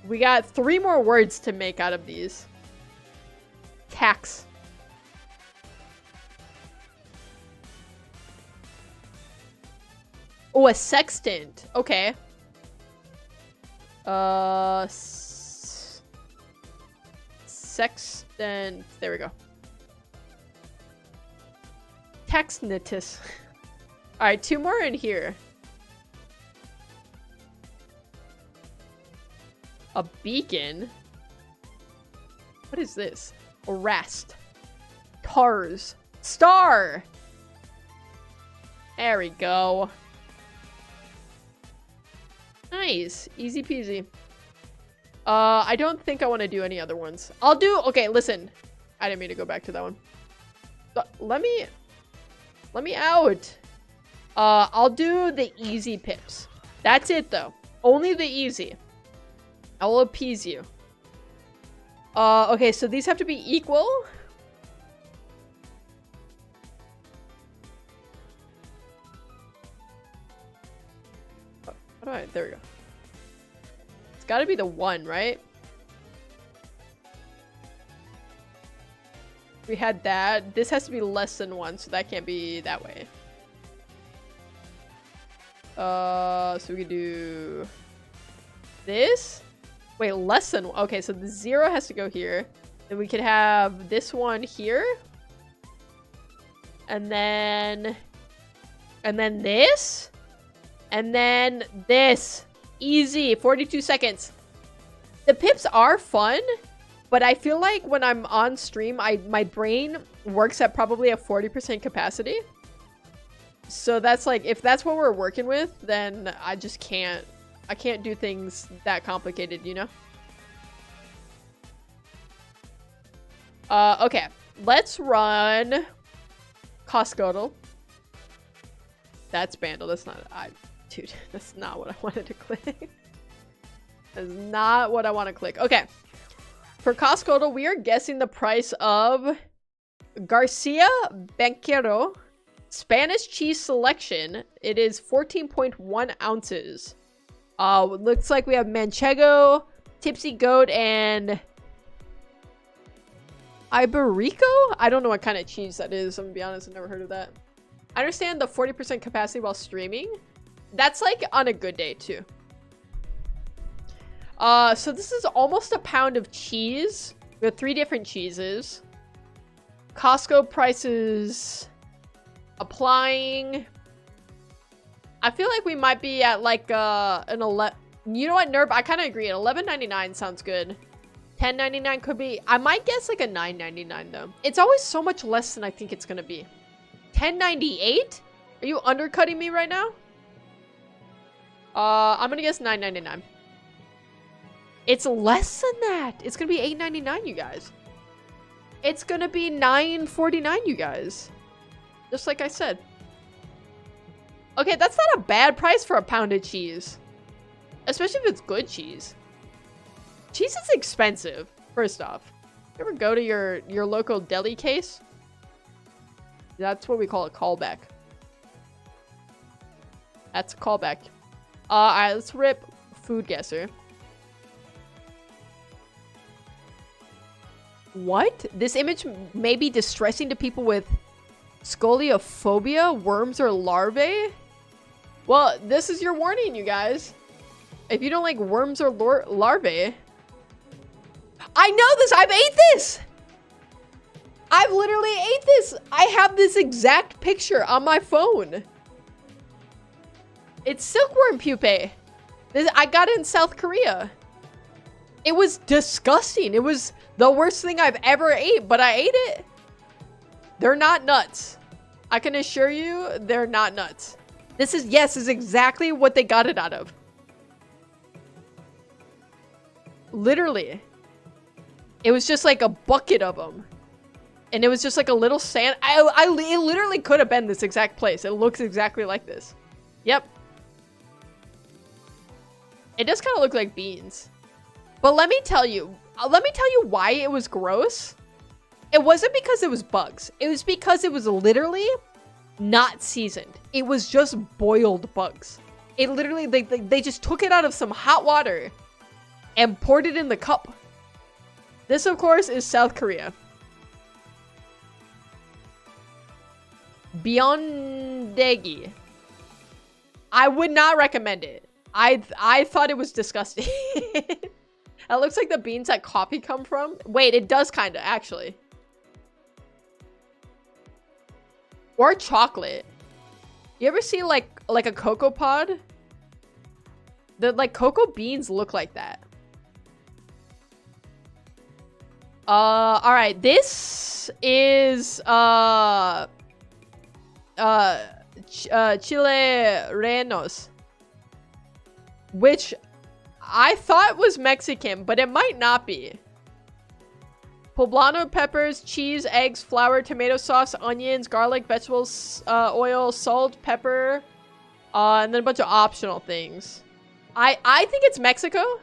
We got 3 more words to make out of these. Tax. Oh, a sextant. Okay. Sextant. There we go. Texnitus. All right, 2 more in here. A beacon. What is this? Arrest. Tars. Star. There we go. Nice. Easy peasy. I don't think I want to do any other ones. I'll do... Okay, listen. I didn't mean to go back to that one. Let me out. I'll do the easy pips. That's it, though. Only the easy. I will appease you. Okay, so these have to be equal. Alright, there we go. It's gotta be the 1, right? We had that. This has to be less than 1, so that can't be that way. So we could do this. Wait, less than... Okay, so the 0 has to go here. Then we could have this one here. And then this. And then this. Easy. 42 seconds. The pips are fun, but I feel like when I'm on stream, my brain works at probably a 40% capacity. So that's like, if that's what we're working with, then I just can't. I can't do things that complicated, you know? Okay. Let's run Costco. That's Bandle. That's not... Dude, that's not what I wanted to click. That's not what I want to click. Okay. For Costco, we are guessing the price of Garcia Banquero Spanish cheese selection. It is 14.1 ounces. Looks like we have Manchego, Tipsy Goat, and Iberico? I don't know what kind of cheese that is. I'm gonna be honest, I've never heard of that. I understand the 40% capacity while streaming. That's like on a good day too. So this is almost a pound of cheese. We have 3 different cheeses. Costco prices applying. I feel like we might be at like an 11. You know what, Nerb? I kind of agree. $11.99 sounds good. $10.99 could be. I might guess like a $9.99 though. It's always so much less than I think it's gonna be. $10.98? Are you undercutting me right now? I'm gonna guess $9.99. It's less than that. It's gonna be $8.99, you guys. It's gonna be $9.49, you guys. Just like I said. Okay, that's not a bad price for a pound of cheese. Especially if it's good cheese. Cheese is expensive, first off. You ever go to your local deli case? That's what we call a callback. That's a callback. Alright, let's rip food guesser. What? This image may be distressing to people with scoliophobia, worms, or larvae? Well, this is your warning, you guys. If you don't like worms or larvae... I know this! I've ate this! I've literally ate this! I have this exact picture on my phone. It's silkworm pupae. I got it in South Korea. It was disgusting. It was the worst thing I've ever ate, but I ate it. They're not nuts. I can assure you, they're not nuts. This is exactly what they got it out of. Literally. It was just like a bucket of them. And it was just like a little sand. It literally could have been this exact place. It looks exactly like this. Yep. It does kind of look like beans. But let me tell you why it was gross. It wasn't because it was bugs. It was because it was literally not seasoned. It was just boiled bugs. It literally, they just took it out of some hot water and poured it in the cup. This, of course, is South Korea. Byeondegi. I would not recommend it. I thought it was disgusting. That looks like the beans that coffee come from. Wait, it does kind of, actually. Or chocolate. You ever see like a cocoa pod? The cocoa beans look like that. All right. This is chilerenos, which I thought was Mexican, but it might not be. Poblano peppers, cheese, eggs, flour, tomato sauce, onions, garlic, vegetables, oil, salt, pepper, and then a bunch of optional things. I think it's Mexico.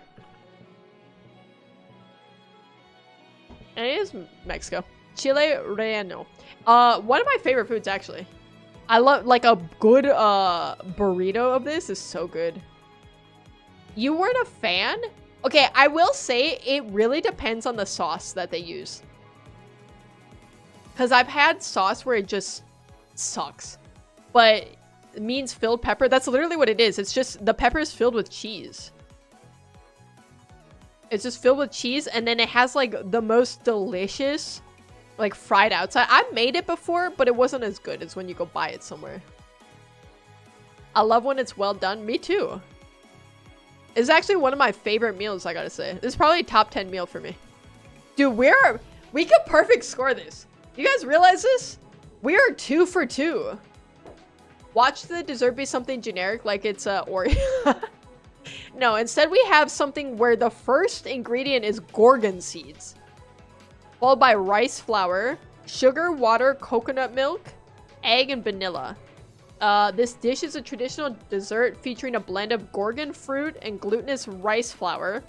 And it is Mexico. Chile relleno. One of my favorite foods, actually. I love, like, a good burrito of this is so good. You weren't a fan? Okay, I will say it really depends on the sauce that they use. Because I've had sauce where it just sucks. But it means filled pepper. That's literally what it is. It's just the pepper is filled with cheese. It's just filled with cheese. And then it has like the most delicious like fried outside. I've made it before, but it wasn't as good as when you go buy it somewhere. I love when it's well done. Me too. It's actually one of my favorite meals, I gotta say. This is probably a top 10 meal for me. Dude, we could perfect score this. You guys realize this? We are 2 for 2. Watch the dessert be something generic like it's Oreo. No, instead we have something where the first ingredient is gorgon seeds. Followed by rice flour, sugar, water, coconut milk, egg, and vanilla. This dish is a traditional dessert featuring a blend of gorgon fruit and glutinous rice flour.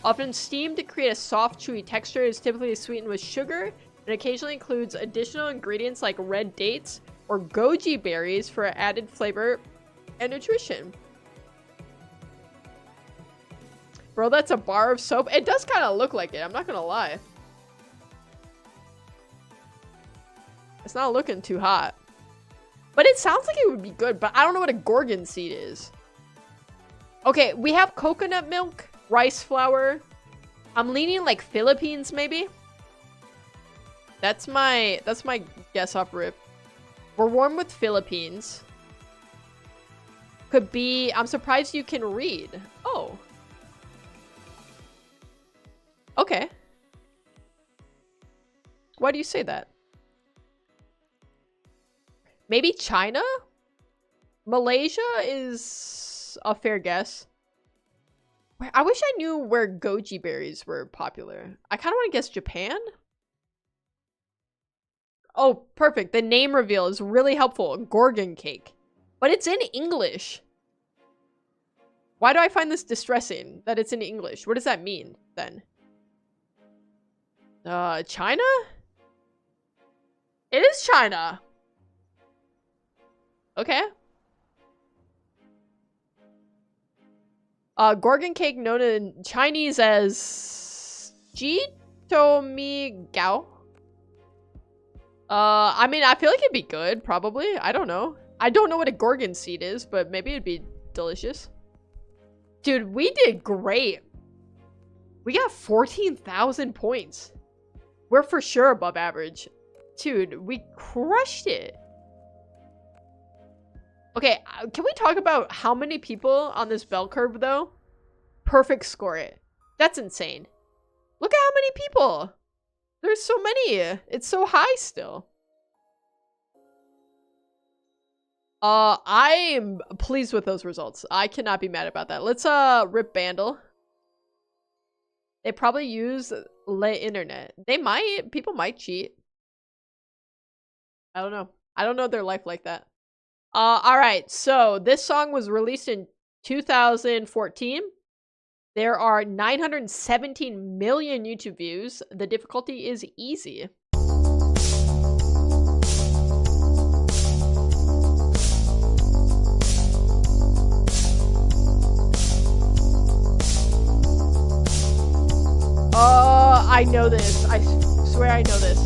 Often steamed to create a soft, chewy texture, it is typically sweetened with sugar and occasionally includes additional ingredients like red dates or goji berries for added flavor and nutrition. Bro, that's a bar of soap. It does kind of look like it, I'm not gonna lie. It's not looking too hot. But it sounds like it would be good, but I don't know what a gorgon seed is. Okay, we have coconut milk, rice flour. I'm leaning like Philippines, maybe. That's my guess off rip. We're warm with Philippines. Could be, I'm surprised you can read. Oh. Okay. Why do you say that? Maybe China? Malaysia is a fair guess. I wish I knew where goji berries were popular. I kind of want to guess Japan. Oh, perfect. The name reveal is really helpful. Gorgon cake. But it's in English. Why do I find this distressing that it's in English? What does that mean then? China? It is China. Okay. Gorgon cake known in Chinese as Jitomigao. I mean, I feel like it'd be good, probably. I don't know. I don't know what a gorgon seed is, but maybe it'd be delicious. Dude, we did great. We got 14,000 points. We're for sure above average. Dude, we crushed it. Okay, can we talk about how many people on this bell curve, though? Perfect score it. That's insane. Look at how many people. There's so many. It's so high still. I am pleased with those results. I cannot be mad about that. Let's rip Bandle. They probably use Le Internet. They might. People might cheat. I don't know. I don't know their life like that. Alright, so this song was released in 2014. There are 917 million YouTube views. The difficulty is easy. I know this. I swear I know this.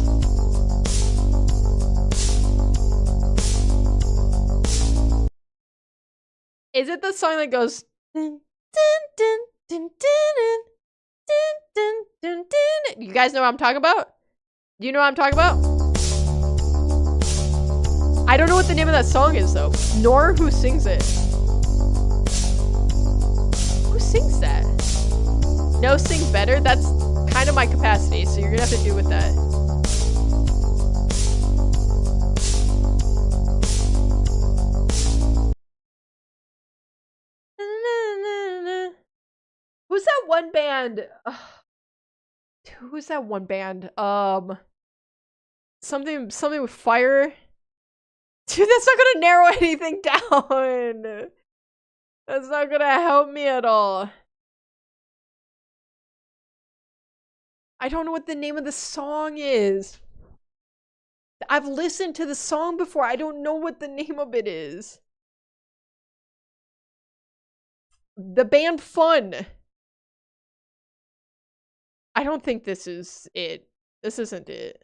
Is it the song that goes dun, dun, dun, dun, dun, dun, dun? You guys know what I'm talking about? Do you know what I'm talking about? I don't know what the name of that song is though, nor who sings it. Who sings that? No, sing better? That's kind of my capacity, so you're gonna have to do with that. Who's that one band? Who's that one band? Something with fire. Dude, that's not gonna narrow anything down. That's not gonna help me at all. I don't know what the name of the song is. I've listened to the song before. I don't know what the name of it is. The band Fun. I don't think this is it. This isn't it.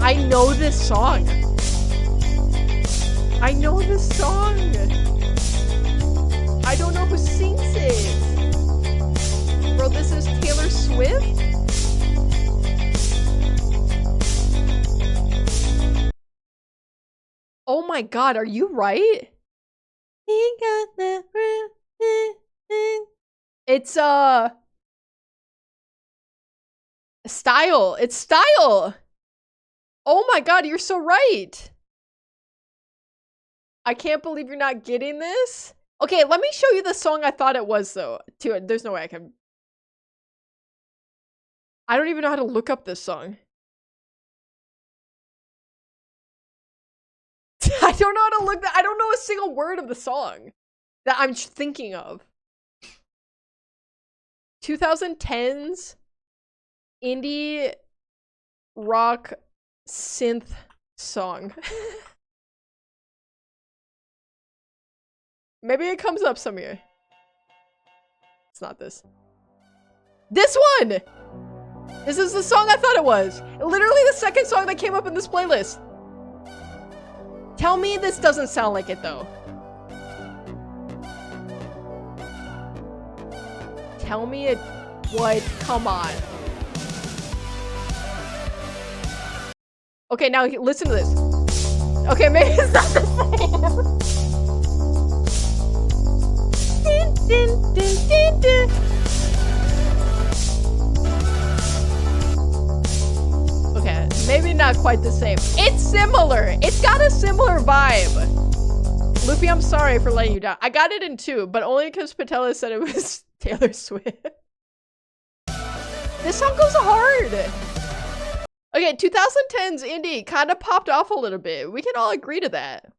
I know this song. I know this song. I don't know who sings it. Bro, this is Taylor Swift? Oh my god, are you right? It's Style. It's Style. Oh my god, you're so right. I can't believe you're not getting this. Okay, let me show you the song I thought it was though. There's no way I can. I don't even know how to look up this song. I don't know how to look that. I don't know a single word of the song that I'm thinking of. 2010s indie rock synth song. Maybe it comes up somewhere. It's not this. This one! This is the song I thought it was. Literally the second song that came up in this playlist. Tell me this doesn't sound like it though. Tell me it would. Come on. Okay, now listen to this. Okay, maybe it's not the same. Okay, maybe not quite the same. It's similar. It's got a similar vibe. Loopy, I'm sorry for letting you down. I got it in 2, but only because Patella said it was Taylor Swift. This song goes hard. Okay, 2010s indie kind of popped off a little bit. We can all agree to that.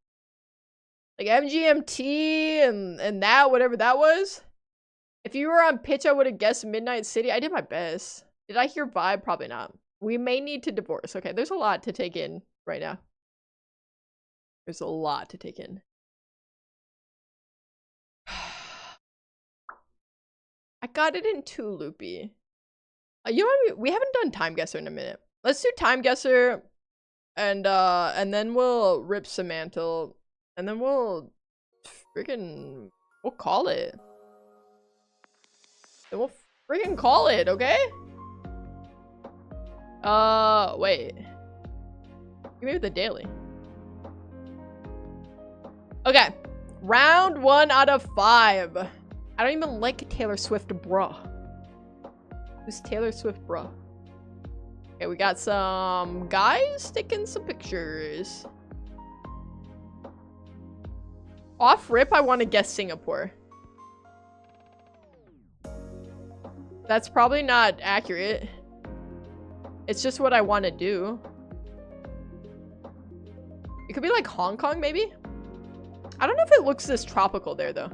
Like MGMT and that, whatever that was. If you were on pitch, I would have guessed Midnight City. I did my best. Did I hear Vibe? Probably not. We may need to divorce. Okay, there's a lot to take in right now. There's a lot to take in. I got it in 2, Loopy. You know what? We haven't done Time Guesser in a minute. Let's do Time Guesser, and then we'll rip Semantle, and then we'll call it. Then we'll freaking call it, okay? Wait. Maybe the daily. Okay. Round 1 out of 5. I don't even like Taylor Swift, bruh. Who's Taylor Swift, bruh? Okay, we got some guys taking some pictures. Off rip, I want to guess Singapore. That's probably not accurate. It's just what I want to do. It could be like Hong Kong, maybe? I don't know if it looks this tropical there, though.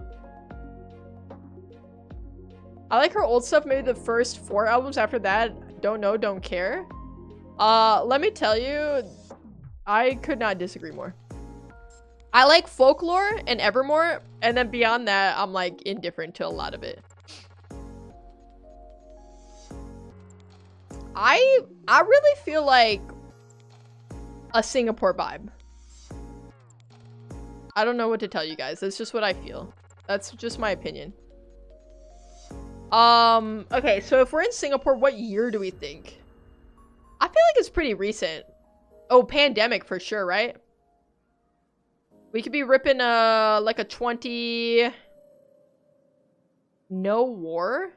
I like her old stuff, maybe the first 4 albums. After that, don't know, don't care. Let me tell you, I could not disagree more. I like Folklore and Evermore, and then beyond that, I'm like indifferent to a lot of it. I really feel like a Singapore vibe. I don't know what to tell you guys. That's just what I feel. That's just my opinion. Okay, so if we're in Singapore, what year do we think? I feel like it's pretty recent. Oh, pandemic for sure, right? We could be ripping like a 20... No war?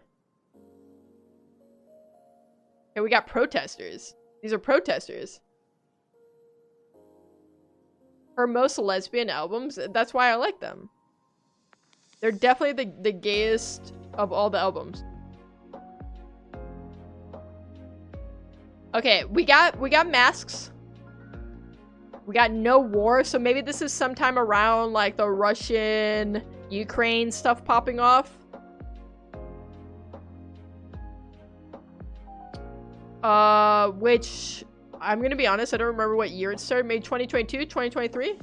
Okay, we got protesters. These are protesters. Her most lesbian albums, that's why I like them. They're definitely the gayest of all the albums. Okay, we got masks. We got no war, so maybe this is sometime around like the Russian, Ukraine stuff popping off. Which I'm gonna be honest, I don't remember what year it started. Maybe 2022, 2023?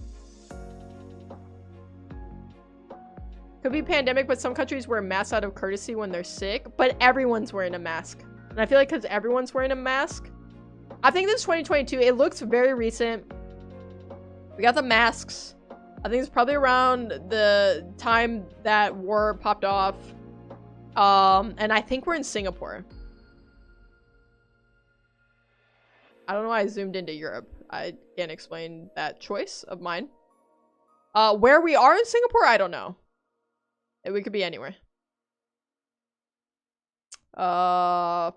Could be pandemic, but some countries wear masks out of courtesy when they're sick. But everyone's wearing a mask. And I feel like because everyone's wearing a mask. I think this is 2022. It looks very recent. We got the masks. I think it's probably around the time that war popped off. And I think we're in Singapore. I don't know why I zoomed into Europe. I can't explain that choice of mine. Where we are in Singapore, I don't know. We could be anywhere. I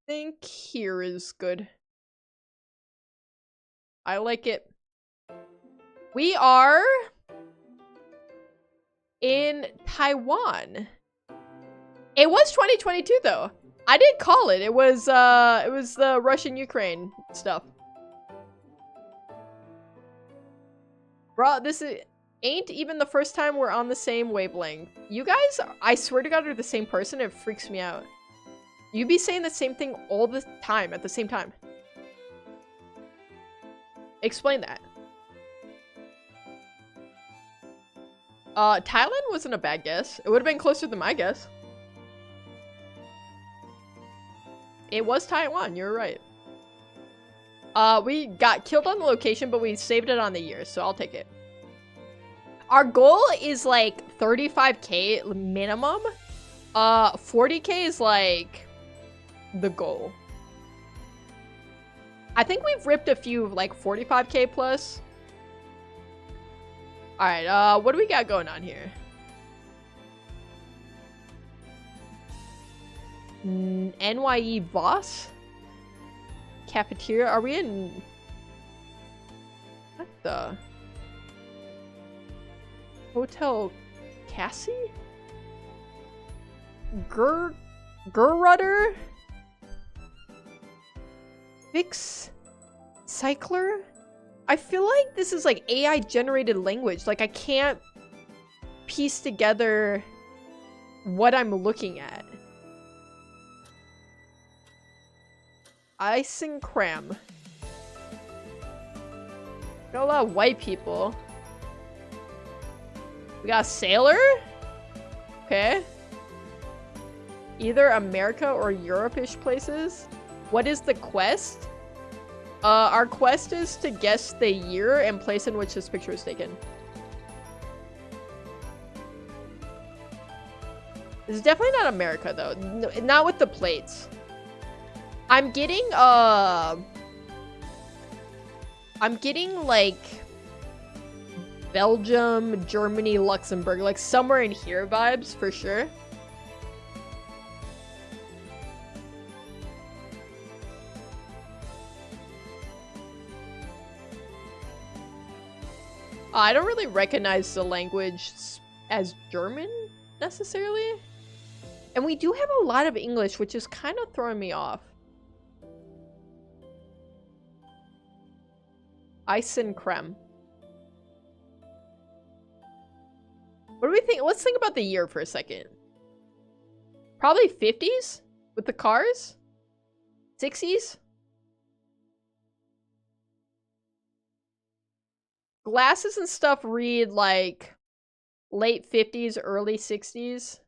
think here is good. I like it. We are in Taiwan. It was 2022 though. I did call it. It was the Russian-Ukraine stuff. Bro, this ain't even the first time we're on the same wavelength. You guys, I swear to God, are the same person. It freaks me out. You be saying the same thing all the time at the same time. Explain that. Thailand wasn't a bad guess. It would have been closer than my guess. It was Taiwan, you're right. We got killed on the location, but we saved it on the year, so I'll take it. Our goal is like 35k minimum. 40k is like the goal. I think we've ripped a few like 45k plus. Alright, what do we got going on here? NYE Voss? Cafeteria? Are we in... What the... Hotel Cassie? Gurrudder? Fix? Cycler? I feel like this is like AI generated language. Like I can't piece together what I'm looking at. Ice and cram. Got a lot of white people. We got a sailor? Okay. Either America or Europe-ish places. What is the quest? Our quest is to guess the year and place in which this picture was taken. This is definitely not America, though. No, not with the plates. I'm getting like Belgium, Germany, Luxembourg, like somewhere in here vibes for sure. I don't really recognize the language as German necessarily. And we do have a lot of English, which is kind of throwing me off. Ice and creme. What do we think? Let's think about the year for a second. Probably 50s with the cars? 60s? Glasses and stuff read like late 50s, early 60s.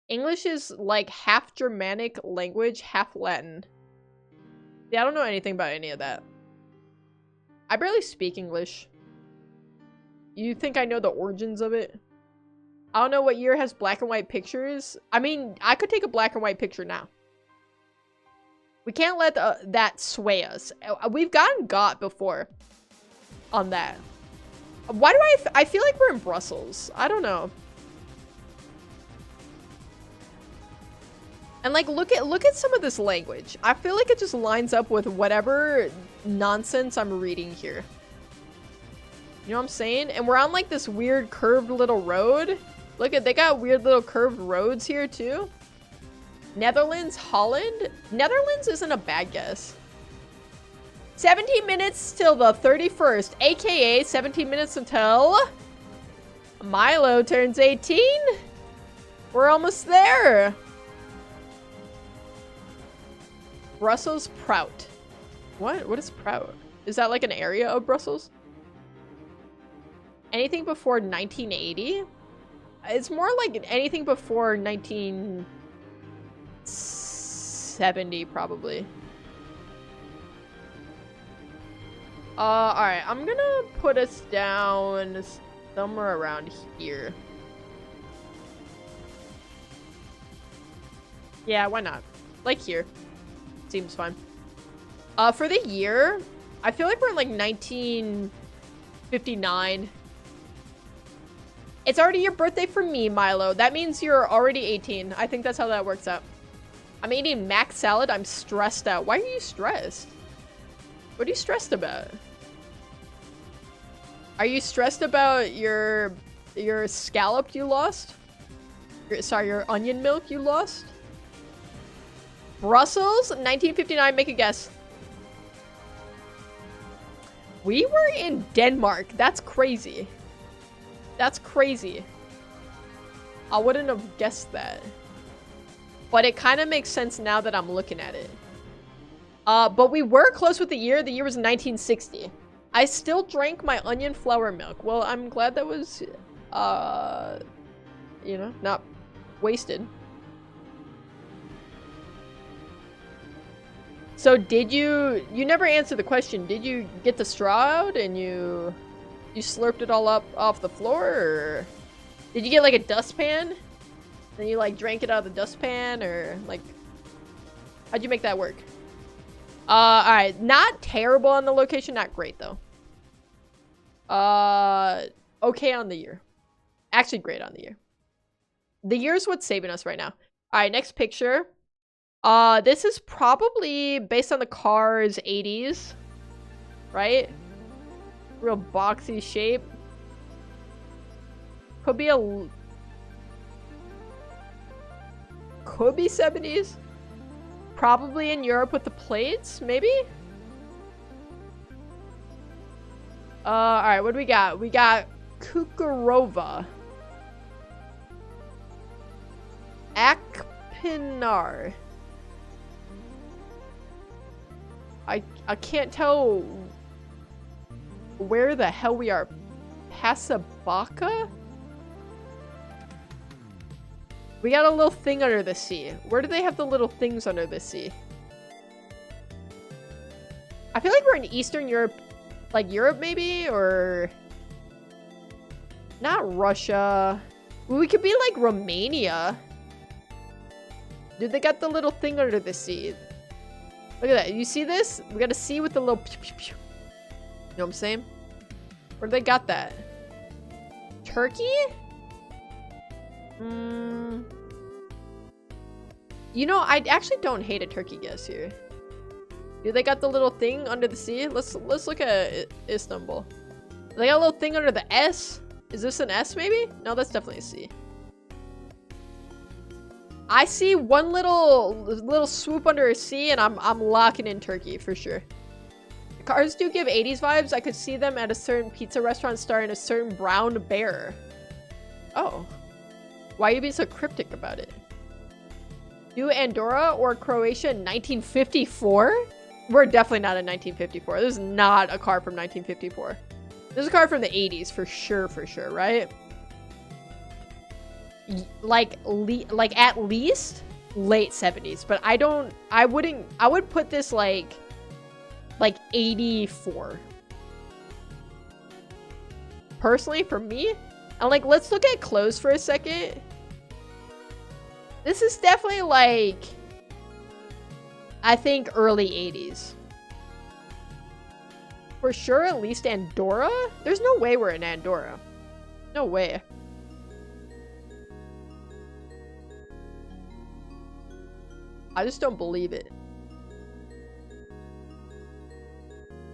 English is like half Germanic language, half Latin. Yeah, I don't know anything about any of that. I barely speak English. You think I know the origins of it? I don't know what year has black and white pictures. I mean, I could take a black and white picture now. We can't let that sway us. We've gotten got before on that. Why do I feel like we're in Brussels? I don't know. And like, look at some of this language. I feel like it just lines up with whatever nonsense I'm reading here. You know what I'm saying? And we're on like this weird curved little road. Look at, they got weird little curved roads here too. Netherlands, Holland. Netherlands isn't a bad guess. 17 minutes till the 31st, aka 17 minutes until Milo turns 18. We're almost there. Brussels Prout. What is Prout? Is that like an area of Brussels? Anything before 1980? It's more like anything before 1970 probably. Alright, I'm gonna put us down somewhere around here. Yeah, why not? Like here. Seems fun. For the year, I feel like we're in like 1959. It's already your birthday for me, Milo. That means you're already 18. I think that's how that works out. I'm eating mac salad. I'm stressed out. Why are you stressed? What are you stressed about? Are you stressed about your scallop you lost? Your onion milk you lost? Brussels, 1959, make a guess. We were in Denmark. That's crazy. That's crazy. I wouldn't have guessed that. But it kind of makes sense now that I'm looking at it. But we were close with the year. The year was 1960. I still drank my onion flour milk. Well, I'm glad that was, you know, not wasted. So did you never answered the question. Did you get the straw out and you slurped it all up off the floor, or did you get like a dustpan? Then you like drank it out of the dustpan, or like, how'd you make that work? Alright, not terrible on the location, not great though. Okay on the year. Actually great on the year. The year's what's saving us right now. Alright, next picture. This is probably based on the car's 80s, right? Real boxy shape. Could be 70s. Probably in Europe with the plates, maybe? Alright, what do we got? We got Kukurova. Akpinar. I can't tell where the hell we are. Pasabaka? We got a little thing under the sea. Where do they have the little things under the sea? I feel like we're in Eastern Europe. Like Europe maybe? Or... not Russia. We could be like Romania. Dude, they got the little thing under the sea. Look at that. You see this? We got a C with the little pew, pew, pew. You know what I'm saying? Where they got that? Turkey? You know, I actually don't hate a turkey guess here. Do they got the little thing under the C? Let's look at Istanbul. They got a little thing under the S? Is this an S maybe? No, that's definitely a C. I see one little swoop under a C, and I'm locking in Turkey for sure. The cars do give 80s vibes. I could see them at a certain pizza restaurant starring a certain brown bear. Oh. Why are you being so cryptic about it? Do Andorra or Croatia in 1954? We're definitely not in 1954. This is not a car from 1954. This is a car from the 80s for sure, right? Like at least late 70s, but I would put this like 84. Personally, for me, and like, let's look at clothes for a second. This is definitely like, I think early 80s. For sure, at least Andorra? There's no way we're in Andorra. No way. I just don't believe it.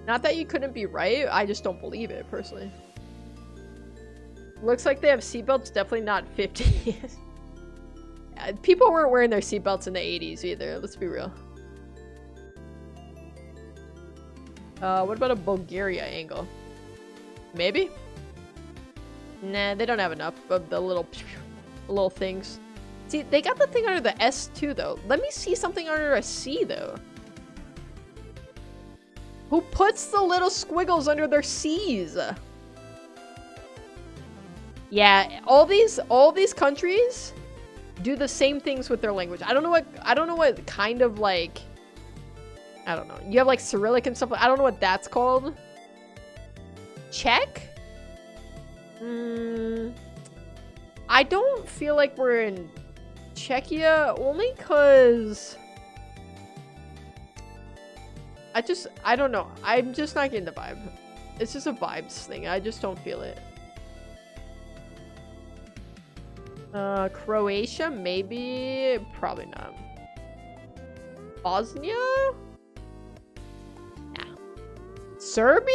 Not that you couldn't be right, I just don't believe it, personally. Looks like they have seatbelts, definitely not 50s. People weren't wearing their seatbelts in the 80s either, let's be real. What about a Bulgaria angle? Maybe? Nah, they don't have enough of the little things. See, they got the thing under the S too, though. Let me see something under a C, though. Who puts the little squiggles under their C's? Yeah, all these countries do the same things with their language. I don't know what kind of like, I don't know. You have like Cyrillic and stuff. I don't know what that's called. Czech? I don't feel like we're in Czechia, only cause I don't know. I'm just not getting the vibe. It's just a vibes thing. I just don't feel it. Croatia, maybe. Probably not. Bosnia? Nah. Serbia?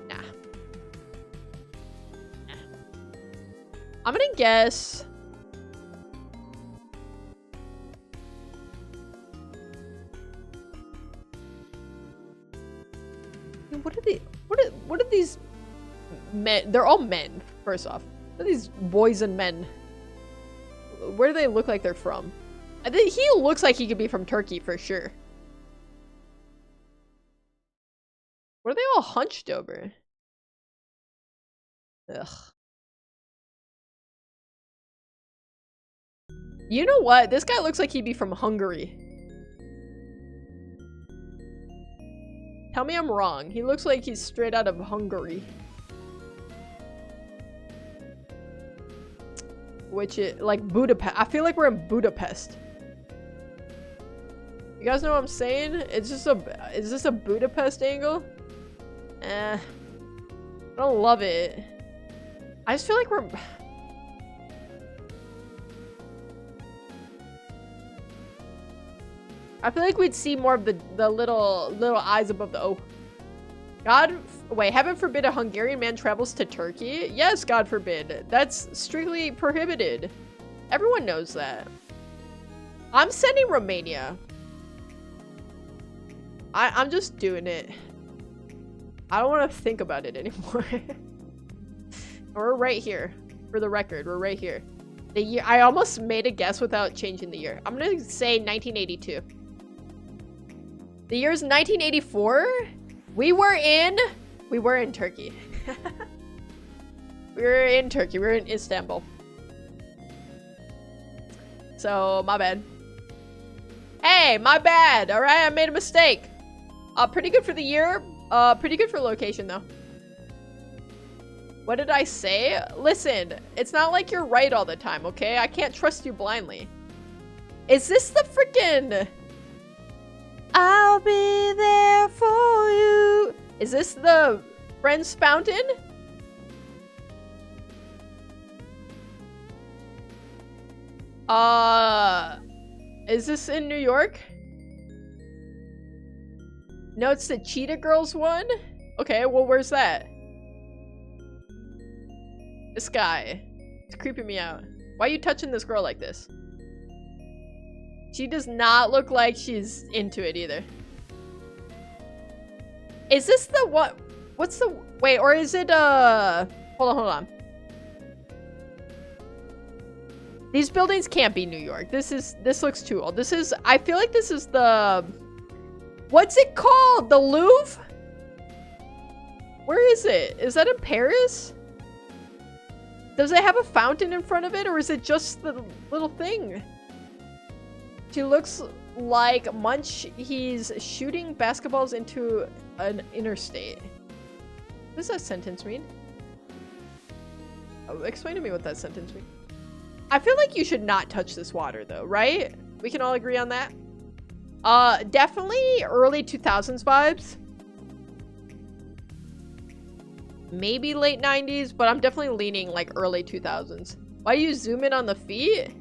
Nah. I'm gonna guess. What are these men? They're all men, first off. What are these boys and men? Where do they look like they're from? I think he looks like he could be from Turkey for sure. What are they all hunched over? Ugh. You know what? This guy looks like he'd be from Hungary. Tell me I'm wrong. He looks like he's straight out of Hungary. Which is like Budapest. I feel like we're in Budapest. You guys know what I'm saying? Is this a Budapest angle? I don't love it. I just feel like we're... I feel like we'd see more of the little eyes above the O. Wait, heaven forbid a Hungarian man travels to Turkey? Yes, God forbid. That's strictly prohibited. Everyone knows that. I'm sending Romania. I'm just doing it. I don't want to think about it anymore. We're right here. For the record, we're right here. The year, I almost made a guess without changing the year. I'm gonna say 1982. The year's 1984. We were in Turkey. We were in Turkey. We were in Istanbul. So, my bad. Hey, my bad. All right, I made a mistake. Pretty good for the year. Pretty good for location, though. What did I say? Listen, it's not like you're right all the time, okay? I can't trust you blindly. Is this the freaking... I'll be there for you. Is this the Friends Fountain? Is this in New York? No, it's the Cheetah Girls one? Okay, well, where's that? This guy. It's creeping me out. Why are you touching this girl like this? She does not look like she's into it either. Is this the what? What's the wait? Or is it hold on. These buildings can't be New York. This looks too old. This is, I feel like this is the, what's it called? The Louvre? Where is it? Is that in Paris? Does it have a fountain in front of it, or is it just the little thing? She looks like Munch. He's shooting basketballs into an interstate. What does that sentence mean? Oh, explain to me what that sentence means. I feel like you should not touch this water though, right? We can all agree on that. Definitely early 2000s vibes. Maybe late 90s, but I'm definitely leaning like early 2000s. Why do you zoom in on the feet?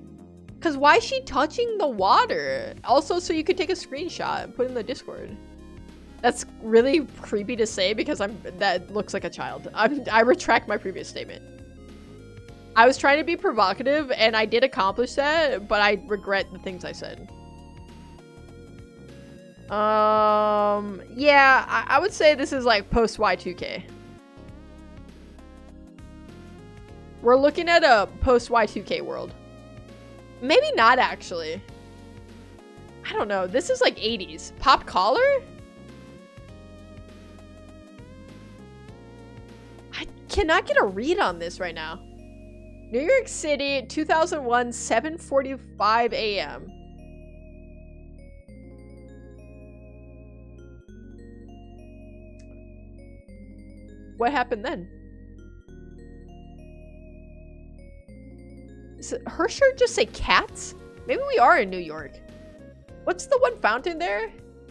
Because why is she touching the water? Also, so you could take a screenshot and put in the Discord. That's really creepy to say because that looks like a child. I retract my previous statement. I was trying to be provocative and I did accomplish that, but I regret the things I said. Yeah, I would say this is like post Y2K. We're looking at a post Y2K world. Maybe not actually. I don't know. This is like 80s. Pop collar? I cannot get a read on this right now. New York City, 2001, 7:45 a.m. What happened then? Does her shirt just say cats? Maybe we are in New York. What's the one fountain there?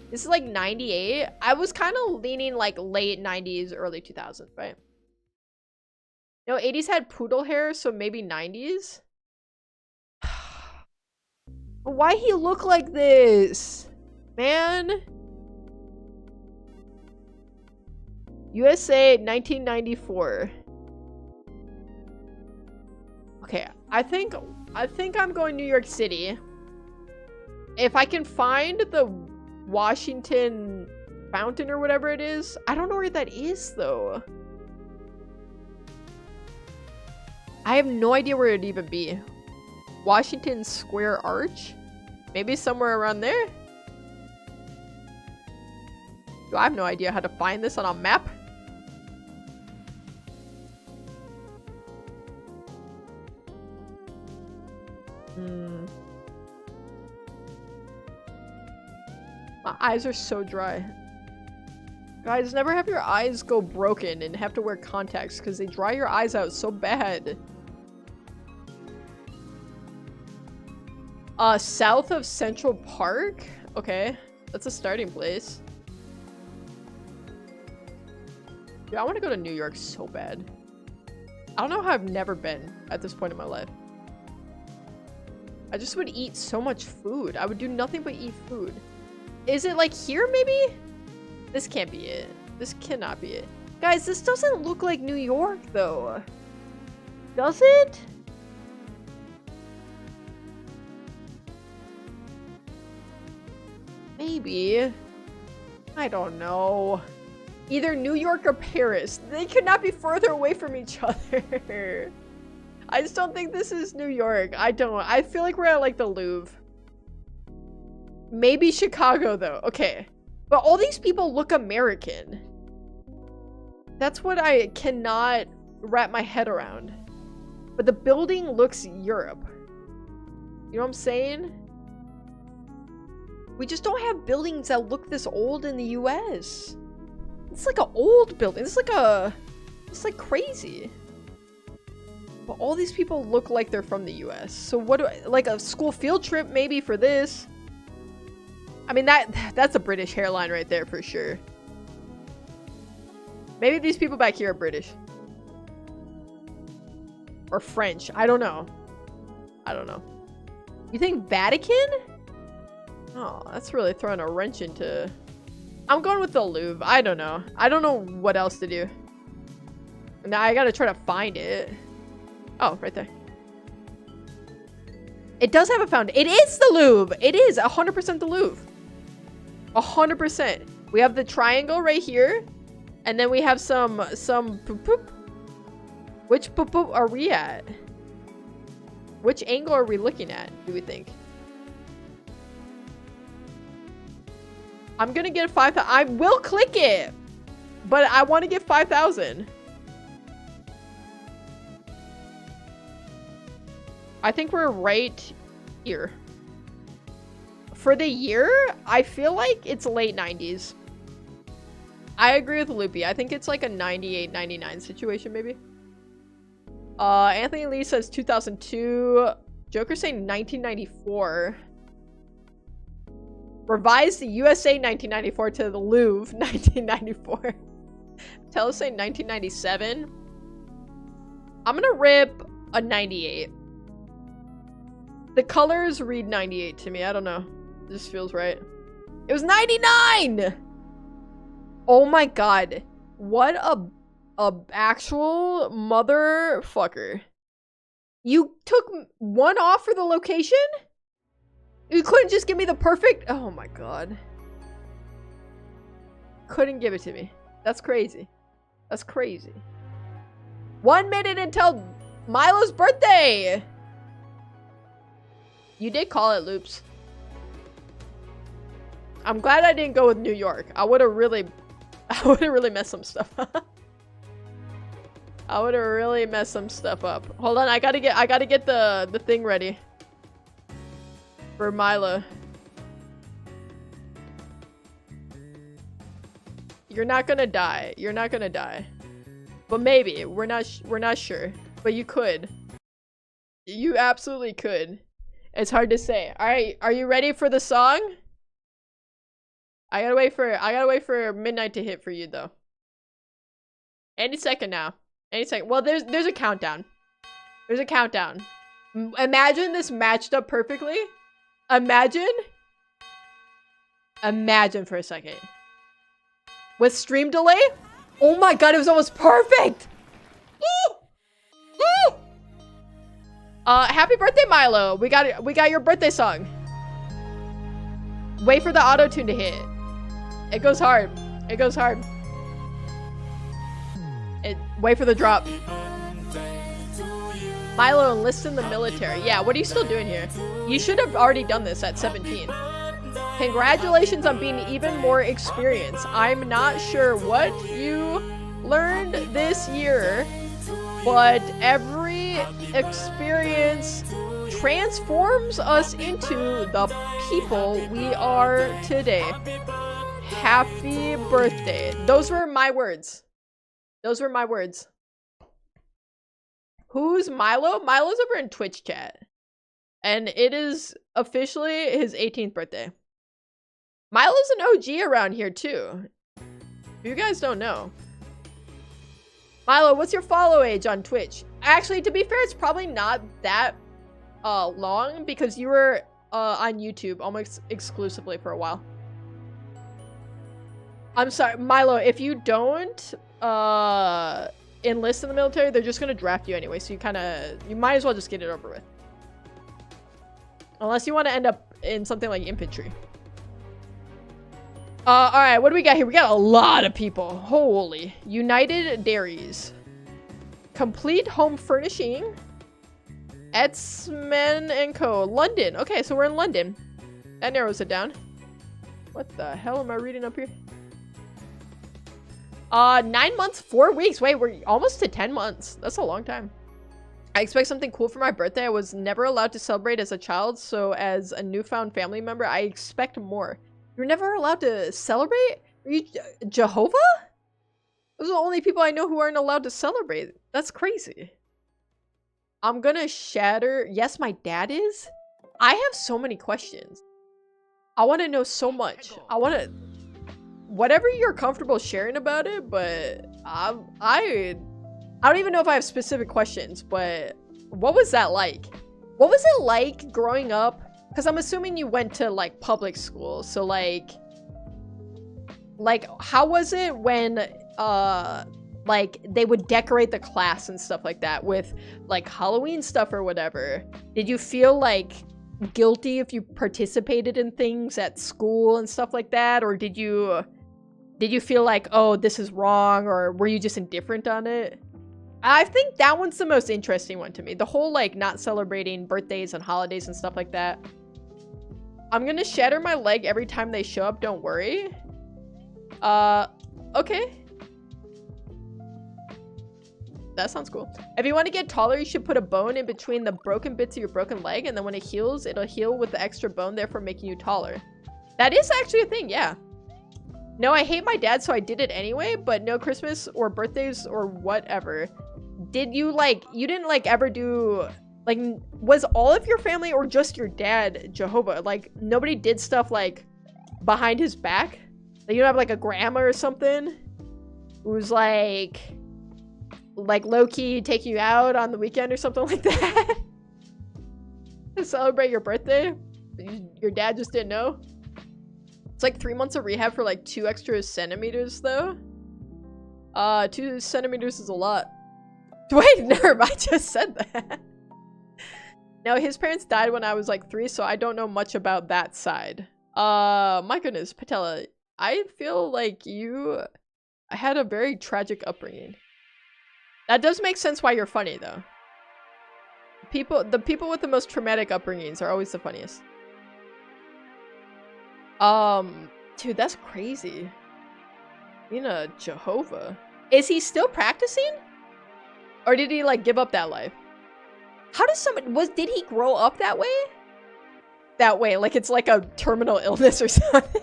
This is like 98. I was kind of leaning like late 90s, early 2000s, right? No, 80s had poodle hair, so maybe 90s. Why he look like this? Man. USA 1994. Okay, I think I'm going New York City. If I can find the Washington fountain or whatever it is. I don't know where that is though. I have no idea where it'd even be. Washington Square Arch? Maybe somewhere around there? I have no idea how to find this on a map. My eyes are so dry. Guys, never have your eyes go broken and have to wear contacts because they dry your eyes out so bad. South of Central Park? Okay, that's a starting place. Dude, I want to go to New York so bad. I don't know how I've never been at this point in my life. I just would eat so much food. I would do nothing but eat food. Is it like here maybe? This can't be it. This cannot be it. Guys, this doesn't look like New York though. Does it? Maybe. I don't know. Either New York or Paris. They could not be further away from each other. I just don't think this is New York. I don't. I feel like we're at like the Louvre. Maybe Chicago though. Okay. But all these people look American. That's what I cannot wrap my head around. But the building looks Europe. You know what I'm saying? We just don't have buildings that look this old in the US. It's like an old building. It's like crazy. But all these people look like they're from the US. So what do I, like a school field trip maybe for this. I mean, that's a British hairline right there for sure. Maybe these people back here are British. Or French. I don't know. I don't know. You think Vatican? Oh, that's really throwing a wrench into... I'm going with the Louvre. I don't know. I don't know what else to do. Now I gotta try to find it. Oh, right there. It does have a fountain. It is the Louvre. It is 100% the Louvre. 100%. We have the triangle right here. And then we have some poop poop. Which poop poop are we at? Which angle are we looking at, do we think? I'm gonna get 5,000. I will click it. But I want to get 5,000. I think we're right here. For the year, I feel like it's late 90s. I agree with Loopy. I think it's like a 98, 99 situation, maybe. Anthony Lee says 2002. Joker saying 1994. Revised the USA 1994 to the Louvre 1994. Tell us saying 1997. I'm gonna rip a 98. The colors read 98 to me. I don't know. This feels right. It was 99! Oh my god. What a actual motherfucker. You took one off for the location? You couldn't just give me the perfect... Oh my god. Couldn't give it to me. That's crazy. That's crazy. 1 minute until Milo's birthday! You did call it Loops. I'm glad I didn't go with New York. I would have really messed some stuff up. I would have really messed some stuff up. Hold on, I gotta get the thing ready. For Milo. You're not gonna die. You're not gonna die. But maybe. We're not sure. But you could. You absolutely could. It's hard to say. Alright, are you ready for the song? I gotta wait for midnight to hit for you though. Any second now. Any second. Well, there's a countdown. There's a countdown. Imagine this matched up perfectly. Imagine for a second. With stream delay? Oh my god, it was almost perfect! Ooh! Ooh! Happy birthday, Milo. We got your birthday song. Wait for the auto-tune to hit. It goes hard. It goes hard. Wait for the drop. Milo enlists in the military. Yeah, what are you still doing here? You should have already done this at 17. Congratulations on being even more experienced. I'm not sure what you learned this year, but every experience transforms us into the people we are today. Happy birthday. Those were my words. Those were my words. Who's Milo? Milo's over in Twitch chat. And it is officially his 18th birthday. Milo's an OG around here too. You guys don't know. Milo, what's your follow age on Twitch? Actually, to be fair, it's probably not that long because you were on YouTube almost exclusively for a while. I'm sorry, Milo, if you don't enlist in the military, they're just gonna draft you anyway, so you might as well just get it over with. Unless you want to end up in something like infantry. Alright, what do we got here? We got a lot of people. Holy. United Dairies. Complete home furnishing. Etzman & Co. London. Okay, so we're in London. That narrows it down. What the hell am I reading up here? 9 months, 4 weeks. Wait, we're almost to 10 months. That's a long time. I expect something cool for my birthday. I was never allowed to celebrate as a child, so as a newfound family member, I expect more. You're never allowed to celebrate? Are you Jehovah? Those are the only people I know who aren't allowed to celebrate. That's crazy. I'm gonna shatter. Yes, my dad is? I have so many questions. I want to know so much. I want to, whatever you're comfortable sharing about it, but I don't even know if I have specific questions, but what was that like? What was it like growing up? Because I'm assuming you went to like public school, so like how was it when like they would decorate the class and stuff like that with like Halloween stuff or whatever? Did you feel like guilty if you participated in things at school and stuff like that, or did you feel like, oh, this is wrong, or were you just indifferent on it? I think that one's the most interesting one to me. The whole like not celebrating birthdays and holidays and stuff like that. I'm gonna shatter my leg every time they show up, don't worry. Okay. That sounds cool. If you want to get taller, you should put a bone in between the broken bits of your broken leg, and then when it heals, it'll heal with the extra bone, therefore making you taller. That is actually a thing, yeah. No, I hate my dad, so I did it anyway, but no Christmas or birthdays or whatever. Did you, like, you didn't, like, ever do, like, was all of your family or just your dad Jehovah? Like, nobody did stuff, like, behind his back? Like, you don't have, like, a grandma or something who's, like low-key take you out on the weekend or something like that? To celebrate your birthday? Your dad just didn't know? It's like 3 months of rehab for like 2 extra centimeters though. 2 centimeters is a lot. Wait, never mind, I just said that. Now his parents died when I was like 3, so I don't know much about that side. My goodness, Patella, I feel like you had a very tragic upbringing. That does make sense why you're funny though. The people with the most traumatic upbringings are always the funniest. Dude, that's crazy. Being a Jehovah. Is he still practicing? Or did he like give up that life? How does did he grow up that way? That way, like it's like a terminal illness or something.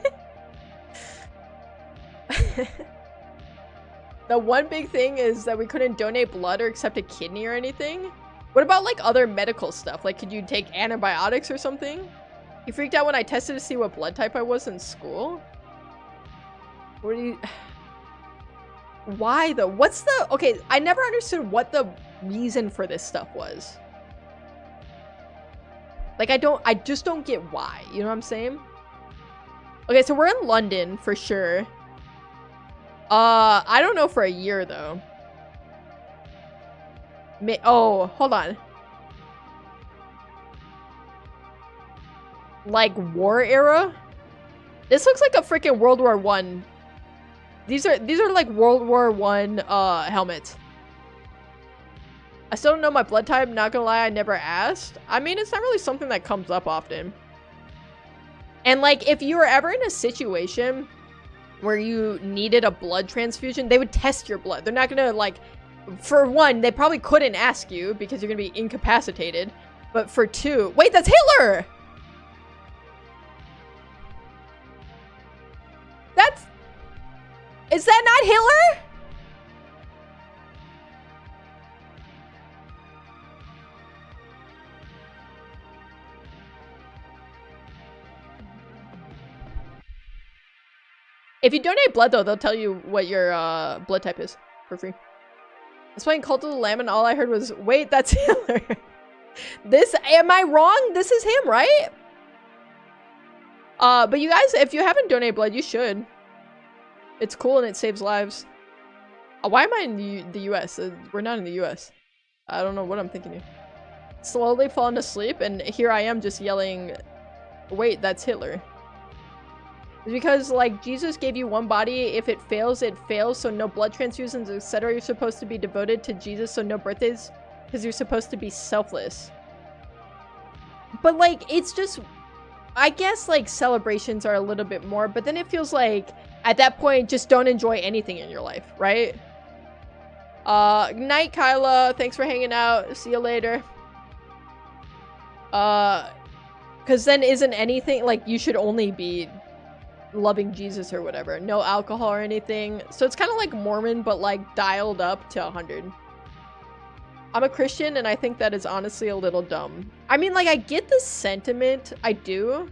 The one big thing is that we couldn't donate blood or accept a kidney or anything. What about like other medical stuff? Like could you take antibiotics or something? He freaked out when I tested to see what blood type I was in school. What do you... Why though? What's the... Okay, I never understood what the reason for this stuff was. Like I just don't get why. You know what I'm saying? Okay, so we're in London for sure. I don't know for a year though. Oh, hold on. Like war era? This looks like a freaking World War I. These are like World War I helmets. I still don't know my blood type, not gonna lie, I never asked. I mean, it's not really something that comes up often. And like if you were ever in a situation where you needed a blood transfusion, they would test your blood. They're not gonna like, for one, they probably couldn't ask you because you're gonna be incapacitated. But for two, wait, that's Hitler! Is that not Hitler? If you donate blood though, they'll tell you what your blood type is for free. I was playing Cult of the Lamb and all I heard was, wait, that's Hitler. Am I wrong? This is him, right? But you guys, if you haven't donated blood, you should. It's cool and it saves lives. Why am I in the US? We're not in the US. I don't know what I'm thinking here. Slowly falling asleep and here I am just yelling, wait, that's Hitler. It's because like Jesus gave you one body. If it fails, it fails. So no blood transfusions, etc. You're supposed to be devoted to Jesus. So no birthdays because you're supposed to be selfless. But like, it's just, I guess like celebrations are a little bit more, but then it feels like at that point, just don't enjoy anything in your life, right? Night, Kyla. Thanks for hanging out. See you later. Because then isn't anything, like, you should only be loving Jesus or whatever. No alcohol or anything. So it's kind of like Mormon, but, like, dialed up to 100. I'm a Christian, and I think that is honestly a little dumb. I mean, like, I get the sentiment. I do.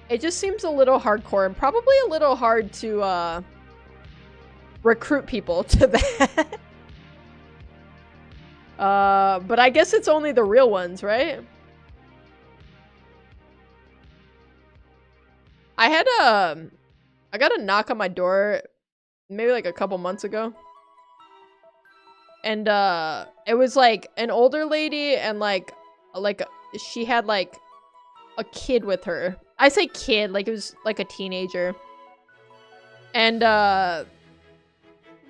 It just seems a little hardcore and probably a little hard to recruit people to that. But I guess it's only the real ones, right? I got a knock on my door maybe like a couple months ago. And it was like an older lady and like she had like a kid with her. I say kid, like it was like a teenager. And I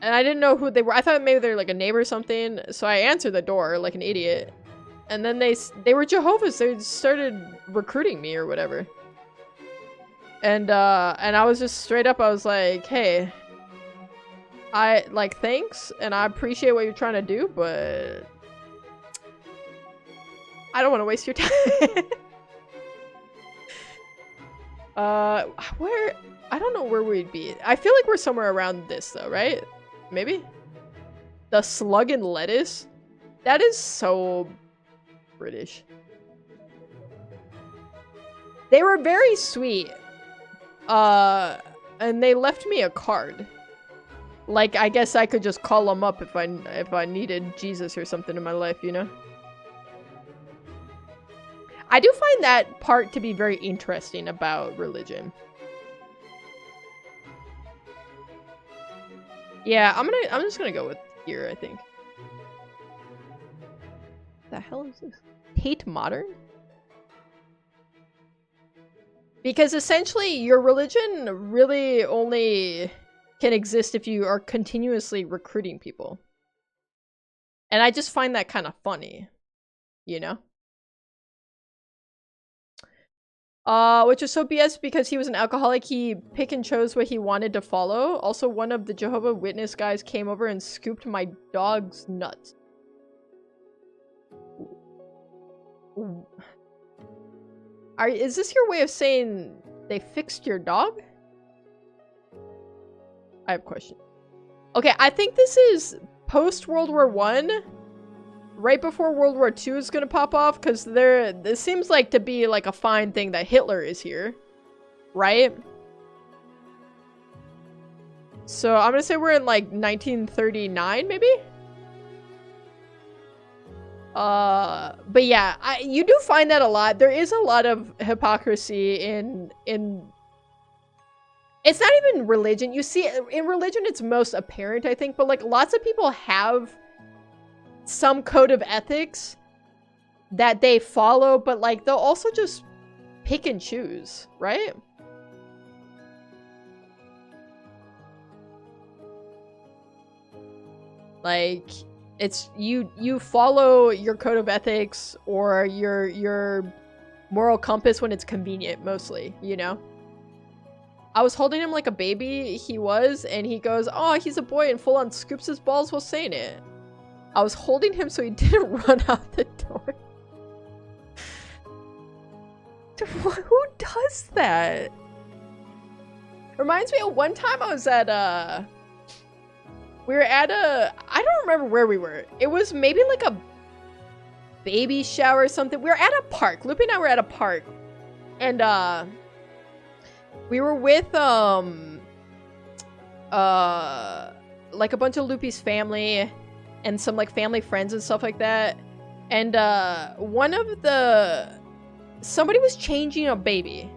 didn't know who they were. I thought maybe they were like a neighbor or something. So I answered the door like an idiot. And then they were Jehovah's. They started recruiting me or whatever. And I was just straight up, I was like, hey, I like thanks and I appreciate what you're trying to do, but I don't want to waste your time. Where I don't know where we'd be. I feel like we're somewhere around this though, right? Maybe? The slug and lettuce? That is so British. They were very sweet. And they left me a card. Like, I guess I could just call them up if I needed Jesus or something in my life, you know? I do find that part to be very interesting about religion. Yeah, I'm just gonna go with here, I think. The hell is this? Tate Modern? Because essentially, your religion really only can exist if you are continuously recruiting people. And I just find that kind of funny, you know? Which is so BS because he was an alcoholic, he pick and chose what he wanted to follow. Also, one of the Jehovah Witness guys came over and scooped my dog's nuts. Is this your way of saying they fixed your dog? I have a question. Okay, I think this is post-World War I. Right before World War II is gonna pop off, because this seems like to be like a fine thing that Hitler is here. Right? So I'm gonna say we're in like 1939, maybe? But yeah, you do find that a lot. There is a lot of hypocrisy in it's not even religion. You see, in religion it's most apparent, I think, but like lots of people have some code of ethics that they follow, but like they'll also just pick and choose, right? Like it's you follow your code of ethics or your moral compass when it's convenient, mostly, you know? I was holding him like a baby, he was, and he goes, oh, he's a boy, and full on scoops his balls while saying it. I was holding him so he didn't run out the door. Who does that? Reminds me of one time I was at we were at I don't remember where we were. It was maybe like a baby shower or something. We were at a park. Loopy and I were at a park. And we were with like a bunch of Loopy's family and some like family friends and stuff like that. And somebody was changing a baby.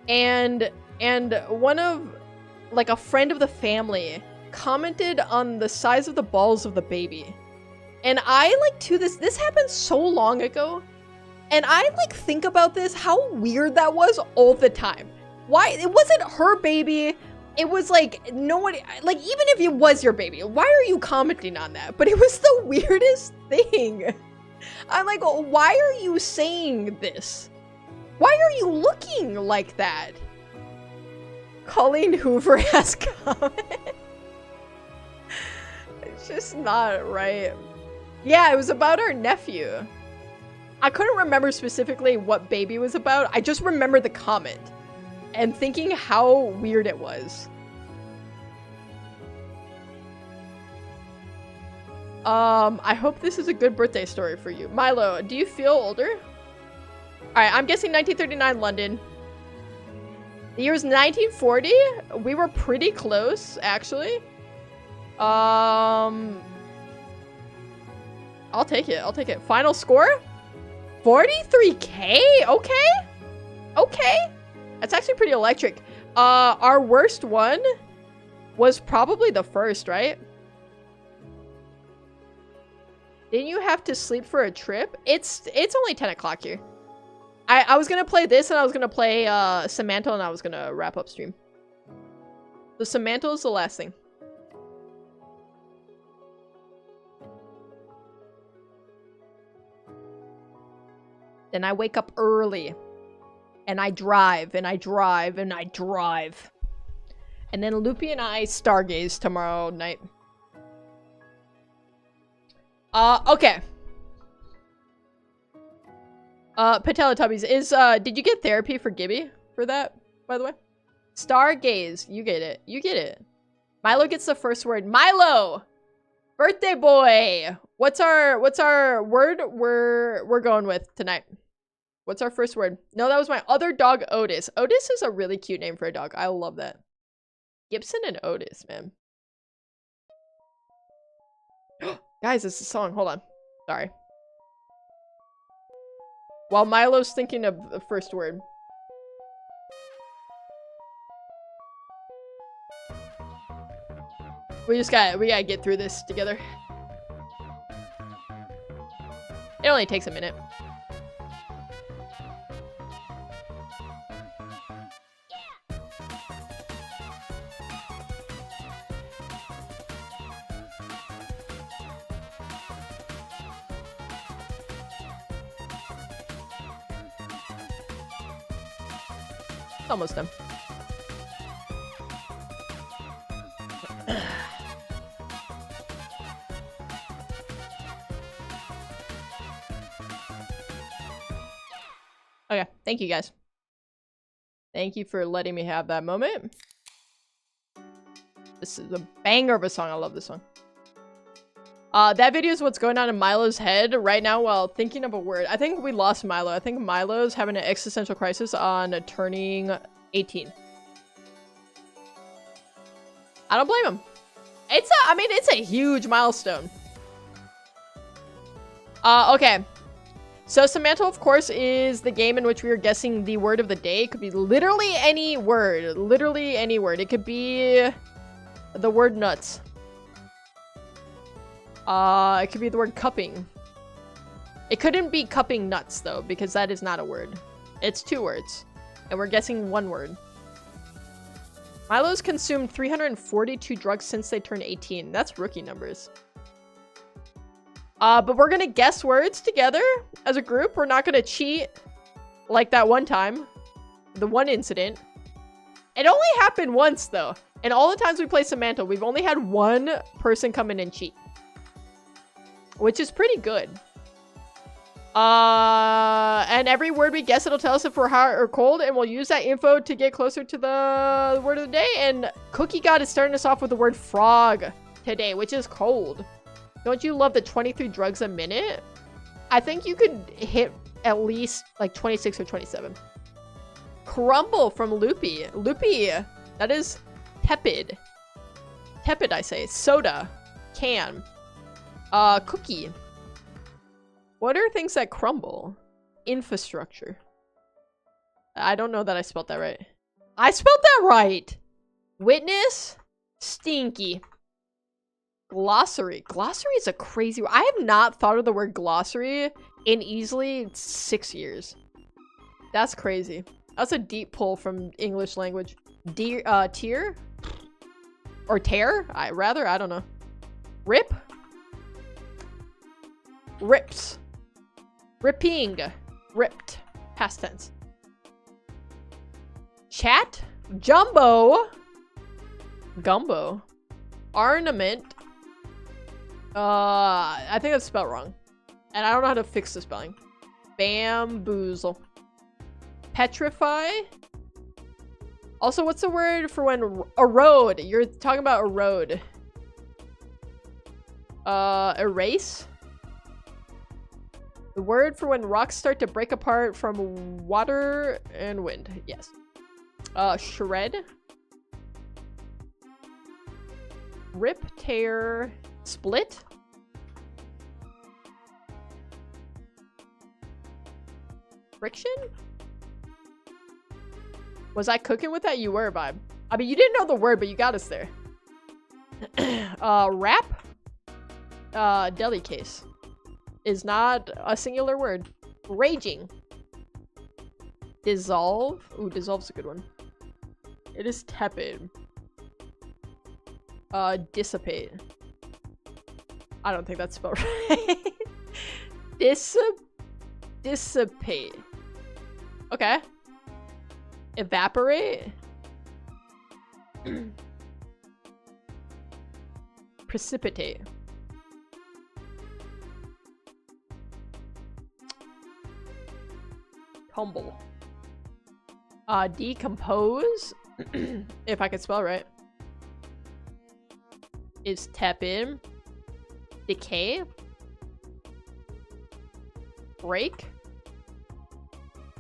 And one of like a friend of the family commented on the size of the balls of the baby. And I like this happened so long ago. And I like think about this, how weird that was all the time. Why? It wasn't her baby. It was like, nobody, like even if it was your baby, why are you commenting on that? But it was the weirdest thing. I'm like, why are you saying this? Why are you looking like that? Colleen Hoover has comment. It's just not right. Yeah, it was about our nephew. I couldn't remember specifically what baby was about. I just remember the comment and thinking how weird it was. I hope this is a good birthday story for you. Milo, do you feel older? Alright, I'm guessing 1939 London. The year was 1940. We were pretty close, actually. I'll take it. I'll take it. Final score? 43K? Okay. Okay. That's actually pretty electric. Our worst one was probably the first, right? Didn't you have to sleep for a trip? It's only 10 o'clock here. I was gonna play this and I was gonna play Semantle and I was gonna wrap up stream. The Semantle is the last thing. Then I wake up early. And I drive, and I drive, and I drive. And then Loopy and I stargaze tomorrow night. Okay. Patelotubbies, did you get therapy for Gibby for that, by the way? Stargaze, you get it. You get it. Milo gets the first word. Milo! Birthday boy! What's our word we're going with tonight? What's our first word? No, that was my other dog, Otis. Otis is a really cute name for a dog. I love that. Gibson and Otis, man. Guys, it's a song. Hold on. Sorry. While Milo's thinking of the first word. We gotta get through this together. It only takes a minute. Almost done. Okay, thank you guys. Thank you for letting me have that moment. This is a banger of a song. I love this song. That video is what's going on in Milo's head right now while thinking of a word. I think we lost Milo. I think Milo's having an existential crisis on turning 18. I don't blame him. It's a huge milestone. Okay. So Semantle, of course, is the game in which we are guessing the word of the day. It could be literally any word. Literally any word. It could be the word nuts. It could be the word cupping. It couldn't be cupping nuts, though, because that is not a word. It's 2 words. And we're guessing 1 word. Milo's consumed 342 drugs since they turned 18. That's rookie numbers. But we're gonna guess words together as a group. We're not gonna cheat like that one time. The one incident. It only happened once, though. And all the times we play Semantle, we've only had one person come in and cheat. Which is pretty good. And every word we guess, it'll tell us if we're hot or cold, and we'll use that info to get closer to the word of the day. And Cookie God is starting us off with the word frog today, which is cold. Don't you love the 23 drugs a minute? I think you could hit at least like 26 or 27. Crumble from Loopy. Loopy, that is tepid. Tepid, I say. Soda. Can. Cookie. What are things that crumble? Infrastructure. I don't know that I spelled that right. I spelled that right! Witness. Stinky. Glossary. Glossary is a crazy word. I have not thought of the word glossary in easily 6 years. That's crazy. That's a deep pull from English language. Tear? Or tear? I don't know. Rip? Rips. Ripping. Ripped. Past tense. Chat. Jumbo. Gumbo. Ornament. I think that's spelled wrong. And I don't know how to fix the spelling. Bamboozle. Petrify. Also, what's the word for when erode? You're talking about erode. Erase. The word for when rocks start to break apart from water and wind. Yes. Shred. Rip, tear, split. Friction? Was I cooking with that? You were, vibe. I mean, you didn't know the word, but you got us there. Wrap. Deli case. Is not a singular word. Raging. Dissolve. Ooh, dissolve's a good one. It is tepid. Dissipate. I don't think that's spelled right. Dissipate. Okay. Evaporate. Precipitate. Tumble. Decompose. If I could spell right. Is tepid. Decay. Break.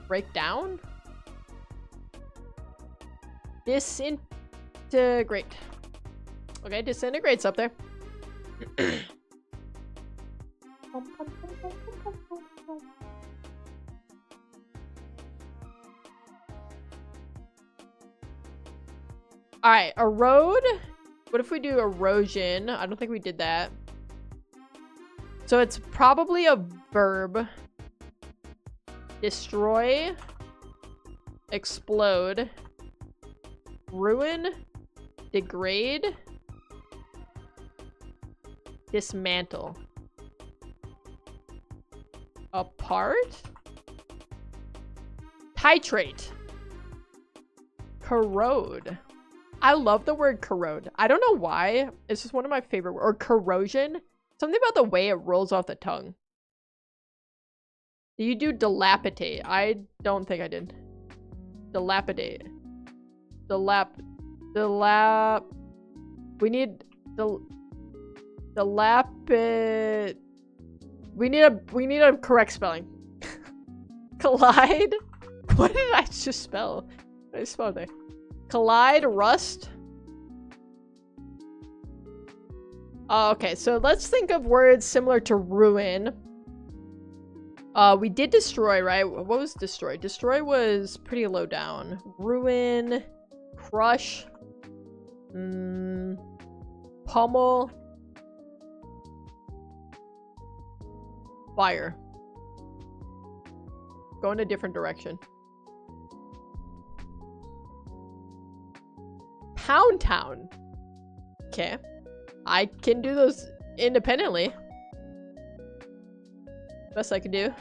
Break down. Disintegrate. Okay, disintegrate's up there. Alright, erode. What if we do erosion? I don't think we did that. So it's probably a verb. Destroy. Explode. Ruin. Degrade. Dismantle. Apart. Titrate. Corrode. I love the word corrode. I don't know why. It's just one of my favorite words. Or corrosion. Something about the way it rolls off the tongue. Do you do dilapidate? I don't think I did. Dilapidate. We need dilapid. We need a correct spelling. Collide. What did I just spell? What did I spell there? Collide, rust. Okay, so let's think of words similar to ruin. We did destroy, right? What was destroy? Destroy was pretty low down. Ruin, crush, pummel, fire. Go in a different direction. Pound town. Okay. I can do those independently. Best I can do.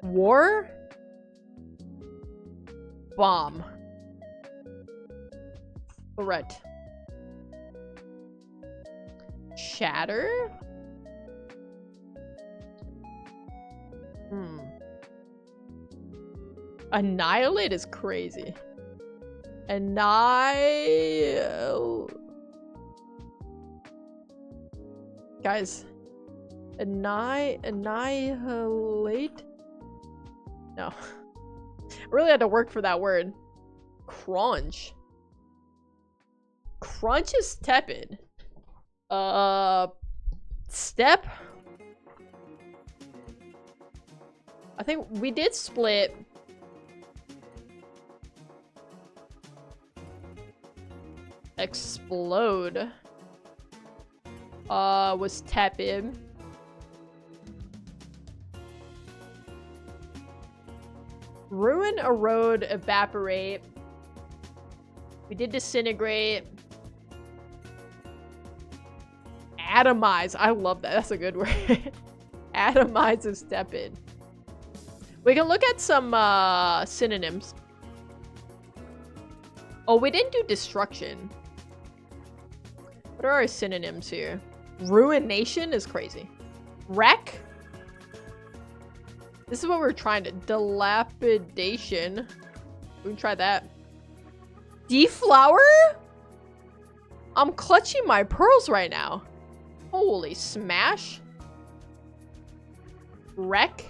War. Bomb. Threat. Shatter. Annihilate is crazy. Guys. Annihilate? No. I really had to work for that word. Crunch. Crunch is tepid. Step? I think we did split. Explode. Was tepid. Ruin, erode, evaporate. We did disintegrate. Atomize. I love that. That's a good word. Atomize is tepid. We can look at some synonyms. Oh, we didn't do destruction. What are our synonyms here? Ruination is crazy. Wreck. This is what we're trying to. Dilapidation. We can try that. Deflower? I'm clutching my pearls right now. Holy smash. Wreck.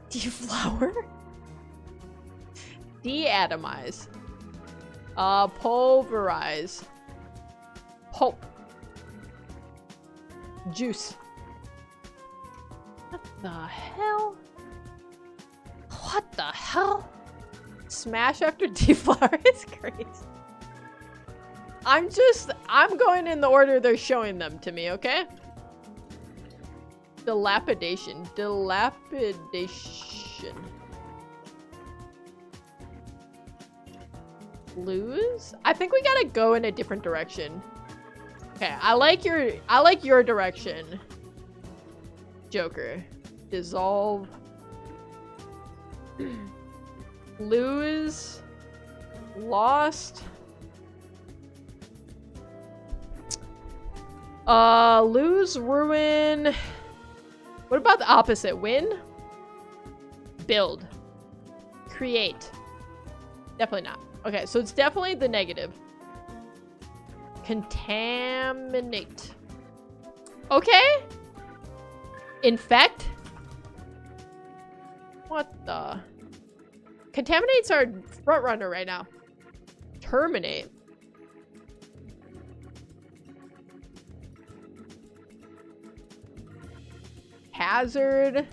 Deflower. Deatomize. Pulverize. Pulp. Juice. What the hell? What the hell? Smash after deflower is crazy. I'm going in the order they're showing them to me, okay? Dilapidation. Dilapidation. Lose? I think we gotta go in a different direction. Okay, I like your direction. Joker. Dissolve. Lose. Lost. Lose, ruin. What about the opposite? Win? Build. Create. Definitely not. Okay, so it's definitely the negative. Contaminate. Okay. Infect? What the? Contaminate's our front runner right now. Terminate. Hazard.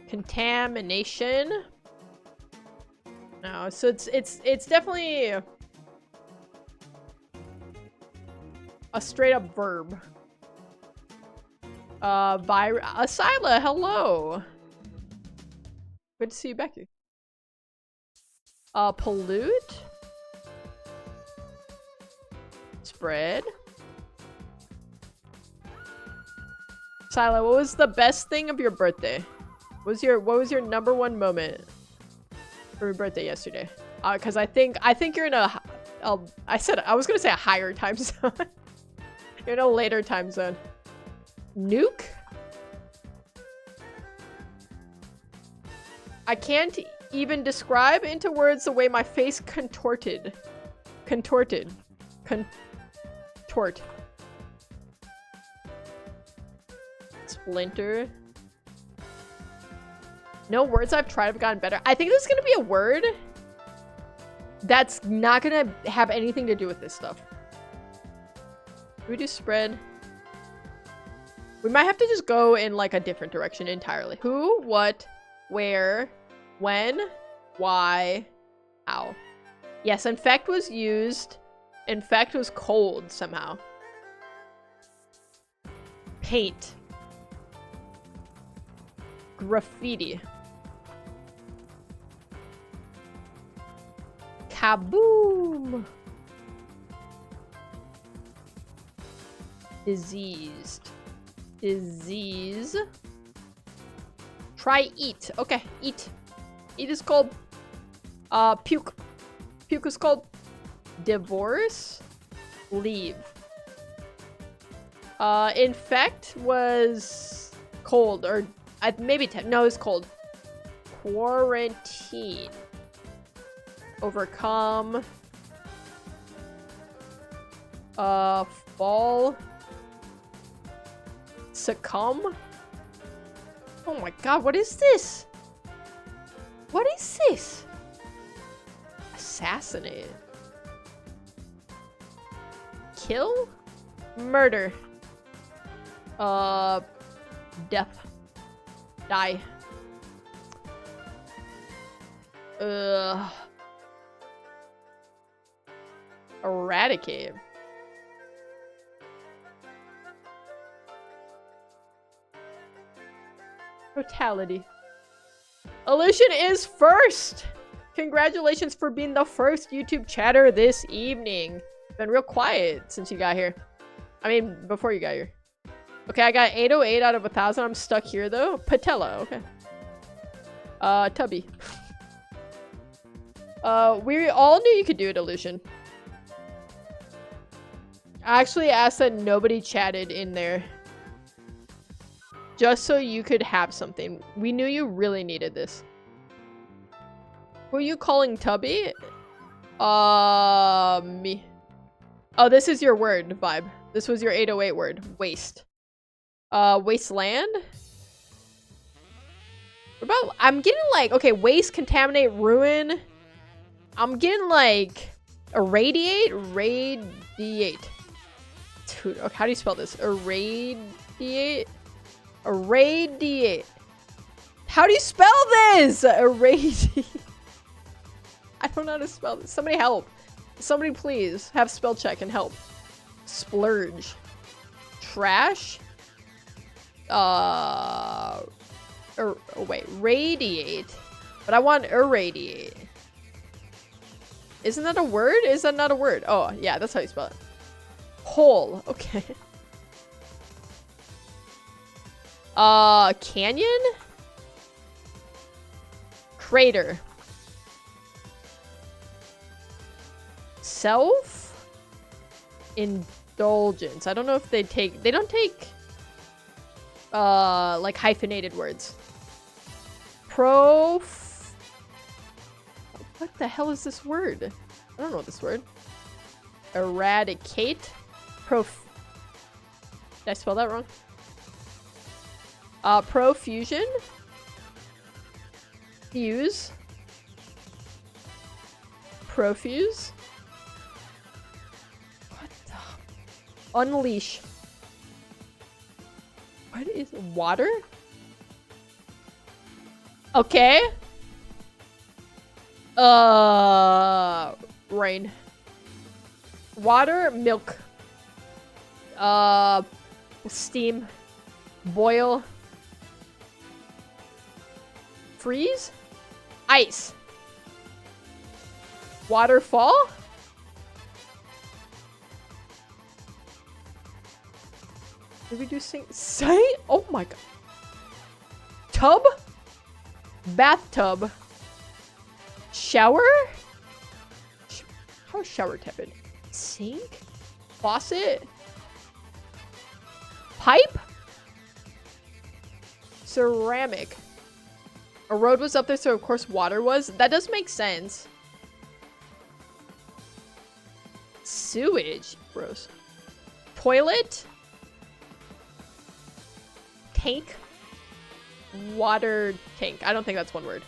Contamination. No, so it's definitely a straight up verb. Asyla, hello. Good to see you back here. Pollute. Spread. Sila, what was the best thing of your birthday? What was your number one moment for your birthday yesterday? Because I think you're in a I was gonna say a higher time zone. You're in a later time zone. Nuke? I can't even describe into words the way my face contorted. Contort. Splinter. No words I've tried have gotten better. I think this is gonna be a word that's not gonna have anything to do with this stuff. We do spread. We might have to just go in like a different direction entirely. Who, what, where, when, why, how. Yes, infect was used. Infect was cold somehow. Paint. Graffiti. Kaboom! Diseased. Disease. Try eat. Okay, eat. Eat is called puke. Puke is called divorce. Leave. Infect was cold, or maybe no, it's cold. Quarantine. Overcome. Fall. Succumb. Oh my god, what is this? What is this? Assassinate. Kill? Murder. Death. Die. Eradicate. Totality. Illusion is first! Congratulations for being the first YouTube chatter this evening. Been real quiet since you got here. I mean, before you got here. Okay, I got 808 out of 1,000. I'm stuck here though. Patella, okay. Tubby. We all knew you could do it, Illusion. I actually asked that nobody chatted in there. Just so you could have something. We knew you really needed this. Who are you calling Tubby? Me. Oh, this is your word, vibe. This was your 808 word. Waste. Wasteland? What about, I'm getting like, okay, waste, contaminate, ruin. I'm getting like irradiate, radiate. Dude, okay, how do you spell this? Irradiate? Irradiate. How do you spell this? Irradiate. I don't know how to spell this. Somebody help. Somebody please have spell check and help. Splurge. Trash. Wait, radiate. But I want irradiate. Isn't that a word? Is that not a word? Oh, yeah, that's how you spell it. Hole. Okay. Canyon? Crater. Self? Indulgence. I don't know if they don't take, like hyphenated words. What the hell is this word? I don't know this word. Eradicate? Did I spell that wrong? Profusion? Fuse? Profuse? What the? Unleash. What is water? Okay. Rain. Water, milk. Steam. Boil. Freeze? Ice. Waterfall? Did we do say? Oh my god. Tub? Bathtub. Shower? How is shower tepid? Sink? Faucet? Pipe? Ceramic. A road was up there, so of course water was. That does make sense. Sewage. Gross. Toilet? Tank? Water tank. I don't think that's one word.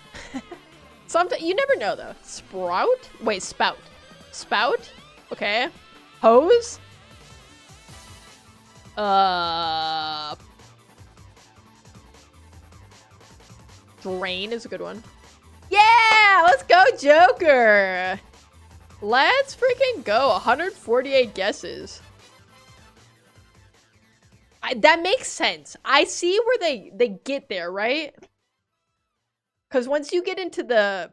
Sometimes you never know though. Sprout? Wait, spout. Spout? Okay. Hose? Drain is a good one. Yeah! Let's go, Joker! Let's freaking go. 148 guesses. That makes sense. I see where they get there, right? Because once you get into the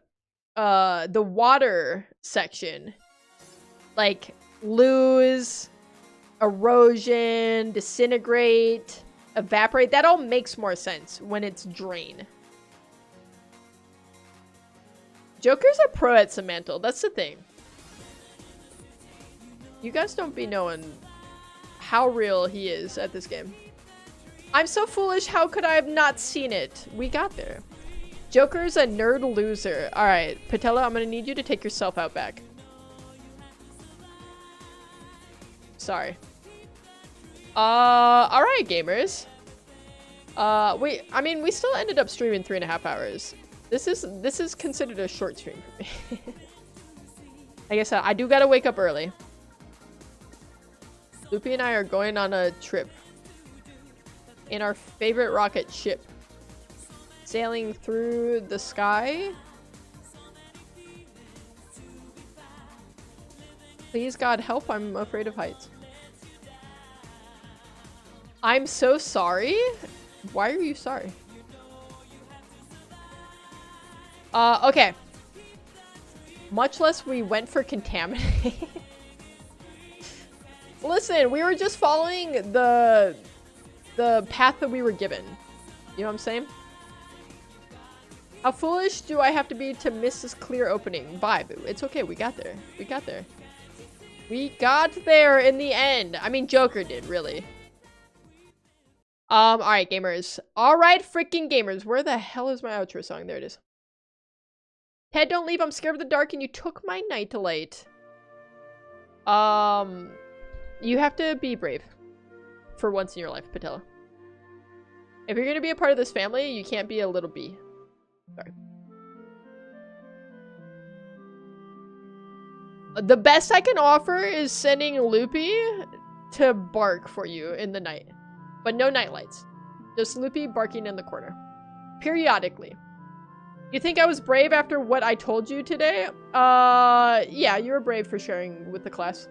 water section, like lose, erosion, disintegrate, evaporate, that all makes more sense when it's drain. Joker's a pro at Semantle. That's the thing. You guys don't be knowing how real he is at this game. I'm so foolish. How could I have not seen it? We got there. Joker's a nerd loser. All right, Patella, I'm gonna need you to take yourself out back. Sorry. All right, gamers. I mean, we still ended up streaming 3.5 hours. This is considered a short stream for me. Like I said, I do gotta wake up early. Loopy and I are going on a trip in our favorite rocket ship, sailing through the sky. Please, God, help. I'm afraid of heights. I'm so sorry. Why are you sorry? Okay. Much less we went for contaminate. Listen, we were just following the path that we were given. You know what I'm saying? How foolish do I have to be to miss this clear opening? Vibe. It's okay. We got there. We got there. We got there in the end. I mean, Joker did, really. Alright, gamers. Alright, freaking gamers. Where the hell is my outro song? There it is. Ted, don't leave. I'm scared of the dark and you took my night light. You have to be brave. For once in your life, Patella. If you're gonna be a part of this family, you can't be a little bee. Sorry. The best I can offer is sending Loopy to bark for you in the night. But no nightlights. Just Loopy barking in the corner. Periodically. You think I was brave after what I told you today? Yeah, you were brave for sharing with the class.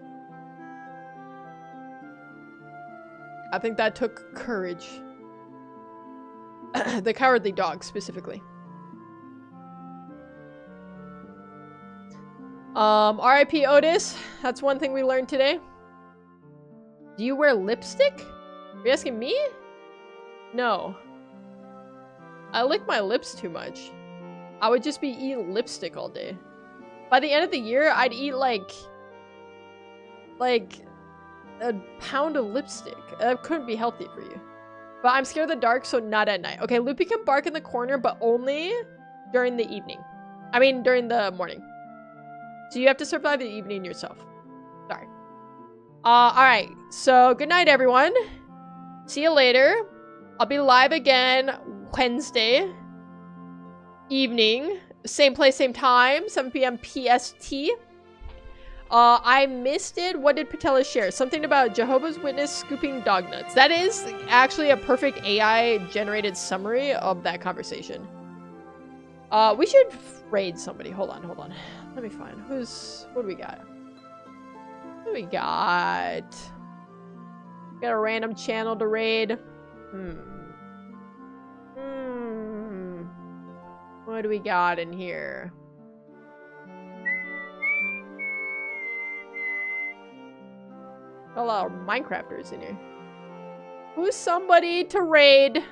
I think that took courage. The cowardly dog, specifically. R.I.P. Otis. That's one thing we learned today. Do you wear lipstick? Are you asking me? No. I lick my lips too much. I would just be eating lipstick all day. By the end of the year, I'd eat like a pound of lipstick. That couldn't be healthy for you. But I'm scared of the dark, so not at night. Okay, Loopy can bark in the corner, but only during the evening. I mean, during the morning. So you have to survive the evening yourself. Sorry. Alright. So, good night, everyone. See you later. I'll be live again Wednesday evening. Same place, same time. 7 p.m. PST. I missed it. What did Patella share? Something about Jehovah's Witness scooping dog nuts. That is actually a perfect AI-generated summary of that conversation. We should raid somebody. Hold on. Let me find. What do we got? What do we got? Got a random channel to raid. What do we got in here? A lot of Minecrafters in here. Who's somebody to raid?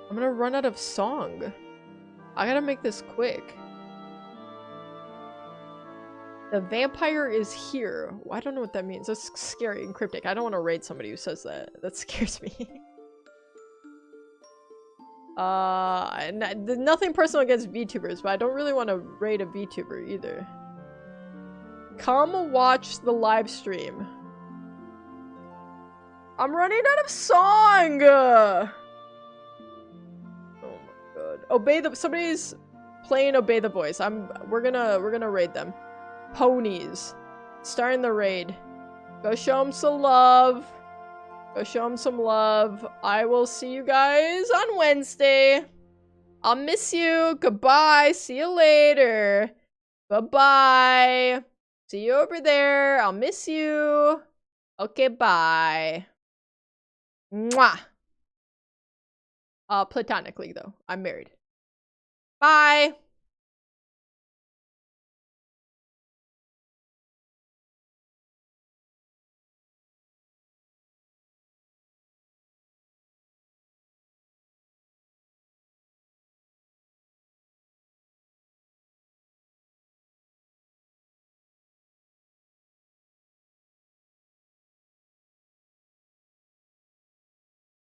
I'm gonna run out of song. I gotta make this quick. The vampire is here. Well, I don't know what that means. That's scary and cryptic. I don't want to raid somebody who says that. That scares me. Nothing personal against VTubers, but I don't really want to raid a VTuber either. Come watch the live stream. I'm running out of song! Oh my god. Somebody's playing Obey the Voice. We're gonna raid them. Ponies. Starting the raid. Go show them some love. Go show them some love. I will see you guys on Wednesday. I'll miss you. Goodbye. See you later. Bye-bye. See you over there. I'll miss you. Okay, bye. Mwah. Platonically, though. I'm married. Bye.